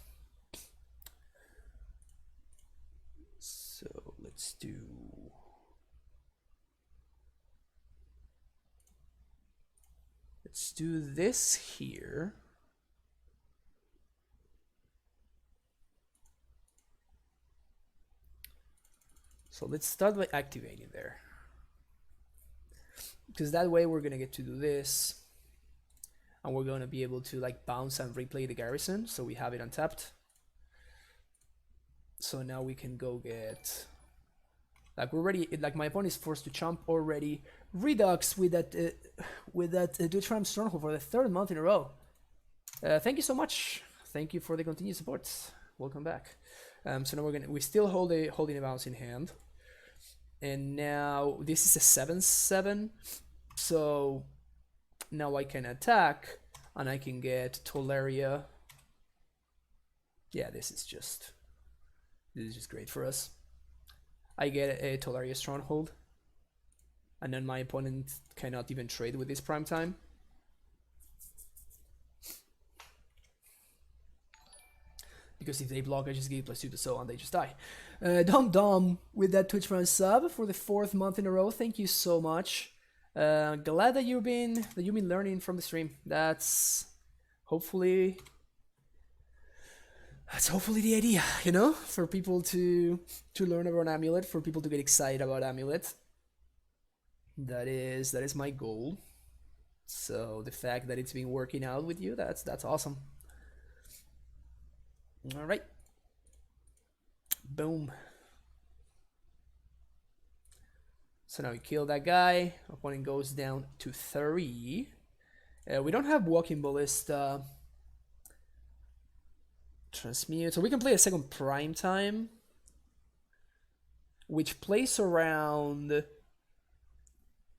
A: So let's do... Let's do this here. So let's start by activating there. Because that way we're gonna get to do this. And we're gonna be able to like bounce and replay the garrison. So we have it untapped. So now we can go get... Like we're ready, like my opponent is forced to chump already. Redux with that Deutschram Stronghold for the 3rd month in a row. Thank you so much. Thank you for the continued support. Welcome back. So now we still holding a bounce in hand. And now this is a 7/7, so now I can attack and I can get Tolaria. Yeah, this is just great for us. I get a Tolaria Stronghold, and then my opponent cannot even trade with this prime time. Because if they block, I just give +2 to so and they just die. Dom with that Twitch Prime sub for the 4th month in a row. Thank you so much. Glad that you've been learning from the stream. That's hopefully the idea, you know, for people to learn about Amulet, for people to get excited about Amulet. That is my goal. So the fact that it's been working out with you, that's awesome. All right. Boom. So now we kill that guy. Opponent goes down to 3. We don't have Walking Ballista. Transmute. So we can play a second prime time, which plays around...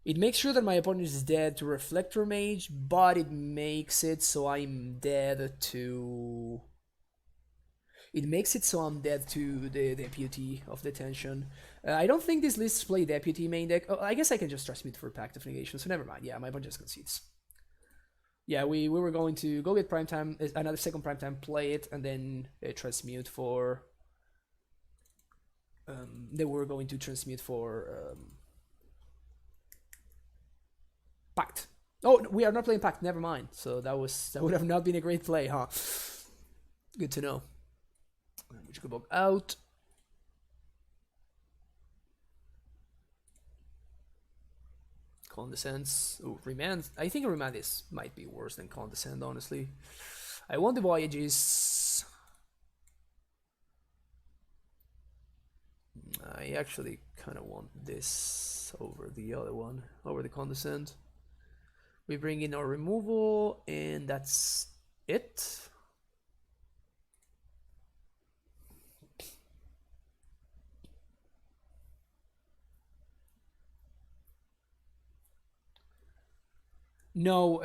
A: It makes sure that my opponent is dead to Reflector Mage, but it makes it so I'm dead to... It makes it so I'm dead to the Deputy of Detention. I don't think these lists play Deputy main deck. Oh, I guess I can just transmute for Pact of Negation, so never mind. Yeah, my opponent just concedes. Yeah, we were going to go get Primetime, another second Primetime, play it, and then transmute for... they were going to transmute for... Pact. Oh, we are not playing Pact, never mind. So that would have not been a great play, huh? Good to know. Which could block out. Condescends. Oh, Remand. I think Remand might be worse than Condescend, honestly. I want the Voyages. I actually kind of want this over the other one, over the Condescend. We bring in our removal, and that's it. No,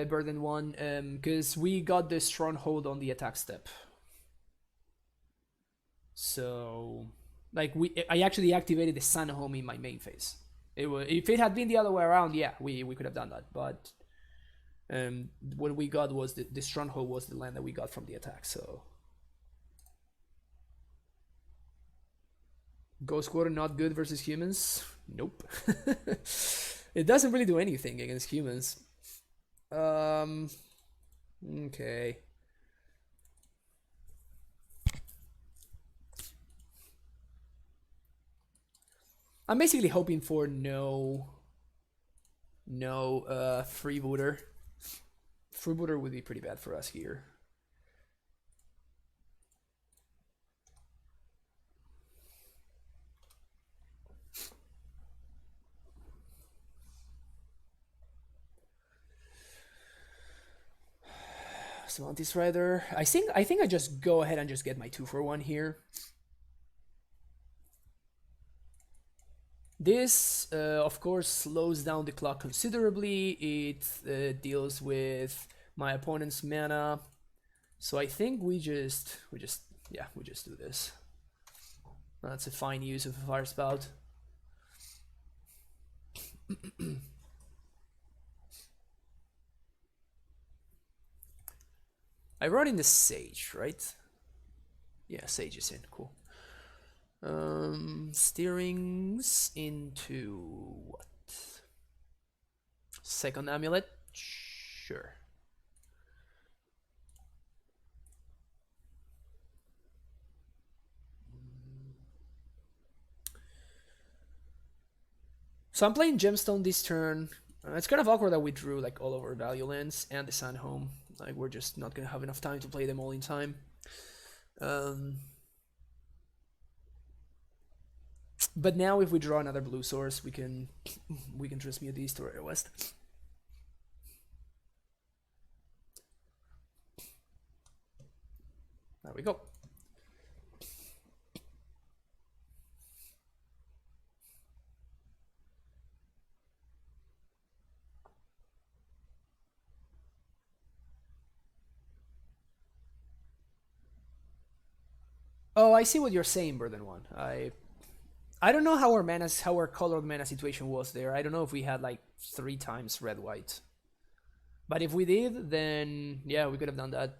A: Burden 1, because we got the Stronghold on the attack step. So, like, I actually activated the Sun Home in my main phase. If it had been the other way around, yeah, we could have done that. But what we got was the Stronghold was the land that we got from the attack. So, Ghost Quarter not good versus humans. Nope. It doesn't really do anything against humans. Okay. I'm basically hoping for no freebooter. Freebooter would be pretty bad for us here. Semantis Rider. I think I just go ahead and just get my 2-for-1 here. This, of course, slows down the clock considerably. It deals with my opponent's mana. So I think we just do this. That's a fine use of a Fire Spout. I brought in the Sage, right? Yeah, Sage is in. Cool. Steerings into what? Second Amulet? Sure. So I'm playing Gemstone this turn. It's kind of awkward that we drew like all of our value lands and the Sandhome. Like we're just not gonna have enough time to play them all in time. But now if we draw another blue source, we can transmute these to our west. There we go. Oh, I see what you're saying, Burden One. I don't know how our colored mana situation was there. I don't know if we had like 3 times red white. But if we did, then yeah, we could have done that.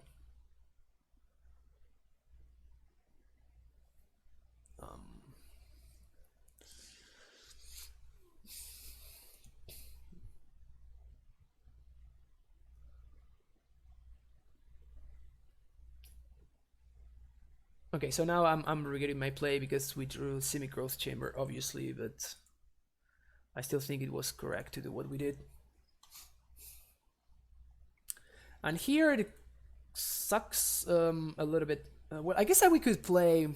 A: Okay, so now I'm regretting my play because we drew Simic Growth Chamber, obviously, but I still think it was correct to do what we did. And here it sucks a little bit. Well, I guess that we could play.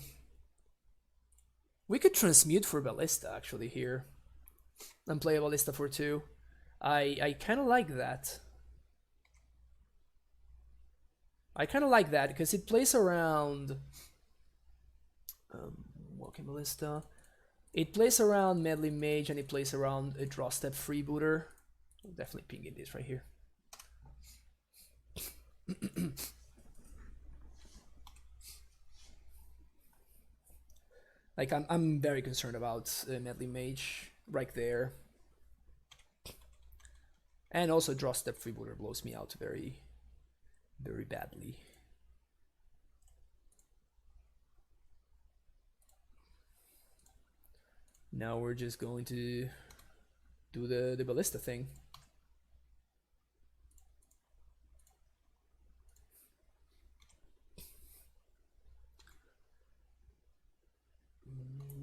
A: We could transmute for Ballista actually here, and play a Ballista for 2. I kind of like that. I kind of like that because it plays around. Walking Ballista. It plays around Meddling Mage and it plays around a draw step freebooter. I'll definitely ping in this right here. Like I'm very concerned about Meddling Mage right there. And also draw step freebooter blows me out very, very badly. Now we're just going to do the Ballista thing.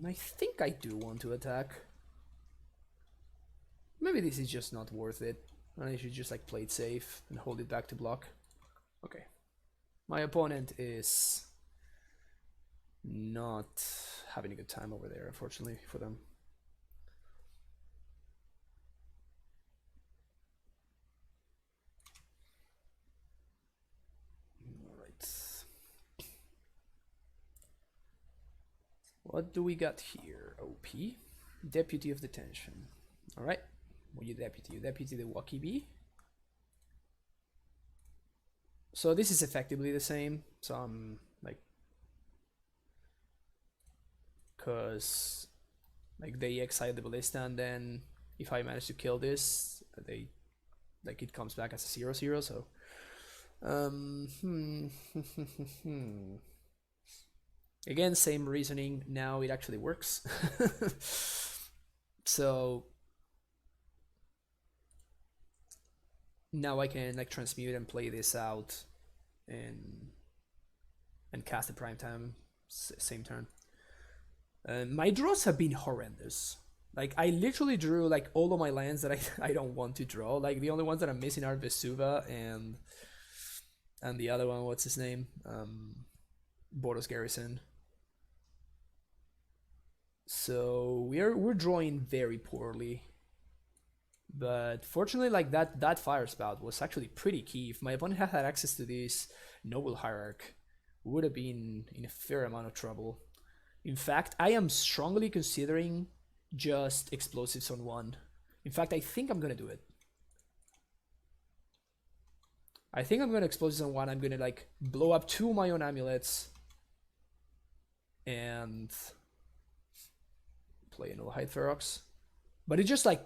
A: I think I do want to attack. Maybe this is just not worth it. I should just like play it safe and hold it back to block. Okay. My opponent is not having a good time over there, unfortunately for them. Alright. What do we got here? OP? Deputy of Detention. Alright. What you deputy? You deputy the Wakibi. So this is effectively the same. So I'm like, because like they exile the Ballista and then if I manage to kill this, they like it comes back as a 0/0. So again, same reasoning. Now it actually works. So now I can like transmute and play this out and cast the prime time same turn. My draws have been horrendous. Like I literally drew like all of my lands that I don't want to draw. Like the only ones that I'm missing are Vesuva and the other one, what's his name? Boros Garrison. So we're drawing very poorly. But fortunately, like that fire spout was actually pretty key. If my opponent had access to this Noble Hierarch, would have been in a fair amount of trouble. In fact, I am strongly considering just explosives on 1. In fact, I think I'm gonna do it. I think I'm gonna explosives on 1. I'm gonna like blow up 2 of my own amulets and play an Nullhide Ferox. But it's just like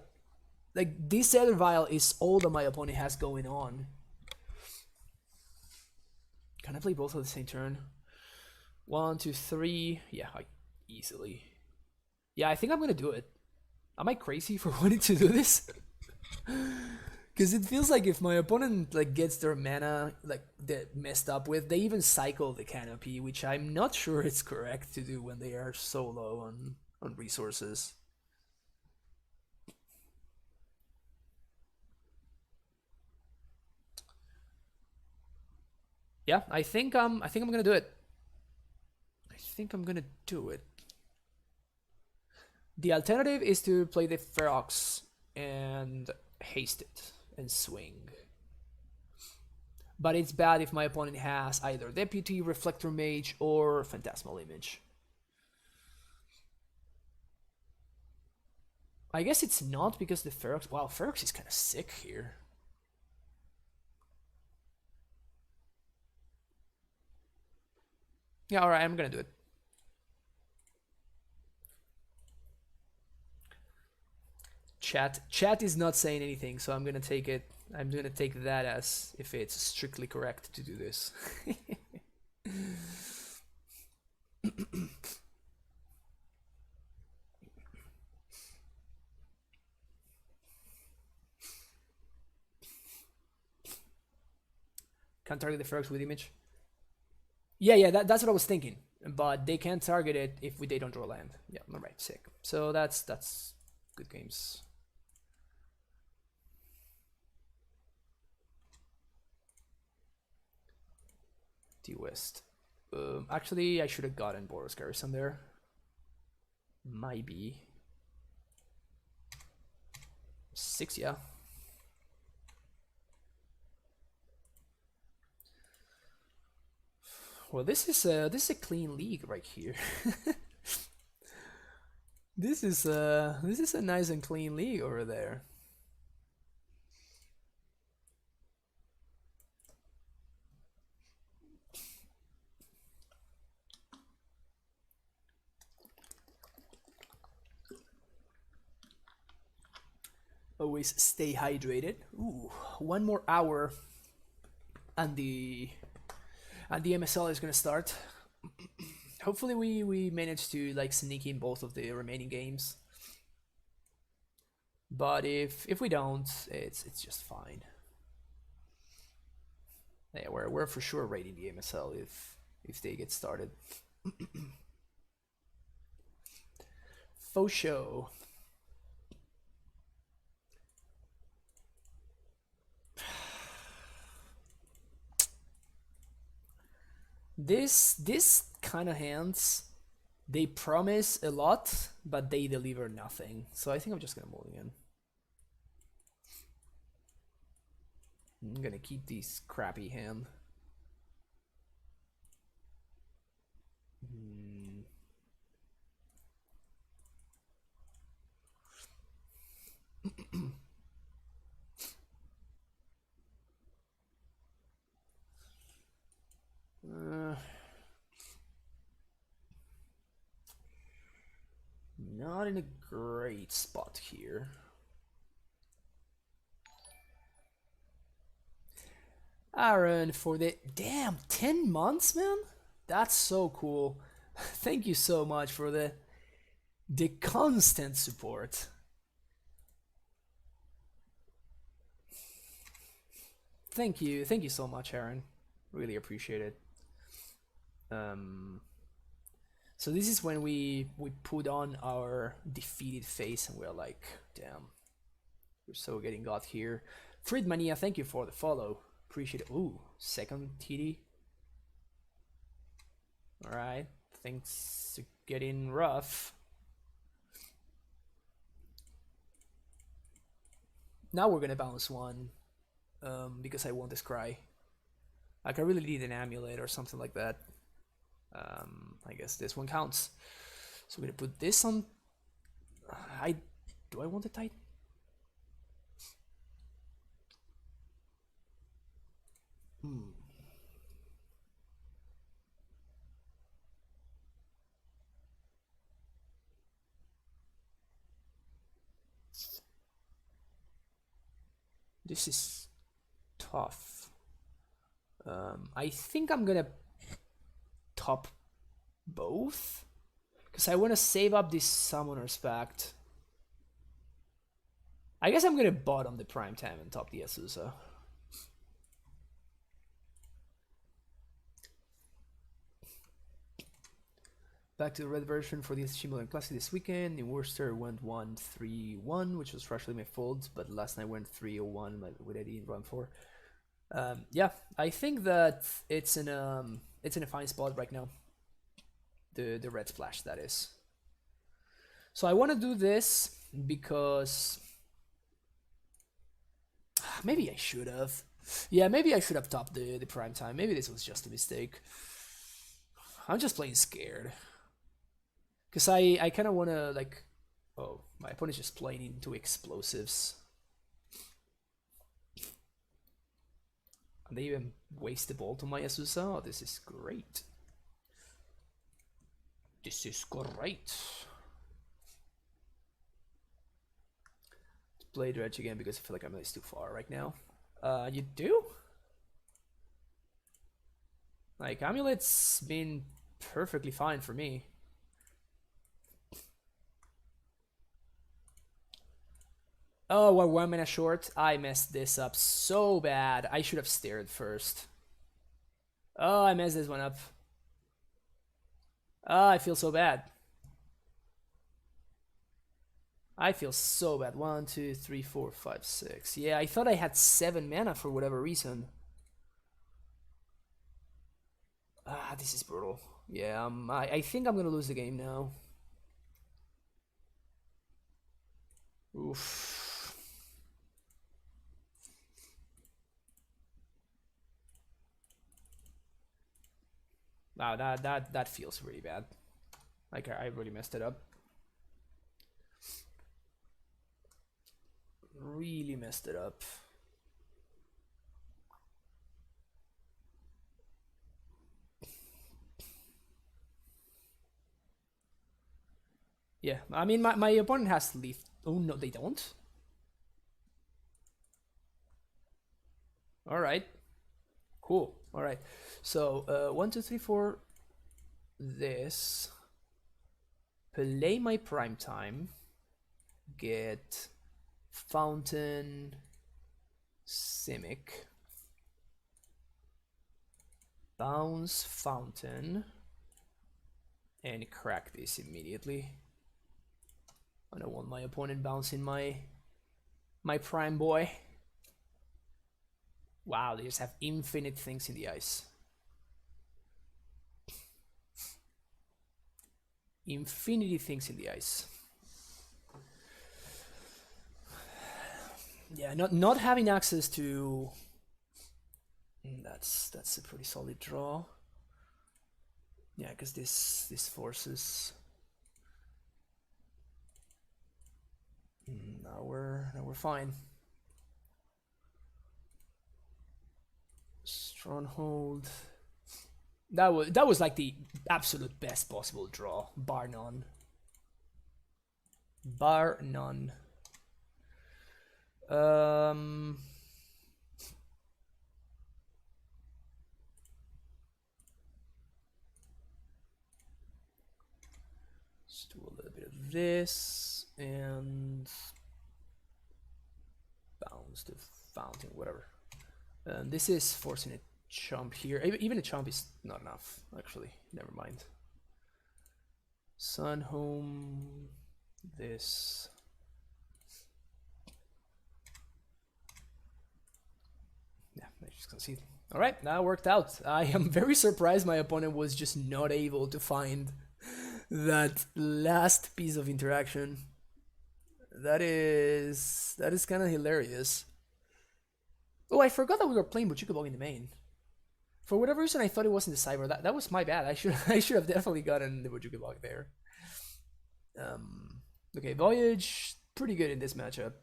A: this Elder Vial is all that my opponent has going on. Can I play both on the same turn? 1, 2, 3. Yeah, easily. Yeah, I think I'm gonna do it. Am I crazy for wanting to do this? Because it feels like if my opponent like gets their mana like messed up with, they even cycle the canopy, which I'm not sure it's correct to do when they are so low on resources. Yeah, I think I'm gonna do it. I think I'm gonna do it. The alternative is to play the Ferox and haste it and swing. But it's bad if my opponent has either Deputy, Reflector Mage, or Phantasmal Image. I guess it's not because the Ferox... Wow, Ferox is kind of sick here. Yeah, alright, I'm gonna do it. Chat is not saying anything, so I'm gonna take it. I'm gonna take that as if it's strictly correct to do this. Can't target the Ferox with image. Yeah, that's what I was thinking. But they can't target it if they don't draw land. Yeah, alright, sick. So that's good games. West. Actually, I should have gotten Boros Garrison there. Maybe. 6, yeah. Well, this is a clean league right here. This is a nice and clean league over there. Always stay hydrated. Ooh, 1 more hour and the MSL is gonna start. Hopefully we manage to like sneak in both of the remaining games. But if we don't, it's just fine. Yeah, we're for sure raiding the MSL if they get started. Faux show. This kind of hands, they promise a lot, but they deliver nothing. So I think I'm just gonna mulligan. I'm gonna keep this crappy hand. Not in a great spot here. Aaron, for the damn 10 months, man. That's so cool. Thank you so much for the constant support. Thank you so much, Aaron. Really appreciate it. So this is when we put on our defeated face and we're like, damn, we're so getting got here. Friedmania, thank you for the follow. Appreciate it. Ooh, second TD. Alright, things are getting rough. Now we're gonna bounce one, because I want this cry. Like I really need an amulet or something like that. I guess this one counts. So we're gonna put this on. Do I want the Titan? This is tough. I think I'm gonna top both because I want to save up this Summoner's Pact. I guess I'm gonna bottom the Prime Time and top the Azusa. Back to the red version for the Shimmeland Classic this weekend. In Worcester went 1-3-1, which was partially my fault, but last night went 3-0-1 with Eddie in round 4. Yeah, I think that it's in a fine spot right now. The red splash, that is. So I want to do this because maybe I should have. Yeah, maybe I should have topped the Prime Time. Maybe this was just a mistake. I'm just playing scared. Because I kind of want to, like... Oh, my opponent's just playing into explosives. And they even waste the ball to my Azusa. Oh, this is great. This is great. Let's play Dredge again because I feel like I'm too far right now. You do? Like, Amulet's been perfectly fine for me. Oh, we're 1 minute short. I messed this up so bad. I should have stared first. Oh, I messed this one up. Oh, I feel so bad. I feel so bad. 1, 2, 3, 4, 5, 6. Yeah, I thought I had 7 mana for whatever reason. Ah, this is brutal. Yeah, I think I'm gonna lose the game now. Oof. Wow, that feels really bad. Like I really messed it up. Really messed it up. Yeah, I mean my opponent has leaf. Oh no, they don't. All right, cool. All right, so 1, 2, 3, 4. This. Play my Prime Time. Get Fountain. Simic. Bounce Fountain. And crack this immediately. I don't want my opponent bouncing my Prime Boy. Wow, they just have infinite things in the ice. Infinity things in the ice. Yeah, not having access to... That's a pretty solid draw. Yeah, because this forces... Now we're fine. Stronghold. That was like the absolute best possible draw, bar none. Bar none. Let's do a little bit of this and bounce the fountain, whatever. This is forcing a chump here. Even a chump is not enough, actually. Never mind. Sun home. This. Yeah, I just concede. All right, that worked out. I am very surprised my opponent was just not able to find that last piece of interaction. That is kind of hilarious. Oh, I forgot that we were playing Buchukabog in the main. For whatever reason, I thought it was in the cyber. That was my bad. I should have definitely gotten the Buchukabog there. Okay, Voyage, pretty good in this matchup.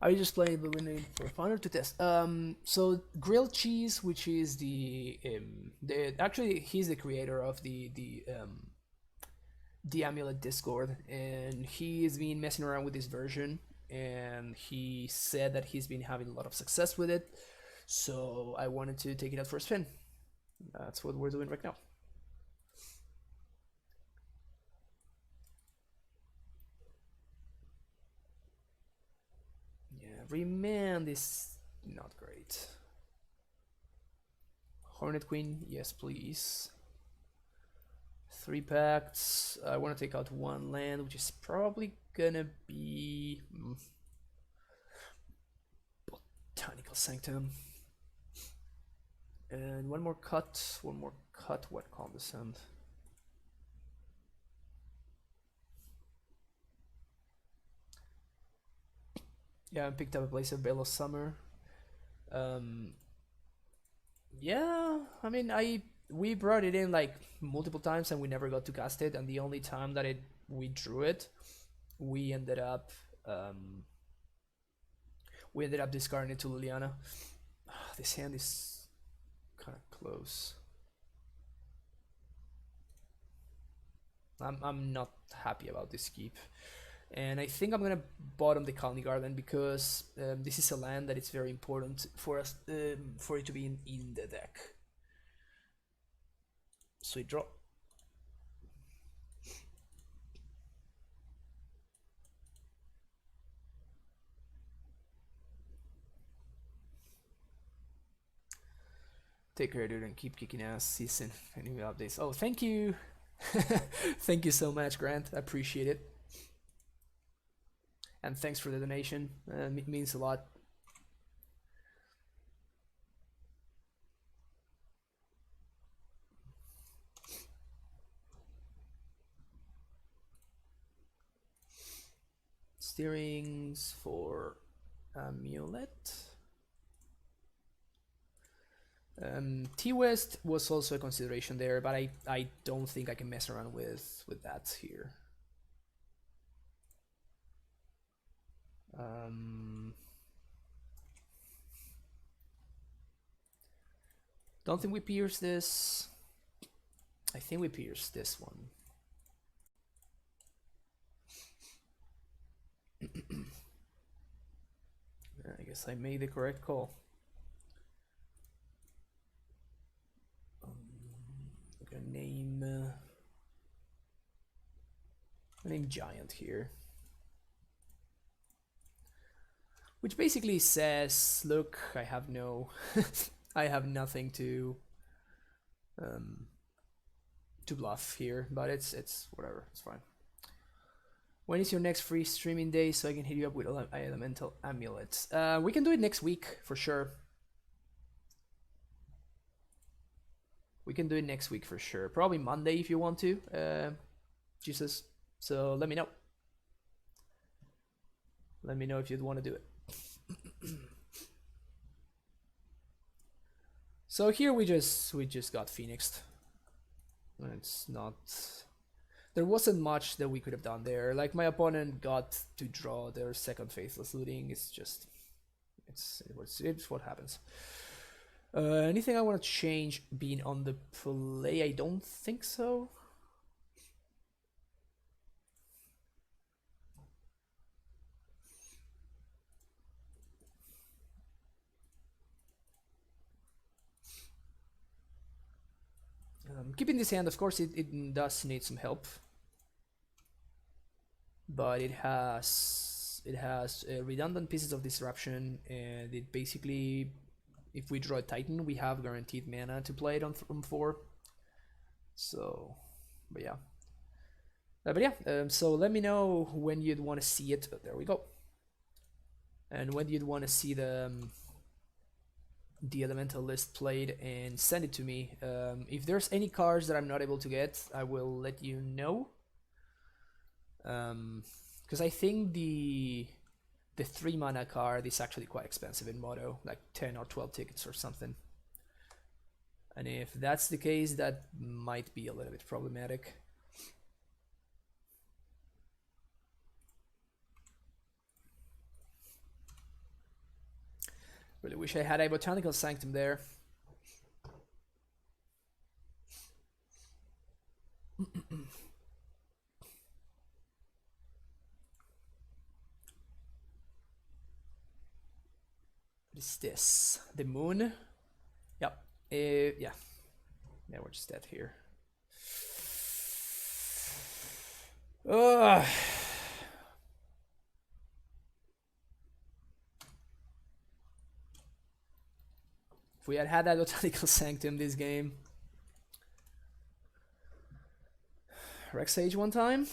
A: Are you just playing the winning for fun or to test? So grilled cheese, which is the actually he's the creator of the Amulet Discord, and he's been messing around with this version, and he said that he's been having a lot of success with it. So I wanted to take it out for a spin. That's what we're doing right now. Yeah, remand is not great. Hornet Queen, yes please. 3 pacts. I want to take out 1 land, which is probably gonna be Botanical Sanctum. And one more cut. What condescend? Yeah, I picked up a place of Veil of Summer. Yeah, I mean, we brought it in like multiple times and we never got to cast it. And the only time that we drew it, we ended up discarding it to Liliana. This hand is kind of close. I'm not happy about this keep. And I think I'm gonna bottom the Colony Garden because this is a land that is very important for us for it to be in the deck. Sweet draw. Take care, dude, and keep kicking ass. Season and new updates. Oh, thank you. Thank you so much, Grant. I appreciate it. And thanks for the donation. It means a lot. Steerings for Amulet. T-West was also a consideration there, but I don't think I can mess around with that here. Don't think we pierce this. I think we pierce this one. I guess I made the correct call. I'm gonna name Giant here. Which basically says, look, I have no, I have nothing to bluff here, but it's whatever, it's fine. When is your next free streaming day so I can hit you up with elemental amulets? We can do it next week for sure. We can do it next week for sure. Probably Monday if you want to, Jesus. So let me know. Let me know if you'd want to do it. So here we just got Phoenixed. It's not. There wasn't much that we could have done there. Like my opponent got to draw their second Faithless Looting. It's just, it's what happens. Anything I want to change being on the play? I don't think so. Keeping this hand, of course, it does need some help, but it has redundant pieces of disruption, and it basically, if we draw a Titan, we have guaranteed mana to play it on 4. So, but yeah, so let me know when you'd want to see it. There we go. And when you'd want to see the elemental list played, and send it to me. If there's any cards that I'm not able to get, I will let you know. Because I think the 3 mana card is actually quite expensive in Moto, like 10 or 12 tickets or something. And if that's the case, that might be a little bit problematic. Really wish I had a Botanical Sanctum there. is this? The moon? Yep. Yeah. Yeah, we're just dead here. Ugh. If we had had that Botanical Sanctum this game. Rex Sage one time.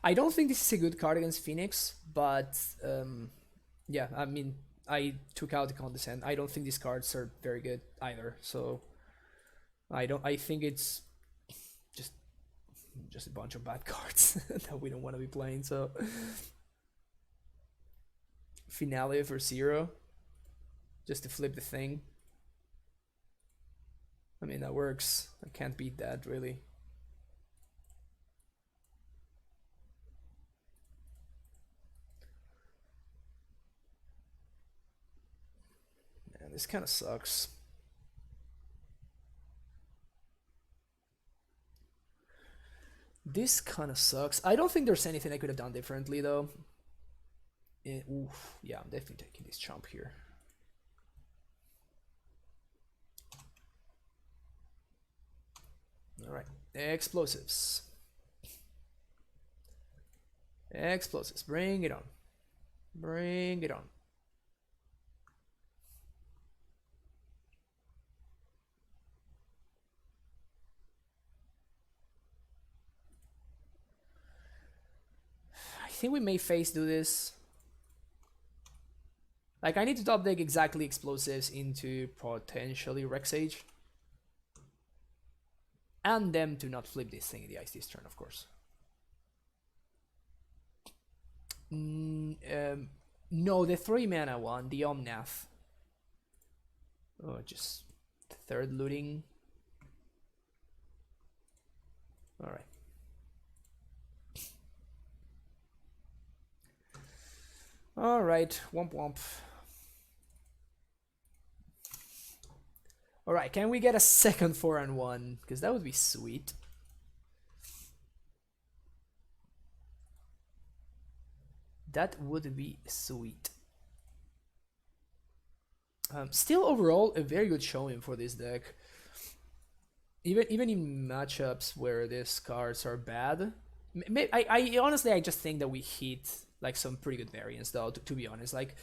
A: I don't think this is a good card against Phoenix, but yeah, I mean, I took out the Condescend. I don't think these cards are very good either, so I think it's just a bunch of bad cards that we don't want to be playing. So Finale for 0, just to flip the thing. I mean, that works. I can't beat that, really. Man, this kind of sucks. This kind of sucks. I don't think there's anything I could have done differently, though. Oof, yeah, I'm definitely taking this chomp here. Alright, explosives. Explosives, bring it on. Bring it on. I think we may face do this. Like, I need to top deck exactly explosives into potentially Rex Sage. And them to not flip this thing in the ice this turn, of course. No, the 3-mana one, the Omnath. Oh, just third looting. Alright. Alright, womp womp. Alright, can we get a second 4-1? Because that would be sweet. That would be sweet. Still overall a very good showing for this deck. Even in matchups where these cards are bad. I honestly, I just think that we hit like some pretty good variants though, to be honest. Like,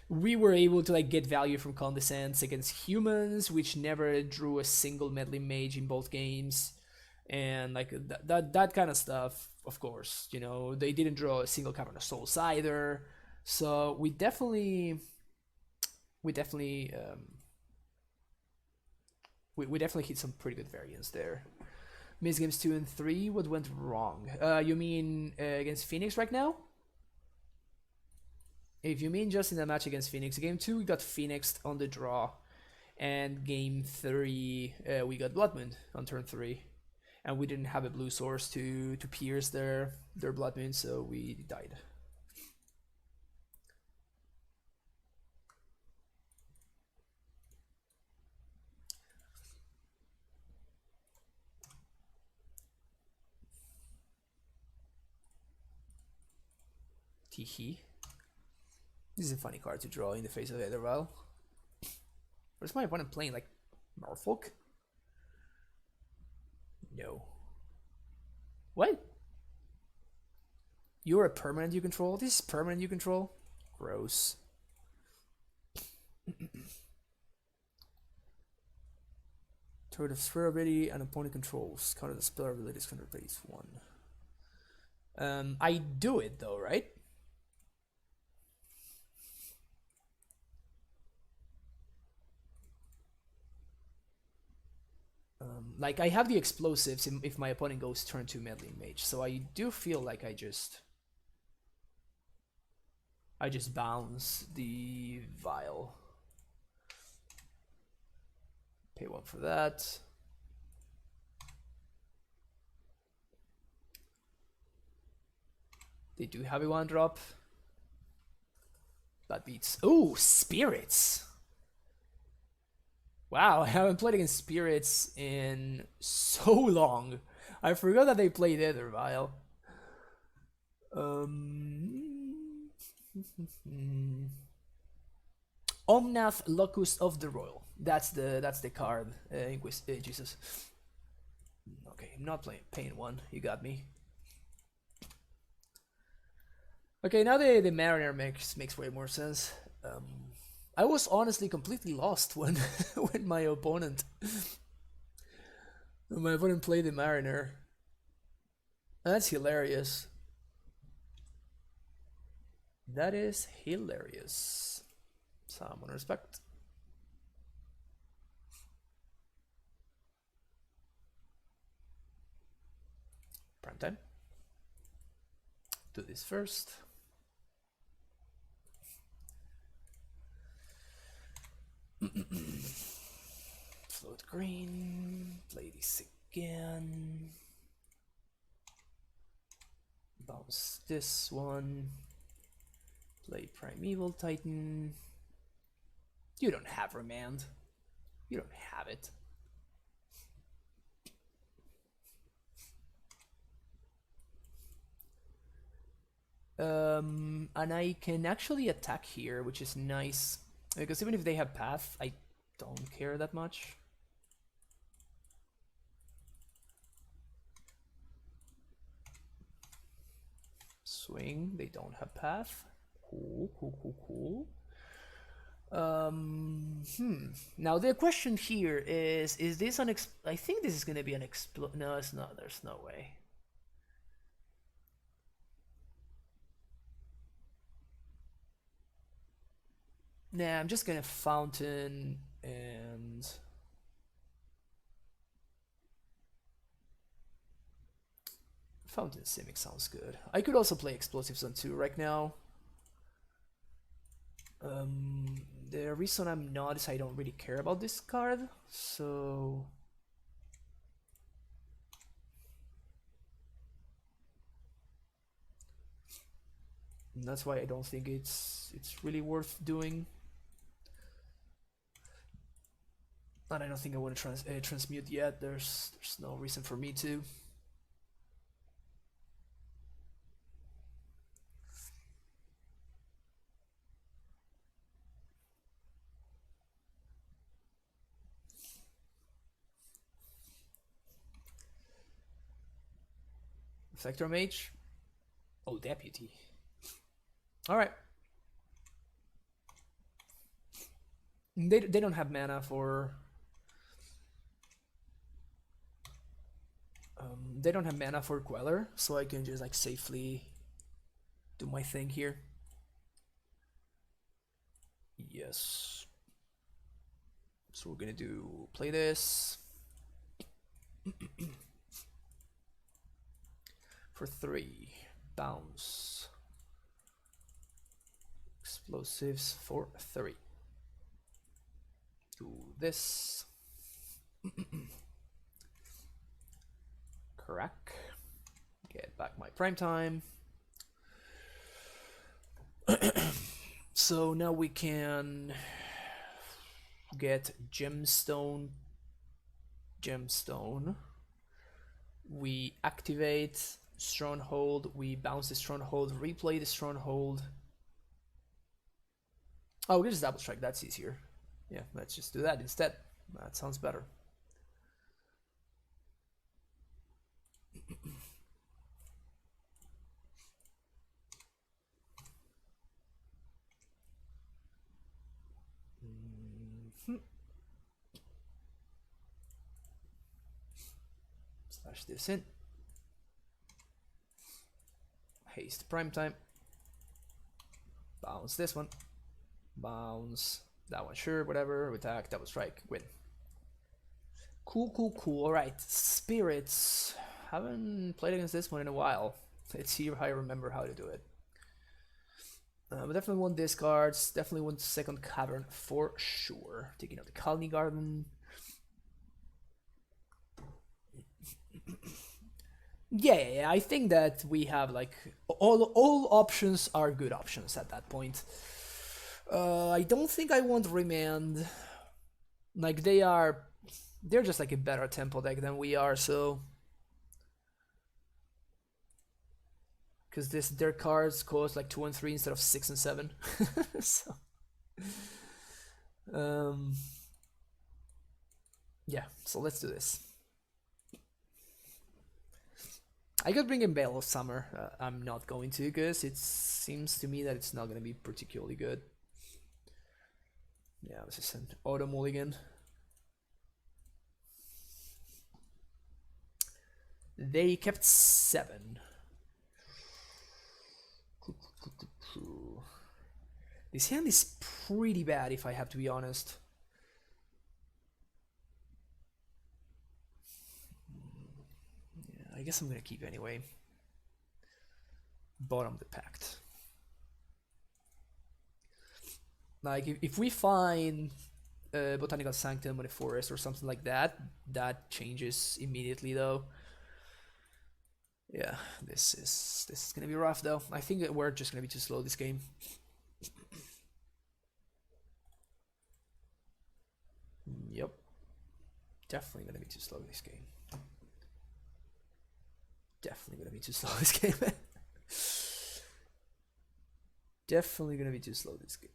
A: we were able to like get value from Condescends against humans, which never drew a single meddling mage in both games, and like that kind of stuff. Of course, you know, they didn't draw a single Cavern of Souls either, so we definitely hit some pretty good variants there. Miss games 2 and 3. What went wrong? You mean against Phoenix right now? If you mean just in the match against Phoenix, game 2 we got Phoenixed on the draw, and game 3 we got Blood Moon on turn 3, and we didn't have a blue source to pierce their Blood Moon, so we died. Teehee. This is a funny card to draw in the face of Etherwell. Where's my opponent playing? Like, Norfolk? No. What? You're a permanent you control? This is permanent you control? Gross. Turn of spell ability and opponent controls. Counter the spell abilities counter base 1. I do it though, right? Like, I have the explosives if my opponent goes turn 2 meddling mage, so I do feel like I just bounce the vial. Pay 1 for that. They do have a 1-drop. That beats. Oh, spirits. Wow, I haven't played against spirits in so long. I forgot that they played Ethervile. Omnath Locust of the Royal. That's the card. Jesus. Okay, I'm not paying one. You got me. Okay, now the Mariner makes way more sense. I was honestly completely lost when when my opponent played the Mariner. That's hilarious. That is hilarious. Some respect. Prime time. Do this first. Float green. Play this again. Bounce this one. Play Primeval Titan. You don't have Remand. You don't have it. And I can actually attack here, which is nice. Because even if they have Path, I don't care that much. Swing, they don't have Path. Cool. Now the question here is this an I think this is gonna be an no, it's not. There's no way. Nah, I'm just gonna Fountain and Fountain Simic sounds good. I could also play Explosives on 2 right now. The reason I'm not is I don't really care about this card, so and that's why I don't think it's really worth doing. And I don't think I want to transmute yet. There's no reason for me to. Effector Mage. Oh, Deputy. Alright. They don't have mana for... they don't have mana for Queller, so I can just like safely do my thing here. Yes. So we're gonna play this. For 3. Bounce. Explosives for 3. Do this. Crack. Get back my prime time. So now we can get gemstone. We activate Stronghold, we bounce the Stronghold, replay the Stronghold. Oh, we just double strike, that's easier. Yeah, let's just do that instead. That sounds better. Slash this in. Haste prime time. Bounce this one. Bounce that one, sure, whatever. Attack, double strike, win. Cool. Alright, spirits. Haven't played against this one in a while. Let's see if I remember how to do it. But definitely want discards. Definitely want second cavern for sure. Taking out the Colony Garden. Yeah, I think that we have like all options are good options at that point. I don't think I want Remand. Like they're just like a better tempo deck than we are, so because their cards cost like 2 and 3 instead of 6 and 7. So um yeah, so let's do this. I could bring in Veil of Summer. I'm not going to because it seems to me that it's not going to be particularly good. Yeah, this is an auto mulligan. They kept 7. This hand is pretty bad if I have to be honest. I guess I'm gonna keep anyway. Bottom the pact. Like if we find Botanical Sanctum on a forest or something like that, that changes immediately though. Yeah, this is gonna be rough though. I think that we're just gonna be too slow this game. Yep. Definitely gonna be too slow this game. Definitely gonna be too slow this game. Definitely gonna be too slow this game.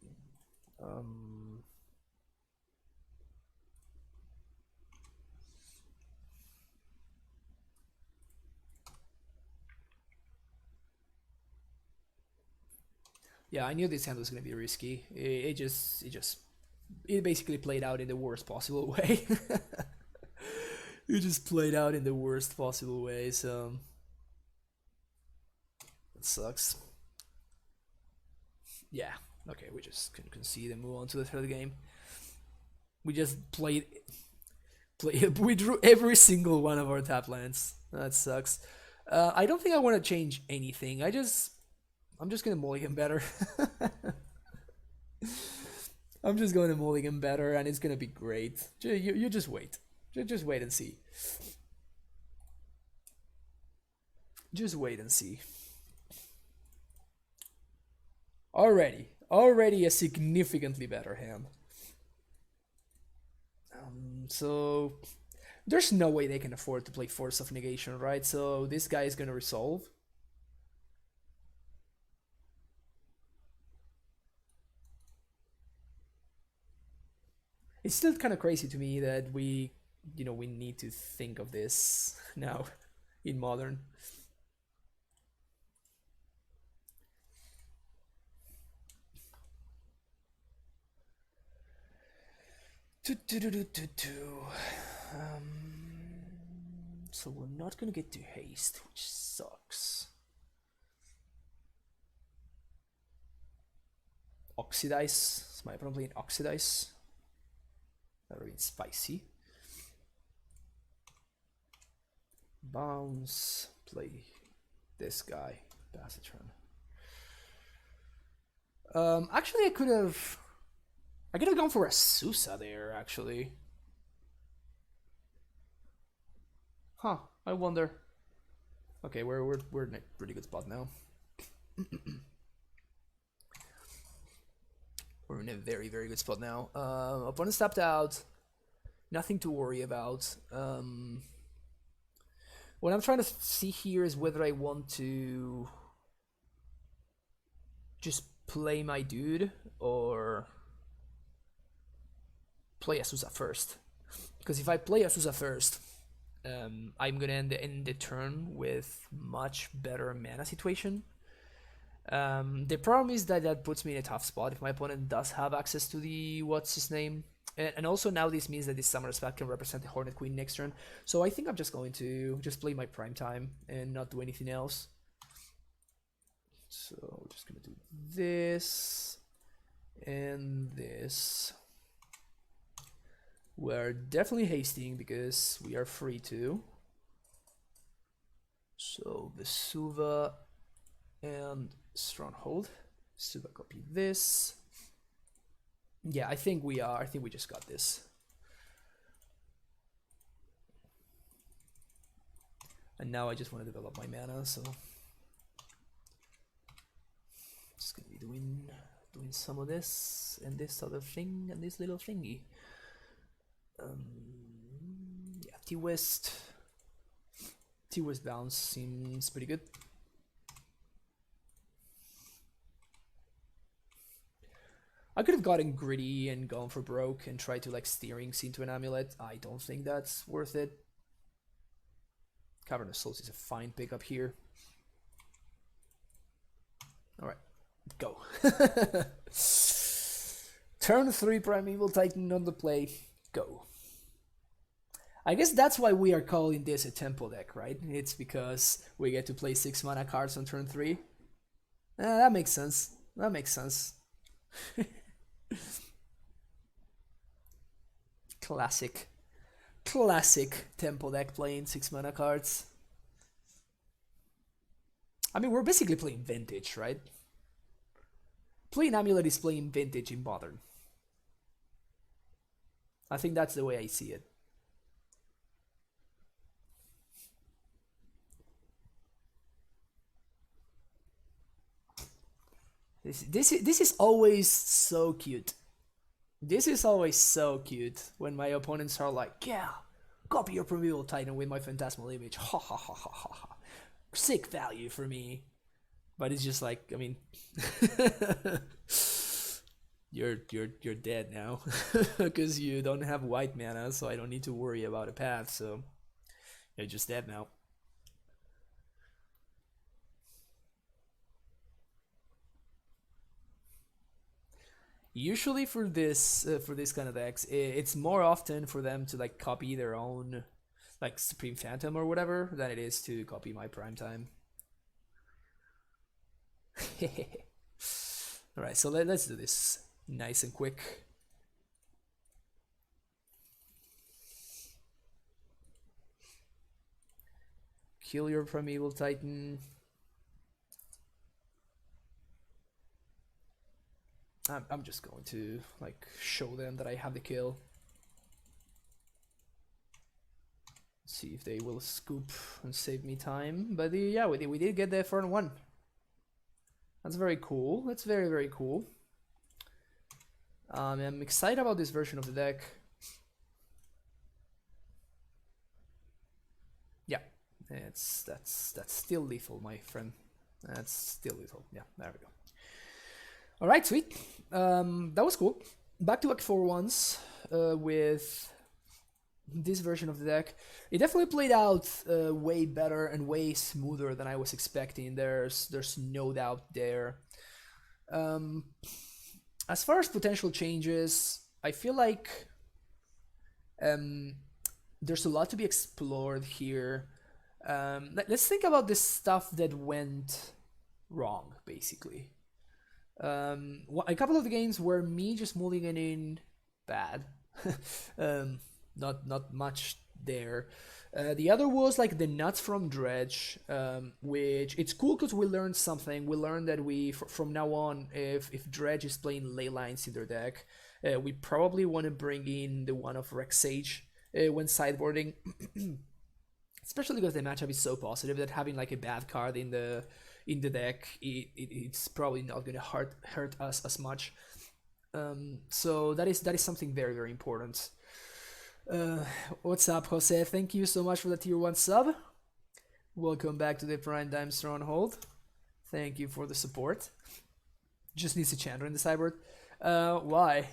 A: Yeah, I knew this hand was gonna be risky. It basically played out in the worst possible way. It just played out in the worst possible way, so it sucks. Yeah, okay, we just can concede and move on to the third game. We just played we drew every single one of our tap lands. That sucks. I don't think I want to change anything. I'm just gonna mulligan better. I'm just going to mulligan better, and it's gonna be great. You just wait. Just wait and see. Just wait and see. Already a significantly better hand. So there's no way they can afford to play Force of Negation, right? So this guy is gonna resolve. It's still kind of crazy to me that we need to think of this now in Modern. So we're not gonna get to haste, which sucks. Oxidize. Is my opponent playing Oxidize? That would be spicy. Bounce. Play this guy. Pass the turn. Actually, I could have gone for a Susa there. Actually. Huh. I wonder. Okay, we're in a pretty good spot now. We're in a very good spot now. Opponent stepped out. Nothing to worry about. What I'm trying to see here is whether I want to just play my dude or play Asusa first. Because if I play Asusa first, I'm gonna end the turn with much better mana situation. The problem is that puts me in a tough spot if my opponent does have access to the what's his name, and also now this means that this summoner spell can represent the Hornet Queen next turn. So I think I'm just going to just play my prime time and not do anything else. So we're just gonna do this and this. We're definitely hasting because we are free to. So Vesuva and Stronghold. Vesuva copy this. Yeah, I think we are. I think we just got this. And now I just want to develop my mana, so just gonna be doing some of this and this other thing and this little thingy. Yeah, T-West bounce seems pretty good. I could have gotten greedy and gone for broke and tried to like steerings into an amulet. I don't think that's worth it. Cavern of Souls is a fine pickup here. Alright, go. Turn 3 Primeval Titan on the play. Go. I guess that's why we are calling this a tempo deck, right? It's because we get to play 6 mana cards on turn 3. That makes sense. That makes sense. Classic tempo deck playing 6 mana cards. I mean, we're basically playing vintage, right? Playing Amulet is playing vintage in modern. I think that's the way I see it. This is always so cute. This is always so cute when my opponents are like, yeah, copy your Primeval Titan with my Phantasmal Image. Ha ha ha ha ha ha. Sick value for me. But it's just like, I mean, you're dead now because you don't have white mana, so I don't need to worry about a path. So you're just dead now. Usually for this kind of decks, it's more often for them to like copy their own like Supreme Phantom or whatever than it is to copy my Primetime. Alright, so let's do this nice and quick. Kill your Primeval Titan. I'm just going to like show them that I have the kill. See if they will scoop and save me time. But yeah, we did get there for 1. That's very cool. That's very cool. I'm excited about this version of the deck. Yeah, that's still lethal, my friend. That's still lethal. Yeah, there we go. Alright, sweet. That was cool. Back to back 4-1s with this version of the deck. It definitely played out way better and way smoother than I was expecting. There's no doubt there. As far as potential changes, I feel like there's a lot to be explored here. Let's think about this stuff that went wrong, basically. A couple of the games were me just mulliganing bad. Not much there. The other was like the nuts from Dredge, which it's cool because we learned something. We learned that from now on, if Dredge is playing ley lines in their deck, we probably want to bring in the one of Rex Sage when sideboarding. Especially because the matchup is so positive that having like a bad card in the deck, it's probably not going to hurt us as much. So that is something very important. What's up, Jose? Thank you so much for the tier 1 sub. Welcome back to the Primetime Stronghold. Thank you for the support. Just needs a Chandra in the sideboard. Why?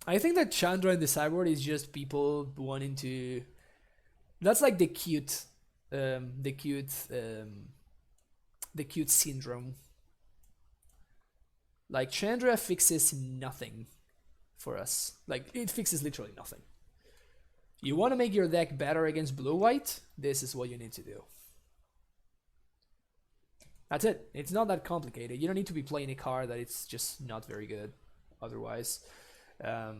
A: I think that Chandra in the sideboard is just people wanting to. That's like the cute syndrome. Like Chandra fixes nothing for us. Like it fixes literally nothing. You want to make your deck better against blue-white? This is what you need to do. That's it. It's not that complicated. You don't need to be playing a card that it's just not very good otherwise. But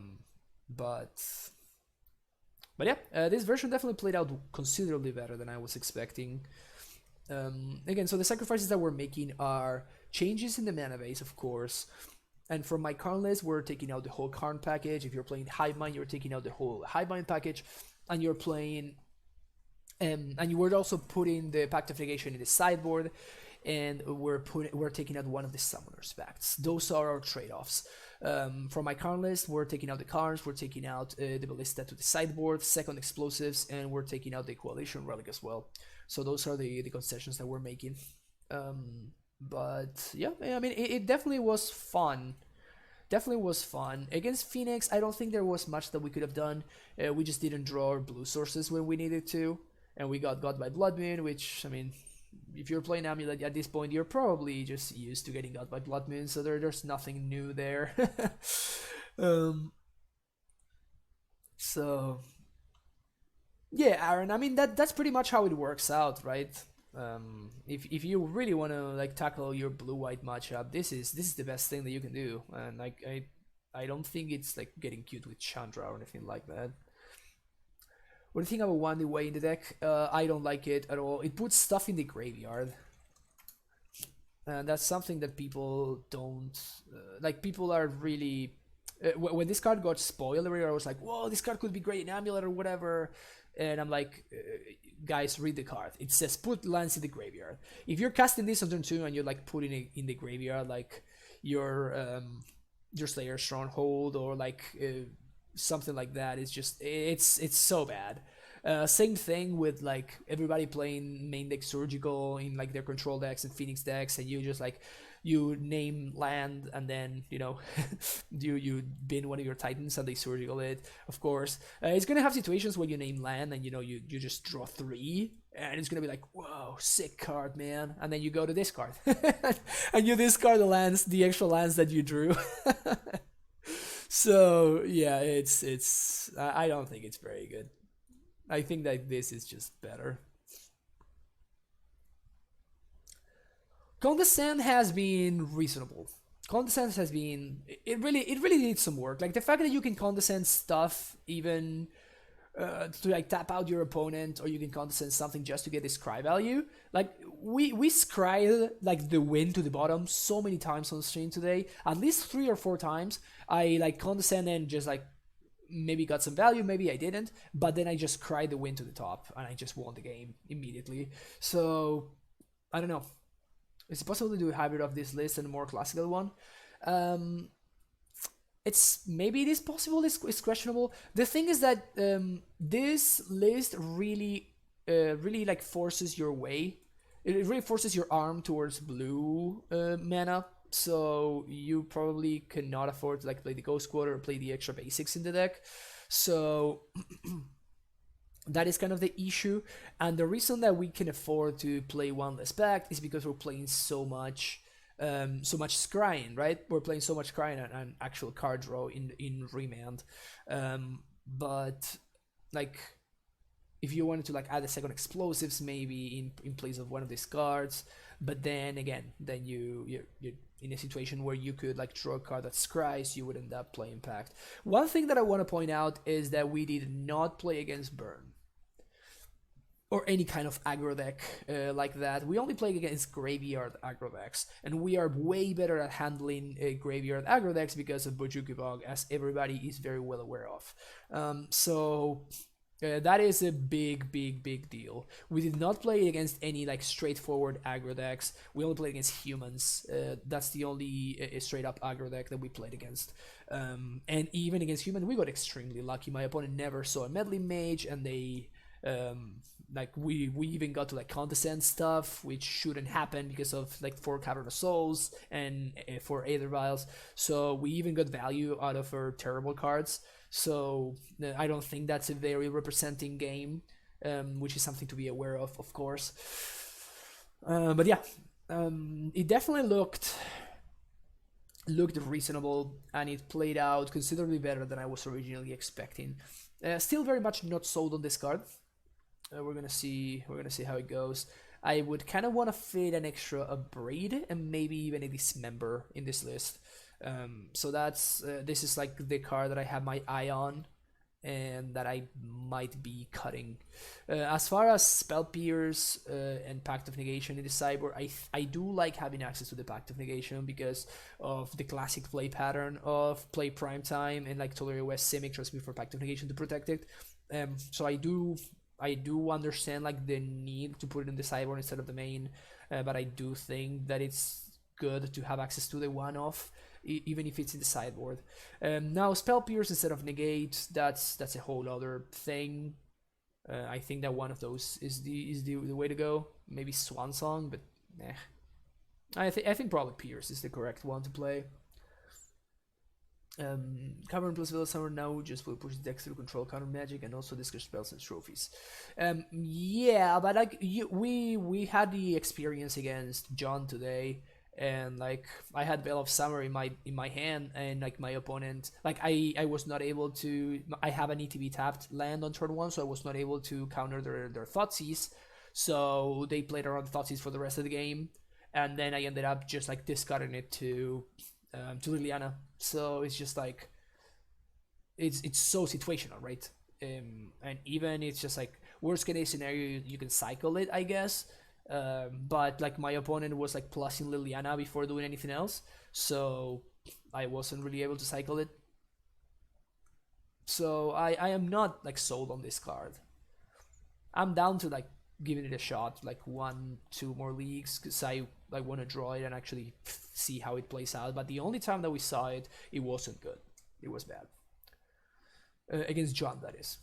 A: yeah, this version definitely played out considerably better than I was expecting. Again, so the sacrifices that we're making are changes in the mana base, of course. And from my Karn list, we're taking out the whole Karn package. If you're playing Highbind, you're taking out the whole Highbind package. And you're playing... and you were also putting the Pact of Negation in the sideboard. and we're taking out one of the summoners pacts. Those are our trade-offs. From my card list, we're taking out the cards, we're taking out the ballista to the sideboard, second explosives, and we're taking out the coalition relic as well. So those are the concessions that we're making. But yeah, I mean, it definitely was fun. Definitely was fun. Against Phoenix, I don't think there was much that we could have done. We just didn't draw our blue sources when we needed to, and we got by Blood Moon, which, I mean, if you're playing Amulet at this point, you're probably just used to getting got by Blood Moon, so there's nothing new there. So yeah, Aaron, I mean, that's pretty much how it works out, right? If you really want to like tackle your blue-white matchup, this is the best thing that you can do, and like I don't think it's like getting cute with Chandra or anything like that. What do you think about One the Way in the deck? I don't like it at all. It puts stuff in the graveyard, and that's something that people don't like. People are really when this card got spoiled earlier, I was like, whoa, this card could be great in Amulet or whatever. And I'm like, guys, read the card. It says put lands in the graveyard. If you're casting this on turn 2 and you're like putting it in the graveyard, like your Slayer Stronghold or like something like that, it's so bad. Same thing with like everybody playing main deck Surgical in like their control decks and Phoenix decks, and you just like you name land and then you bin one of your Titans and they Surgical it. Of course, it's gonna have situations where you name land and you just draw 3 and it's gonna be like, whoa, sick card, man, and then you go to discard and you discard the extra lands that you drew. So yeah, it's I don't think it's very good. I think that this is just better. Condescend has been reasonable. Condescend has been it really needs some work. Like the fact that you can condescend stuff even to like tap out your opponent, or you can condescend something just to get this scry value. Like we scried like the win to the bottom so many times on stream today, at least 3 or 4 times. I like condescend and just like maybe got some value, maybe I didn't, but then I just cried the win to the top and I just won the game immediately. So I don't know. Is it possible to do a hybrid of this list and a more classical one? Maybe it is possible. It's questionable. The thing is that this list really like forces your way. It really forces your arm towards blue mana. So you probably cannot afford to like play the Ghost Quarter or play the extra basics in the deck. So that is kind of the issue, and the reason that we can afford to play one less pact is because we're playing so much scrying, right? We're playing so much scrying and actual card draw in Remand. But like if you wanted to like add a second explosives maybe in place of one of these cards, but then again, then you're in a situation where you could like draw a card that scries, you would end up playing Pact. One thing that I want to point out is that we did not play against Burn or any kind of aggro deck like that. We only play against graveyard aggro decks, and we are way better at handling graveyard aggro decks because of Bojuki Bog, as everybody is very well aware of. That is a big deal. We did not play against any like straightforward aggro decks. We only played against humans. That's the only straight up aggro deck that we played against. And even against human, we got extremely lucky. My opponent never saw a Medley Mage, and they like we even got to like condescend stuff, which shouldn't happen because of like 4 Cavern of Souls and 4 Aether Vials. So we even got value out of our terrible cards. So I don't think that's a very representing game, which is something to be aware of course. But yeah, it definitely looked reasonable, and it played out considerably better than I was originally expecting. Still very much not sold on this card. We're gonna see how it goes. I would kind of want to fit an extra Abrade and maybe even a Dismember in this list. So that's this is like the card that I have my eye on and that I might be cutting. As far as Spell Pierce and Pact of Negation in the sideboard, I do like having access to the Pact of Negation because of the classic play pattern of play Primetime and like Tolerate West Simic, Transmute for Pact of Negation to protect it. So I do I do understand like the need to put it in the sideboard instead of the main, but I do think that it's good to have access to the one-off, even if it's in the sideboard. Now, Spell Pierce instead of Negate, that's a whole other thing. I think that one of those is the way to go. Maybe Swan Song, but eh. I think probably Pierce is the correct one to play. Cavern plus Villa Summer now just will push the decks through control counter magic and also discard spells and trophies. Yeah, but like we had the experience against John today, and like I had Veil of Summer in my hand, and like my opponent, like I was not able to. I have an ETB tapped land on turn one, so I was not able to counter their Thoughtseize. So they played around the Thoughtseize for the rest of the game, and then I ended up just like discarding it to Liliana. So it's just like it's so situational, right? And even it's just like worst case scenario, you can cycle it, I guess. But like my opponent was like plussing Liliana before doing anything else, so I wasn't really able to cycle it. So I am not like sold on this card. I'm down to like giving it a shot, like 1-2 more leagues, because I like want to draw it and actually see how it plays out. But the only time that we saw it, it wasn't good. It was bad. Against John, that is.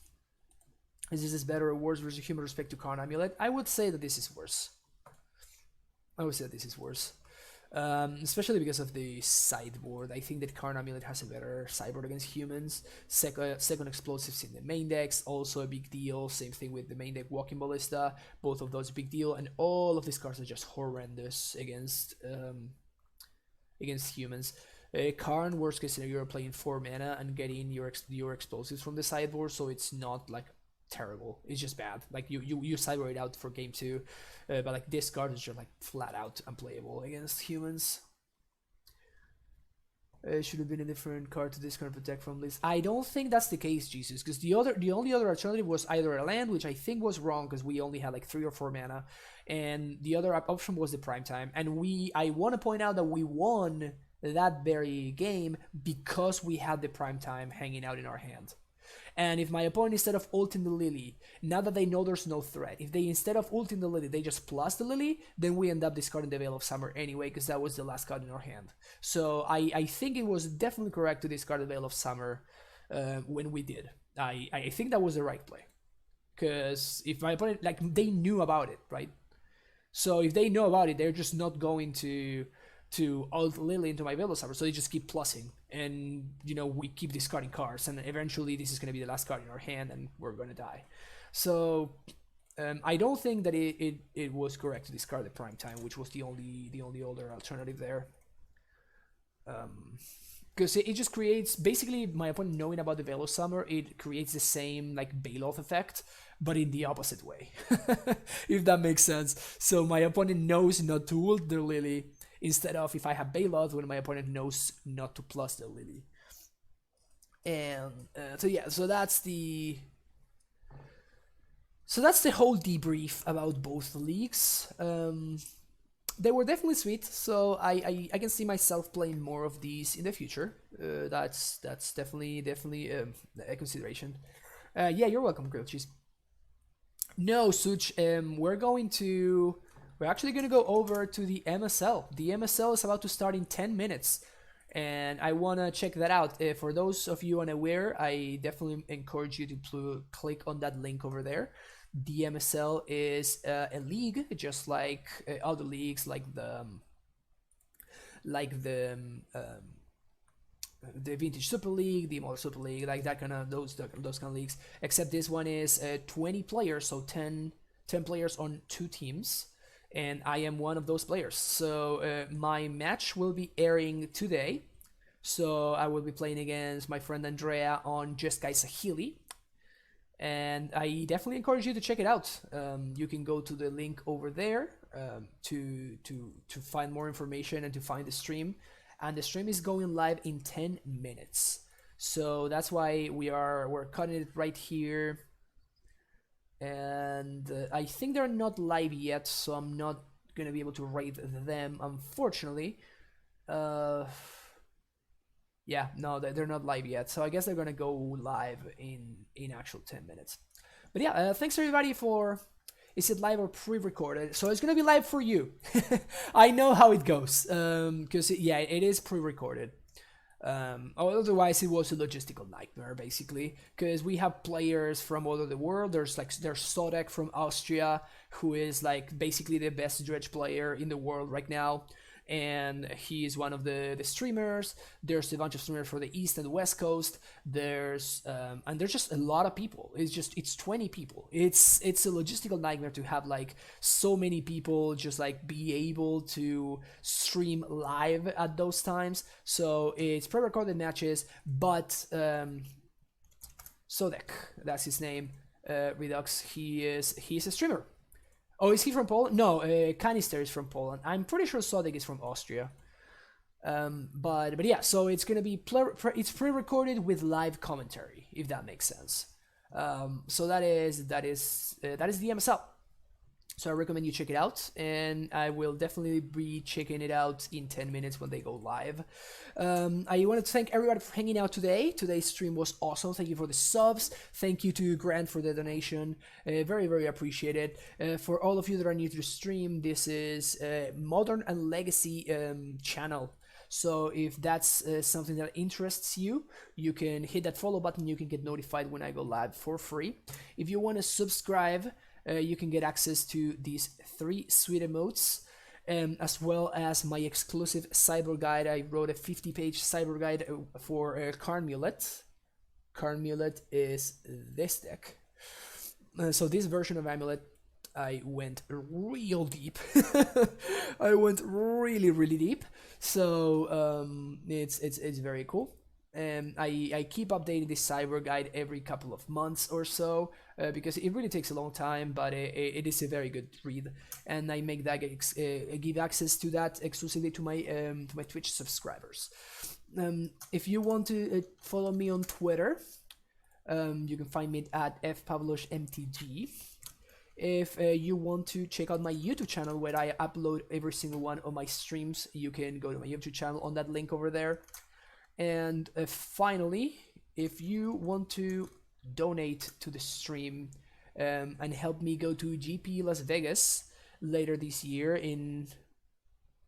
A: Is this better or worse versus human respect to Karn Amulet? I would say that this is worse. I would say this is worse. Especially because of the sideboard. I think that Karn Amulet has a better sideboard against humans. Second explosives in the main decks, also a big deal. Same thing with the main deck Walking Ballista. Both of those big deal, and all of these cards are just horrendous against humans. Karn, worst case scenario, you're playing 4 mana and getting your explosives from the sideboard, so it's not like terrible. It's just bad. Like you sideboard it out for game 2, but like this card is just like flat out unplayable against humans. Should have been a different card to discard protect from list. I don't think that's the case, Jesus, because the only other alternative was either a land, which I think was wrong because we only had like 3 or 4 mana, and the other option was the prime time. And I want to point out that we won that very game because we had the prime time hanging out in our hand. And if my opponent, instead of ulting the Lily, now that they know there's no threat, if they, instead of ulting the Lily, they just plus the Lily, then we end up discarding the Veil of Summer anyway, because that was the last card in our hand. So I think it was definitely correct to discard the Veil of Summer when we did. I think that was the right play. Because if my opponent, like, they knew about it, right? So if they know about it, they're just not going to ult Lily into my Veil of Summer, so they just keep plussing, and we keep discarding cards, and eventually this is going to be the last card in our hand, and we're going to die. So I don't think that it was correct to discard the prime time, which was the only other alternative there. Because it just creates, basically, my opponent knowing about the Veil of Summer, it creates the same like Bailoff effect, but in the opposite way, if that makes sense. So my opponent knows not to ult the Lily, instead of if I have Bailoff, when my opponent knows not to plus the Lily. And so that's the whole debrief about both leagues. They were definitely sweet, so I can see myself playing more of these in the future. That's definitely a consideration. Yeah, you're welcome, grilled cheese. No, Such, we're actually going to go over to the MSL. The MSL is about to start in 10 minutes, and I want to check that out. For those of you unaware, I definitely encourage you to click on that link over there. The MSL is a league, just like other leagues, like the Vintage Super League, the Modern Super League, like that kind of those kind of leagues. Except this one is 20 players, so 10 players on 2 teams, and I am one of those players. So my match will be airing today. So I will be playing against my friend Andrea on Jeskai Sahili. And I definitely encourage you to check it out. You can go to the link over there to find more information and to find the stream. And the stream is going live in 10 minutes. So that's why we're cutting it right here. And I think they're not live yet, so I'm not gonna be able to rate them, unfortunately. Yeah, no, they're not live yet, so I guess they're gonna go live in actual 10 minutes. But yeah, thanks everybody for. Is it live or pre-recorded? So it's gonna be live for you. I know how it goes, because yeah, it is pre-recorded. Otherwise, it was a logistical nightmare basically, because we have players from all over the world. There's Sodek from Austria, who is like basically the best Dredge player in the world right now, and he is one of the streamers. There's a bunch of streamers for the East and the West Coast. There's and there's just a lot of people. It's 20 people. It's a logistical nightmare to have like so many people just like be able to stream live at those times. So it's pre-recorded matches, but Sodek, that's his name, Redux. He's a streamer. Oh, is he from Poland? No, Canister is from Poland. I'm pretty sure Sodek is from Austria. But yeah, so it's gonna be it's pre-recorded with live commentary, if that makes sense. So that is the MSL. So I recommend you check it out, and I will definitely be checking it out in 10 minutes when they go live. I wanted to thank everybody for hanging out today. Today's stream was awesome. Thank you for the subs. Thank you to Grant for the donation. Very, very appreciated. For all of you that are new to the stream, this is Modern and Legacy channel. So if that's something that interests you, you can hit that follow button. You can get notified when I go live for free. If you want to subscribe, you can get access to these 3 sweet emotes, as well as my exclusive cyber guide. I wrote a 50-page cyber guide for Amulet. Amulet is this deck. So this version of Amulet, I went real deep. I went really, really deep. So it's very cool. I keep updating this cyber guide every couple of months or so, because it really takes a long time, but it is a very good read, and I make that give access to that exclusively to my Twitch subscribers. If you want to follow me on Twitter, you can find me at fpavloshmtg. If you want to check out my YouTube channel where I upload every single one of my streams, you can go to my YouTube channel on that link over there. And finally, if you want to donate to the stream and help me go to GP Las Vegas later this year in,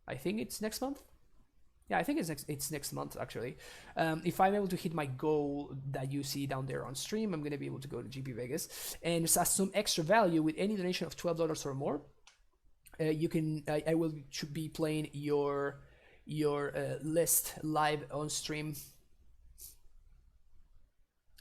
A: I think it's next month. Yeah, I think it's next month actually. If I'm able to hit my goal that you see down there on stream, I'm gonna be able to go to GP Vegas, and just as some extra value with any donation of $12 or more, you can I will be playing your list live on stream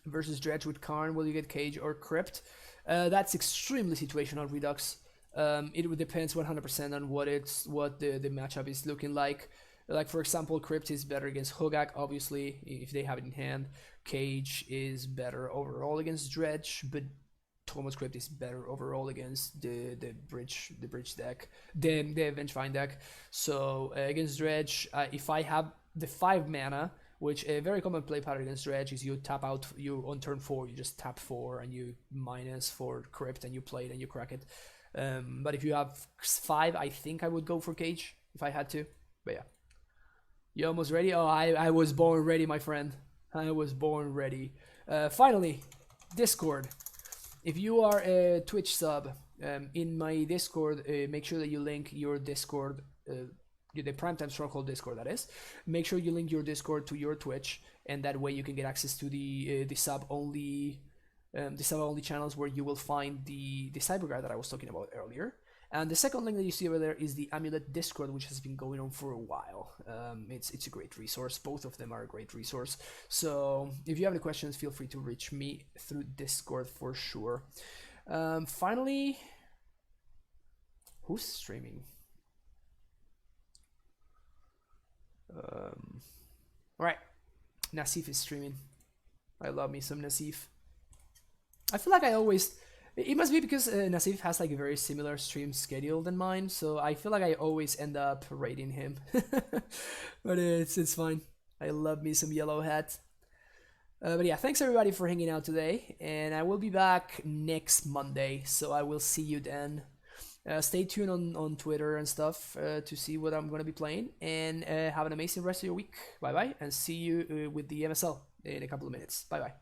A: versus Dredge with Karn. Will you get Cage or Crypt? That's extremely situational, Redux. It depends 100% on what the matchup is looking like. Like for example, Crypt is better against Hogaak, obviously, if they have it in hand. Cage is better overall against Dredge, but Thomas Crypt is better overall against the bridge deck, the Vengefine deck. So against Dredge, if I have the 5 mana, which a very common play pattern against Dredge is you tap out, you on turn 4 you just tap 4 and you minus for Crypt and you play it and you crack it. But if you have 5, I think I would go for Cage if I had to. But yeah, you almost ready? Oh, I was born ready, my friend. I was born ready. Finally, Discord. If you are a Twitch sub, in my Discord, make sure that you link your Discord, the Primetime Stronghold Discord, that is. Make sure you link your Discord to your Twitch, and that way you can get access to the sub-only channels where you will find the cyber guide that I was talking about earlier. And the second link that you see over there is the Amulet Discord, which has been going on for a while. It's a great resource. Both of them are a great resource. So if you have any questions, feel free to reach me through Discord for sure. Finally, who's streaming? All right, Nassif is streaming. I love me some Nassif. I feel like I always... It must be because Nassif has like a very similar stream schedule than mine, so I feel like I always end up rating him. But it's fine. I love me some Yellow Hat. But yeah, thanks everybody for hanging out today, and I will be back next Monday, so I will see you then. Stay tuned on Twitter and stuff to see what I'm going to be playing, and have an amazing rest of your week. Bye bye, and see you with the MSL in a couple of minutes. Bye bye.